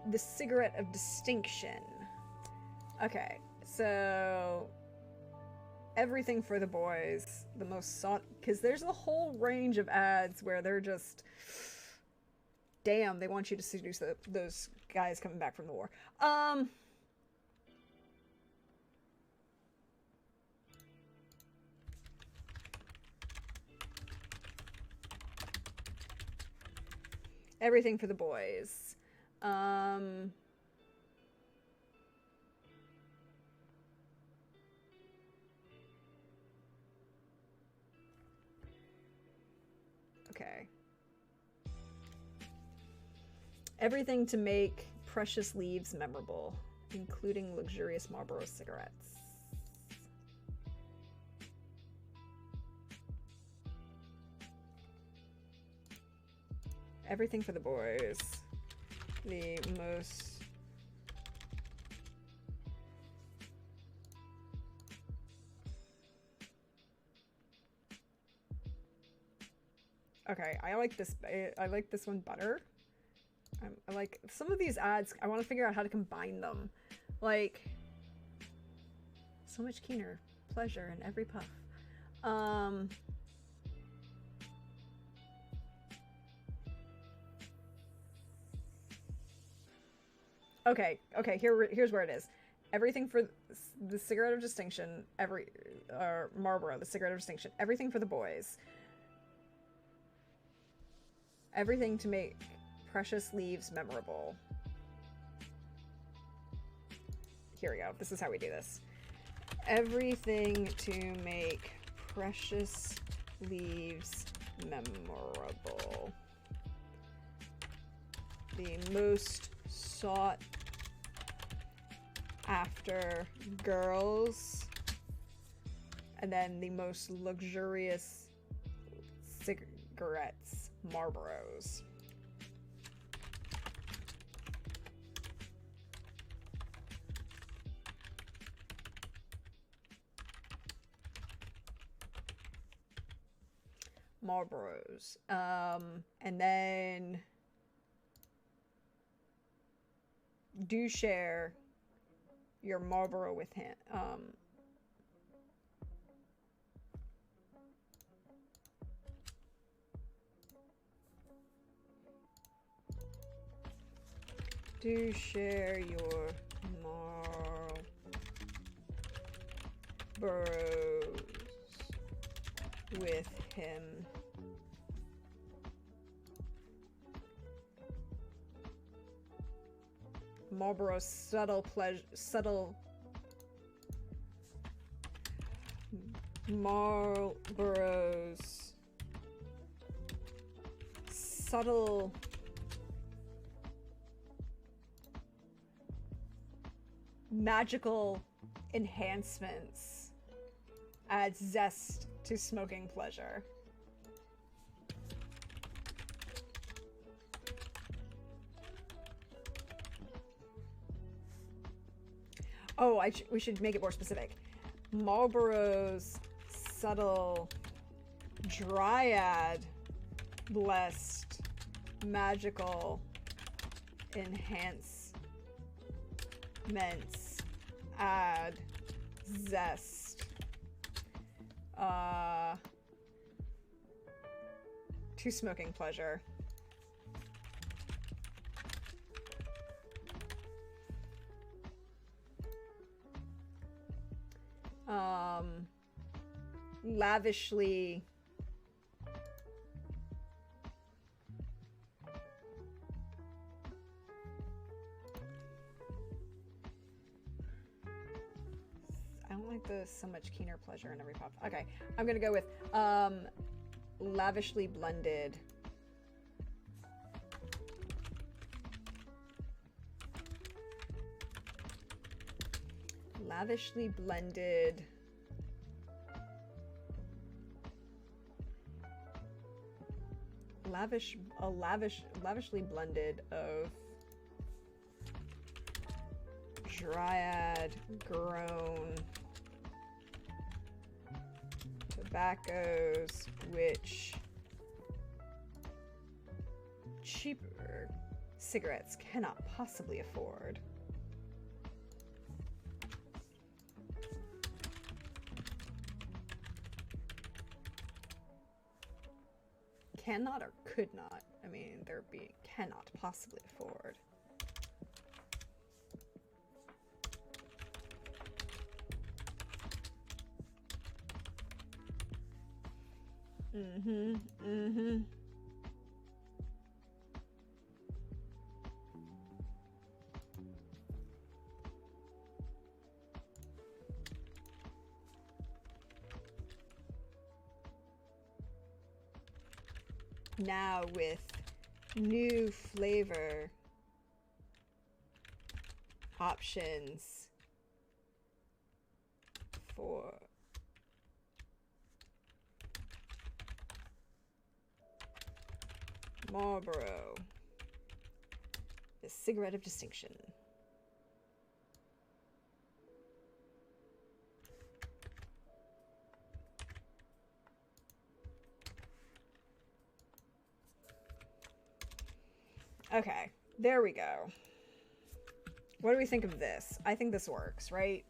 the cigarette of distinction. Okay, so... everything for the boys. The most sought... because there's a whole range of ads where they're just... damn, they want you to seduce those guys coming back from the war. Everything for the boys. Okay. Everything to make precious leaves memorable, including luxurious Marlboro cigarettes. Everything for the boys. The most... okay, I like this one better. I like some of these ads. I want to figure out how to combine them. Like, so much keener pleasure in every puff. Okay, here's where it is. Everything for the cigarette of distinction, Marlboro, the cigarette of distinction. Everything for the boys. Everything to make precious leaves memorable. Here we go. This is how we do this. Everything to make precious leaves memorable. The most sought after girls, and then the most luxurious cigarettes, Marlboros. Marlboros. And then do share your Marlboro with him. Do share your Marlboros with him. Marlboro's subtle pleasure, Marlboro's subtle magical enhancements add zest to smoking pleasure. Oh, we should make it more specific. Marlboro's subtle dryad blessed magical enhancements add zest to smoking pleasure. Lavishly I don't like the so much keener pleasure in every pop. Okay, I'm gonna go with lavishly blended. Lavishly blended lavishly blended of dryad grown tobaccos which cheaper cigarettes cannot possibly afford. Cannot or could not? I mean, there be cannot possibly afford. Now with new flavor options for Marlboro, the cigarette of distinction. Okay, there we go. What do we think of this? I think this works, right?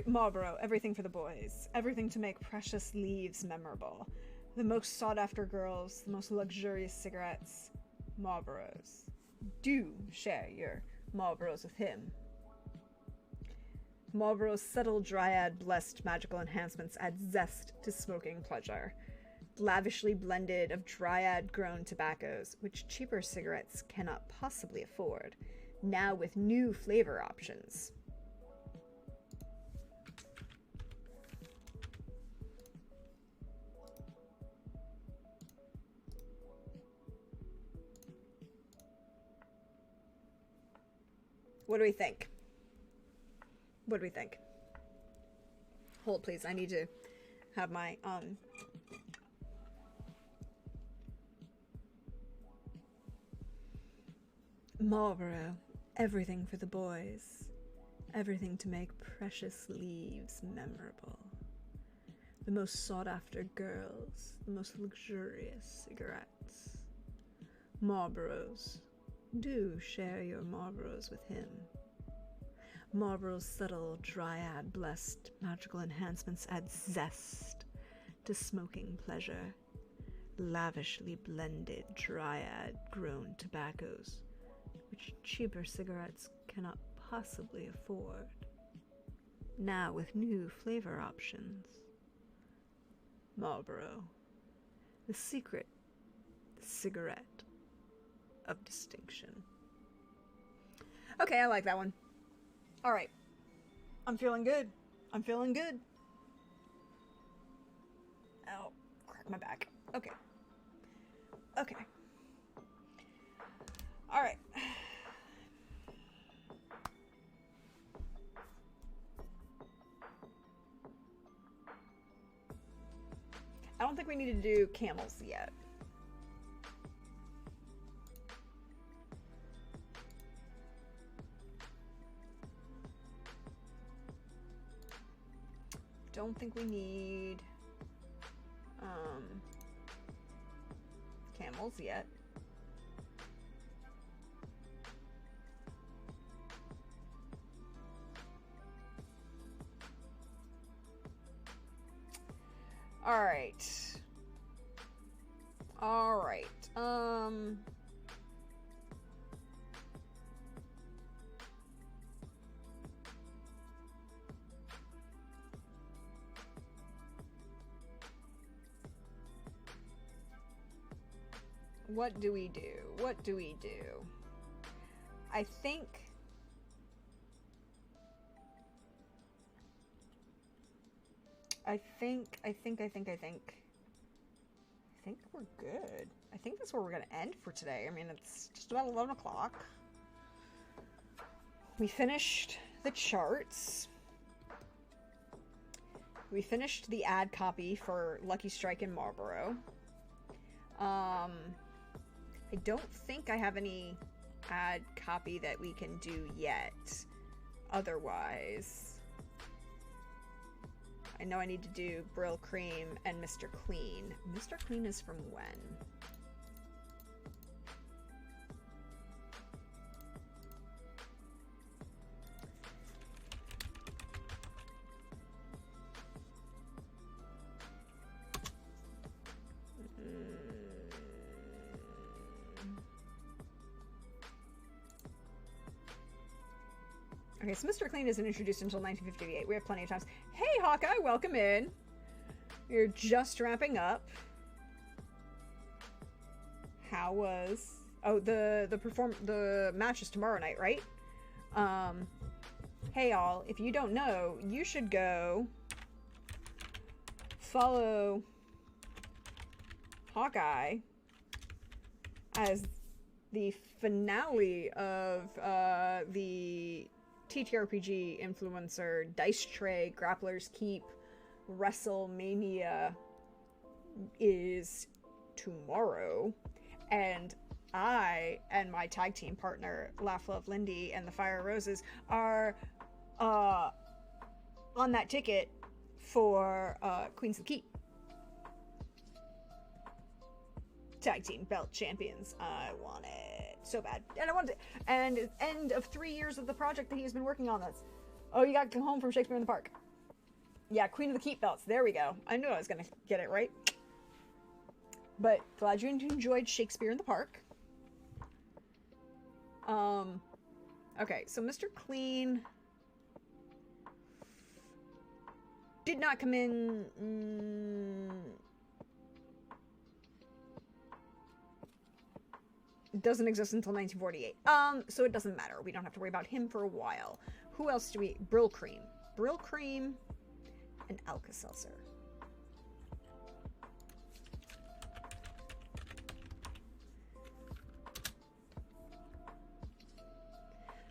Marlboro, everything for the boys. Everything to make precious leaves memorable. The most sought after girls, the most luxurious cigarettes. Marlboros. Do share your Marlboros with him. Marlboro's subtle dryad blessed magical enhancements add zest to smoking pleasure. Lavishly blended of dryad-grown tobaccos, which cheaper cigarettes cannot possibly afford, now with new flavor options. What do we think? What do we think? Hold, please. I need to have my, Marlboro, everything for the boys, everything to make precious leaves memorable. The most sought after girls, the most luxurious cigarettes. Marlboros, do share your Marlboros with him. Marlboro's subtle, dryad blessed magical enhancements add zest to smoking pleasure. Lavishly blended, dryad grown tobaccos, which cheaper cigarettes cannot possibly afford. Now with new flavor options. Marlboro, the secret cigarette of distinction. Okay, I like that one. All right. I'm feeling good. I'm feeling good. Oh, crack my back. Okay. Okay. All right. I don't think we need to do camels yet. Don't think we need camels yet. All right. All right. What do we do? What do we do? I think we're good. I think that's where we're gonna end for today. I mean, it's just about 11 o'clock. We finished the charts. We finished the ad copy for Lucky Strike and Marlboro. I don't think I have any ad copy that we can do yet. Otherwise, I know I need to do Brill Cream and Mr. Clean. Mr. Clean is from when? Okay, so Mr. Clean isn't introduced until 1958. We have plenty of time. Hey, Hawkeye, welcome in. You're just wrapping up. How was... Oh, the match is tomorrow night, right? Hey, all, if you don't know, you should go follow Hawkeye as the finale of the TTRPG influencer Dice Tray Grapplers Keep WrestleMania is tomorrow, and I and my tag team partner Laugh Love Lindy and the Fire Roses are on that ticket for Queens of the Keep tag team belt champions. I want it so bad, and I want it. And it's end of 3 years of the project that he's been working on this. Oh, you got to come home from Shakespeare in the Park. Yeah, Queen of the Keep belts. There we go. I knew I was gonna get it right. But glad you enjoyed Shakespeare in the Park. Okay, so Mr. Clean did not come in. Doesn't exist until 1948. So it doesn't matter. We don't have to worry about him for a while. Who else do we... Brill Cream. Brill Cream and Alka-Seltzer.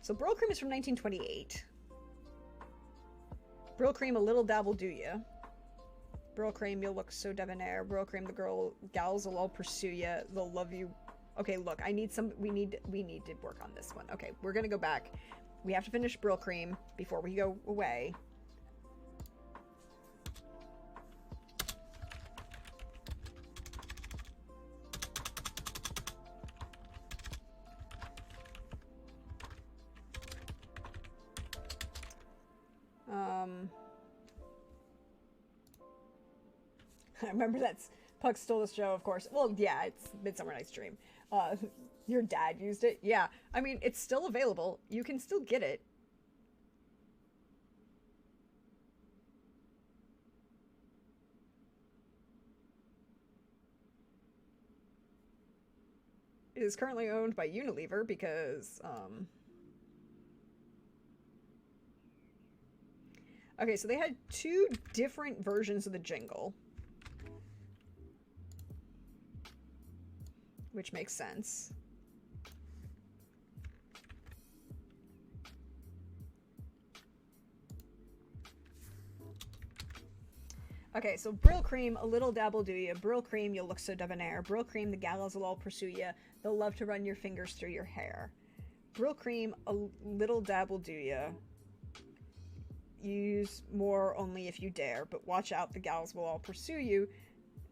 So Brill Cream is from 1928. Brill Cream, a little dabble do ya. Brill Cream, you'll look so debonair. Brill Cream, the gals will all pursue ya. They'll love you. Okay, look, I need some, we need to work on this one. Okay, we're gonna go back. We have to finish Brill Cream before we go away. I remember that's Puck stole this show, of course. Well, yeah, it's Midsummer Night's Dream. Your dad used it. Yeah, I mean, it's still available. You can still get it. It is currently owned by Unilever because, Okay, so they had two different versions of the jingle. Which makes sense. Okay, so Brill Cream, a little dabble do ya. Brill Cream, you'll look so debonair. Brill Cream, the gallows will all pursue ya. They'll love to run your fingers through your hair. Brill Cream, a little dabble do ya. Use more only if you dare, but watch out, the gals will all pursue you.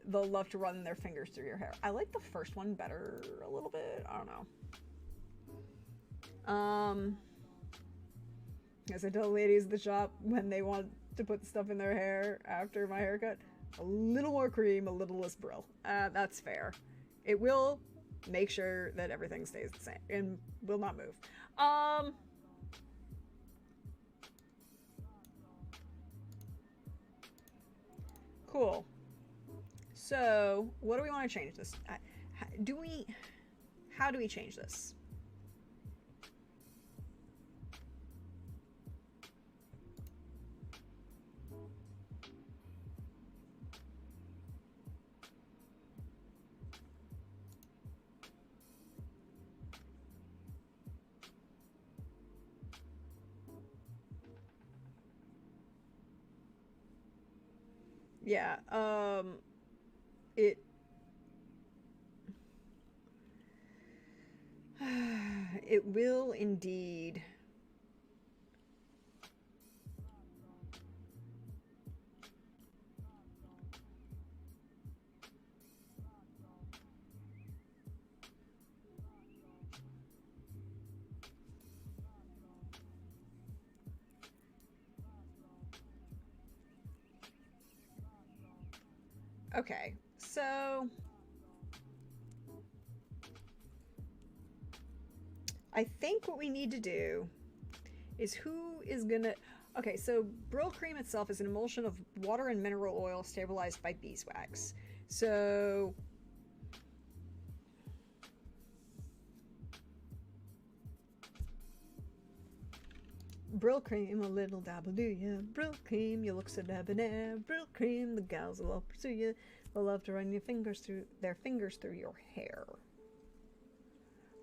They'll love to run their fingers through your hair. I like the first one better a little bit. I don't know. As I tell ladies at the shop when they want to put stuff in their hair after my haircut, a little more cream, a little less Brill. That's fair. It will make sure that everything stays the same and will not move. Cool. So, what do we want to change this? How do we change this? Yeah, it will indeed. Okay, so I think what we need to do is who is gonna... Okay, so Brill Cream itself is an emulsion of water and mineral oil stabilized by beeswax. So... Brill Cream, a little dabble do ya. Brill Cream, you look so debonair. Brill Cream, the gals will all pursue you. They'll love to run their fingers through your hair.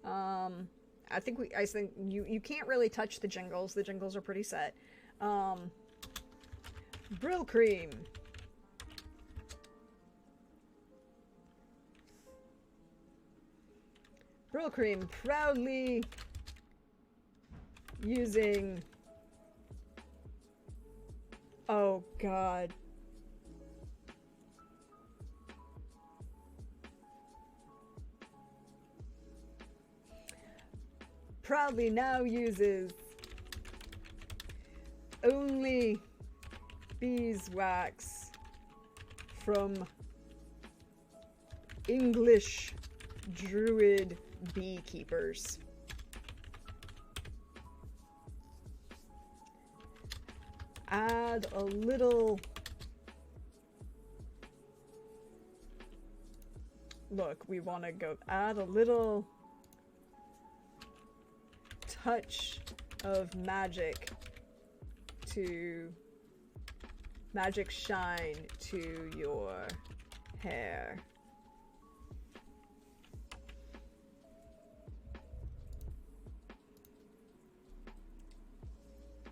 I think you can't really touch the jingles. The jingles are pretty set. Brill Cream. Brill Cream proudly using... Oh, God. Proudly now uses only beeswax from English druid beekeepers. Add a little... Look, we want to go add a little touch of magic shine to your hair.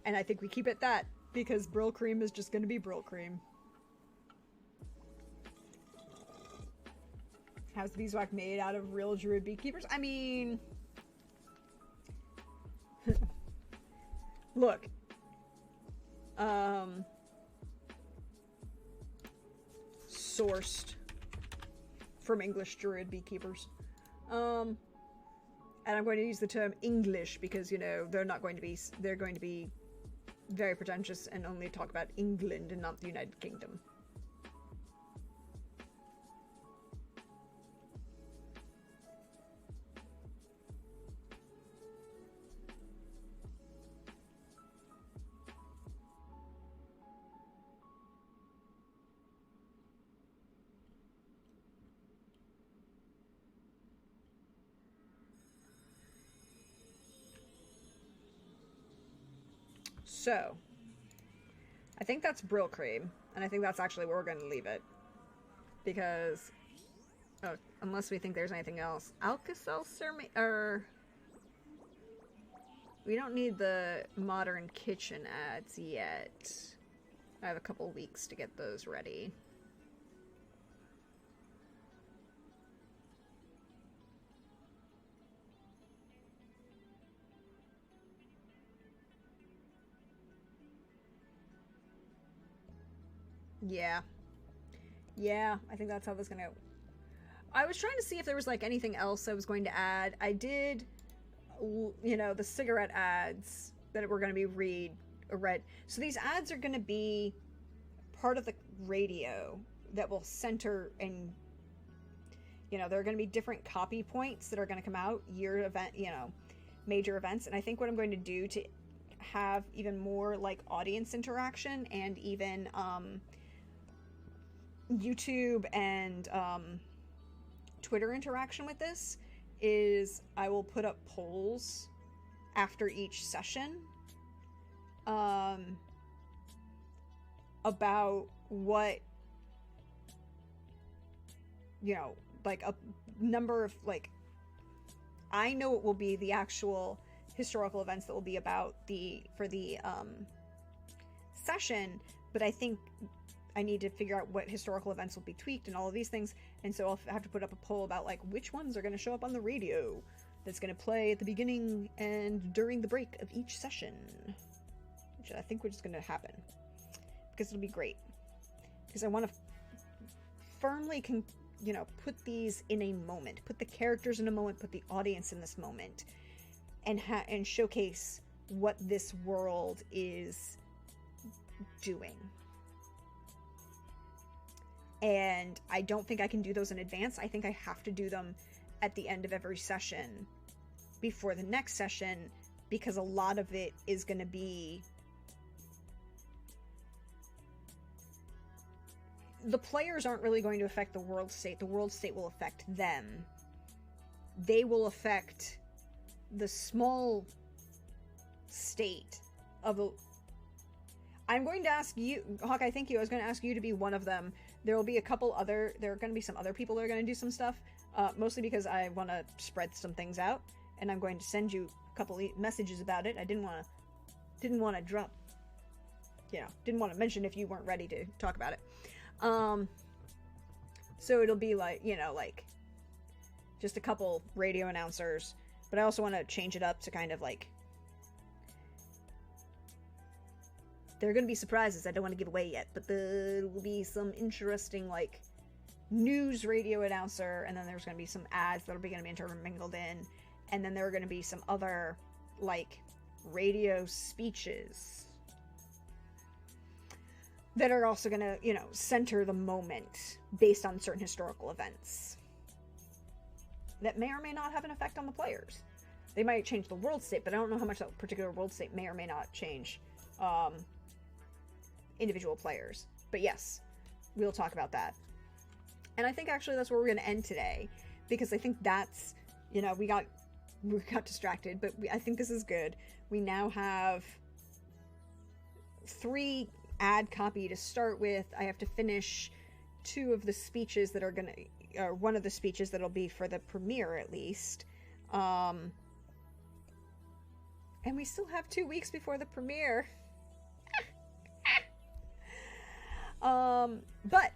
And I think we keep it that, because Brill Cream is just going to be Brill Cream. How's the beeswax made out of real druid beekeepers? I mean... Look. Sourced from English druid beekeepers. And I'm going to use the term English because, you know, they're going to be very pretentious and only talk about England and not the United Kingdom. So, I think that's Brill Cream, and I think that's actually where we're going to leave it. Because, unless we think there's anything else. Alka-Seltzer, or... We don't need the Modern Kitchen ads yet. I have a couple weeks to get those ready. Yeah. Yeah, I think that's how this is gonna go. I was trying to see if there was, like, anything else I was going to add. I did, you know, the cigarette ads that were going to be read. So these ads are going to be part of the radio that will center and, you know, there are going to be different copy points that are going to come out, year event, you know, major events. And I think what I'm going to do to have even more, like, audience interaction and even, YouTube and Twitter interaction with this is I will put up polls after each session about what, you know, like a number of, like, I know it will be the actual historical events that will be about for the session, but I think I need to figure out what historical events will be tweaked and all of these things, and so I'll have to put up a poll about, like, which ones are going to show up on the radio that's going to play at the beginning and during the break of each session, which I think is going to happen, because it'll be great, because I want to firmly, you know, put these in a moment, put the characters in a moment, put the audience in this moment, and showcase what this world is doing. And I don't think I can do those in advance. I think I have to do them at the end of every session before the next session, because a lot of it is going to be... The players aren't really going to affect the world state. The world state will affect them. They will affect the small state of a... I'm going to ask you, Hawkeye, thank you. I was going to ask you to be one of them. There will be there are going to be some other people that are going to do some stuff, mostly because I want to spread some things out, and I'm going to send you a couple messages about it. I didn't want to drop, you know, didn't want to mention if you weren't ready to talk about it. So it'll be like, you know, like just a couple radio announcers, but I also want to change it up to kind of like, there are going to be surprises I don't want to give away yet, but there will be some interesting, like, news radio announcer, and then there's going to be some ads that are going to be intermingled in, and then there are going to be some other, like, radio speeches that are also going to, you know, center the moment based on certain historical events that may or may not have an effect on the players. They might change the world state, but I don't know how much that particular world state may or may not change individual players. But yes, we'll talk about that. And I think actually that's where we're going to end today, because I think that's, you know, we got distracted, but I think this is good. We now have 3 ad copy to start with. I have to finish 2 of the speeches that are going to, or one of the speeches that'll be for the premiere at least. And we still have 2 weeks before the premiere. But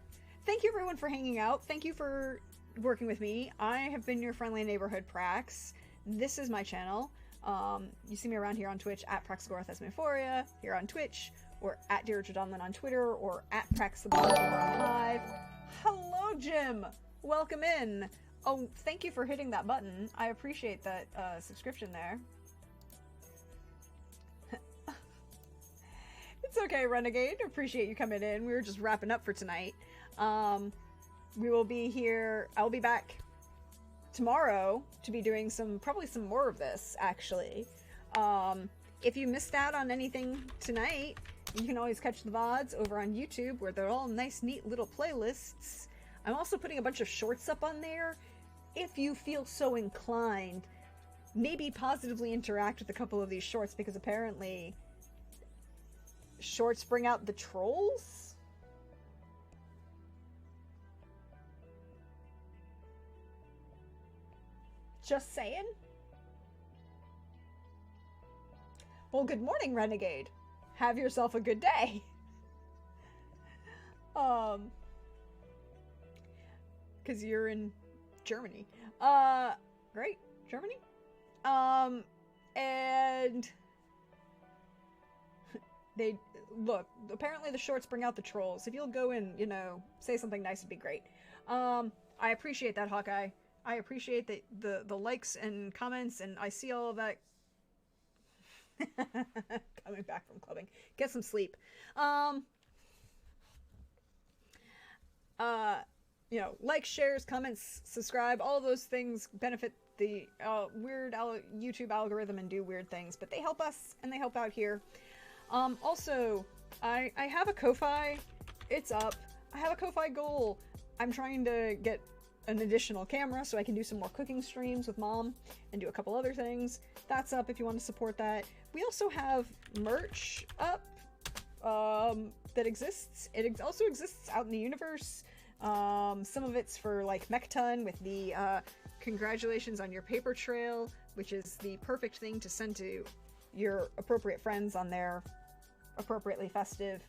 thank you everyone for hanging out. Thank you for working with me. I have been your friendly neighborhood Prax. This is my channel. You see me around here on Twitch at PraxagorthesMephoria, here on Twitch, or at DearRichardOnline on Twitter, or at PraxTheBot Live. Hello, Jim! Welcome in! Oh, thank you for hitting that button. I appreciate that subscription there. It's okay, Renegade. Appreciate you coming in. We were just wrapping up for tonight. We will be here. I'll be back tomorrow to be doing probably some more of this, actually. If you missed out on anything tonight, you can always catch the VODs over on YouTube, where they're all nice, neat little playlists. I'm also putting a bunch of shorts up on there. If you feel so inclined, maybe positively interact with a couple of these shorts, because apparently Shorts bring out the trolls? Just saying. Well, good morning, Renegade. Have yourself a good day. Because you're in Germany. Great. Germany? And they, look, apparently the shorts bring out the trolls. If you'll go and, you know, say something nice, it'd be great. I appreciate that, Hawkeye. I appreciate the likes and comments, and I see all of that. Coming back from clubbing. Get some sleep. You know, like, shares, comments, subscribe, all of those things benefit the weird YouTube algorithm and do weird things, but they help us and they help out here. Also, I have a Ko-Fi. It's up. I have a Ko-Fi goal. I'm trying to get an additional camera so I can do some more cooking streams with Mom and do a couple other things. That's up if you want to support that. We also have merch up that exists. It also exists out in the universe. Some of it's for like Mechton with the congratulations on your paper trail, which is the perfect thing to send to your appropriate friends on their appropriately festive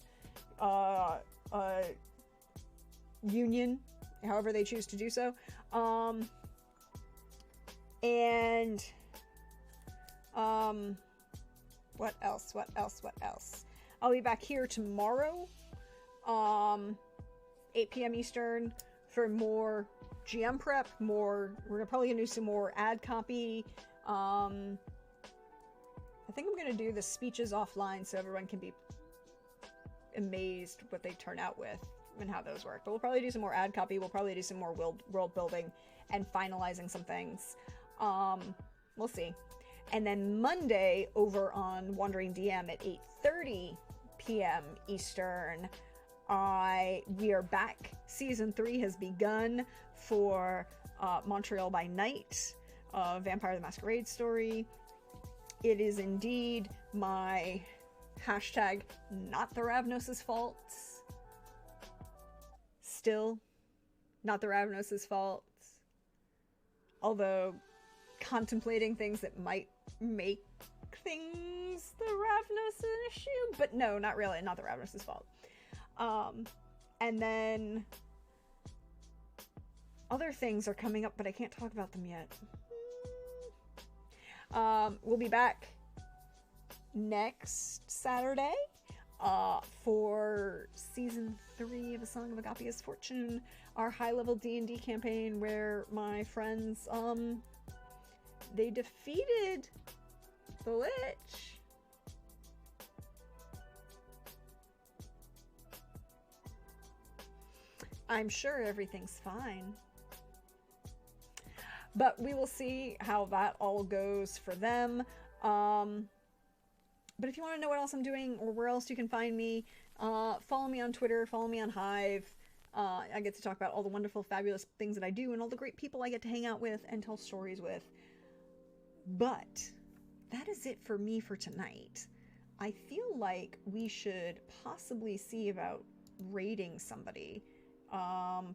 union, however they choose to do so. What else? I'll be back here tomorrow, 8 p.m. Eastern, for more GM prep, we're probably gonna do some more ad copy. I think I'm gonna do the speeches offline so everyone can be amazed what they turn out with and how those work. But we'll probably do some more ad copy, we'll probably do some more world building and finalizing some things. We'll see. And then Monday over on Wandering DM at 8:30 p.m. Eastern, we are back. Season 3 has begun for Montreal by Night, Vampire the Masquerade story. It is indeed my hashtag not the Ravnos' fault. Still, not the Ravnos' fault. Although, contemplating things that might make things the Ravnos an issue, but no, not really, not the Ravnos' fault. And then other things are coming up, but I can't talk about them yet. We'll be back next Saturday for season 3 of A Song of Agapia's Fortune, our high-level D&D campaign where my friends, they defeated the Lich. I'm sure everything's fine. But we will see how that all goes for them. But if you want to know what else I'm doing or where else you can find me, follow me on Twitter, follow me on Hive. I get to talk about all the wonderful, fabulous things that I do and all the great people I get to hang out with and tell stories with. But that is it for me for tonight. I feel like we should possibly see about raiding somebody. Ooh,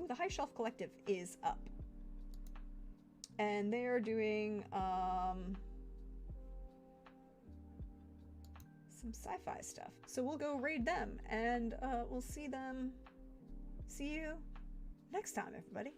the High Shelf Collective is up. And they're doing some sci-fi stuff. So we'll go raid them and we'll see you next time, everybody.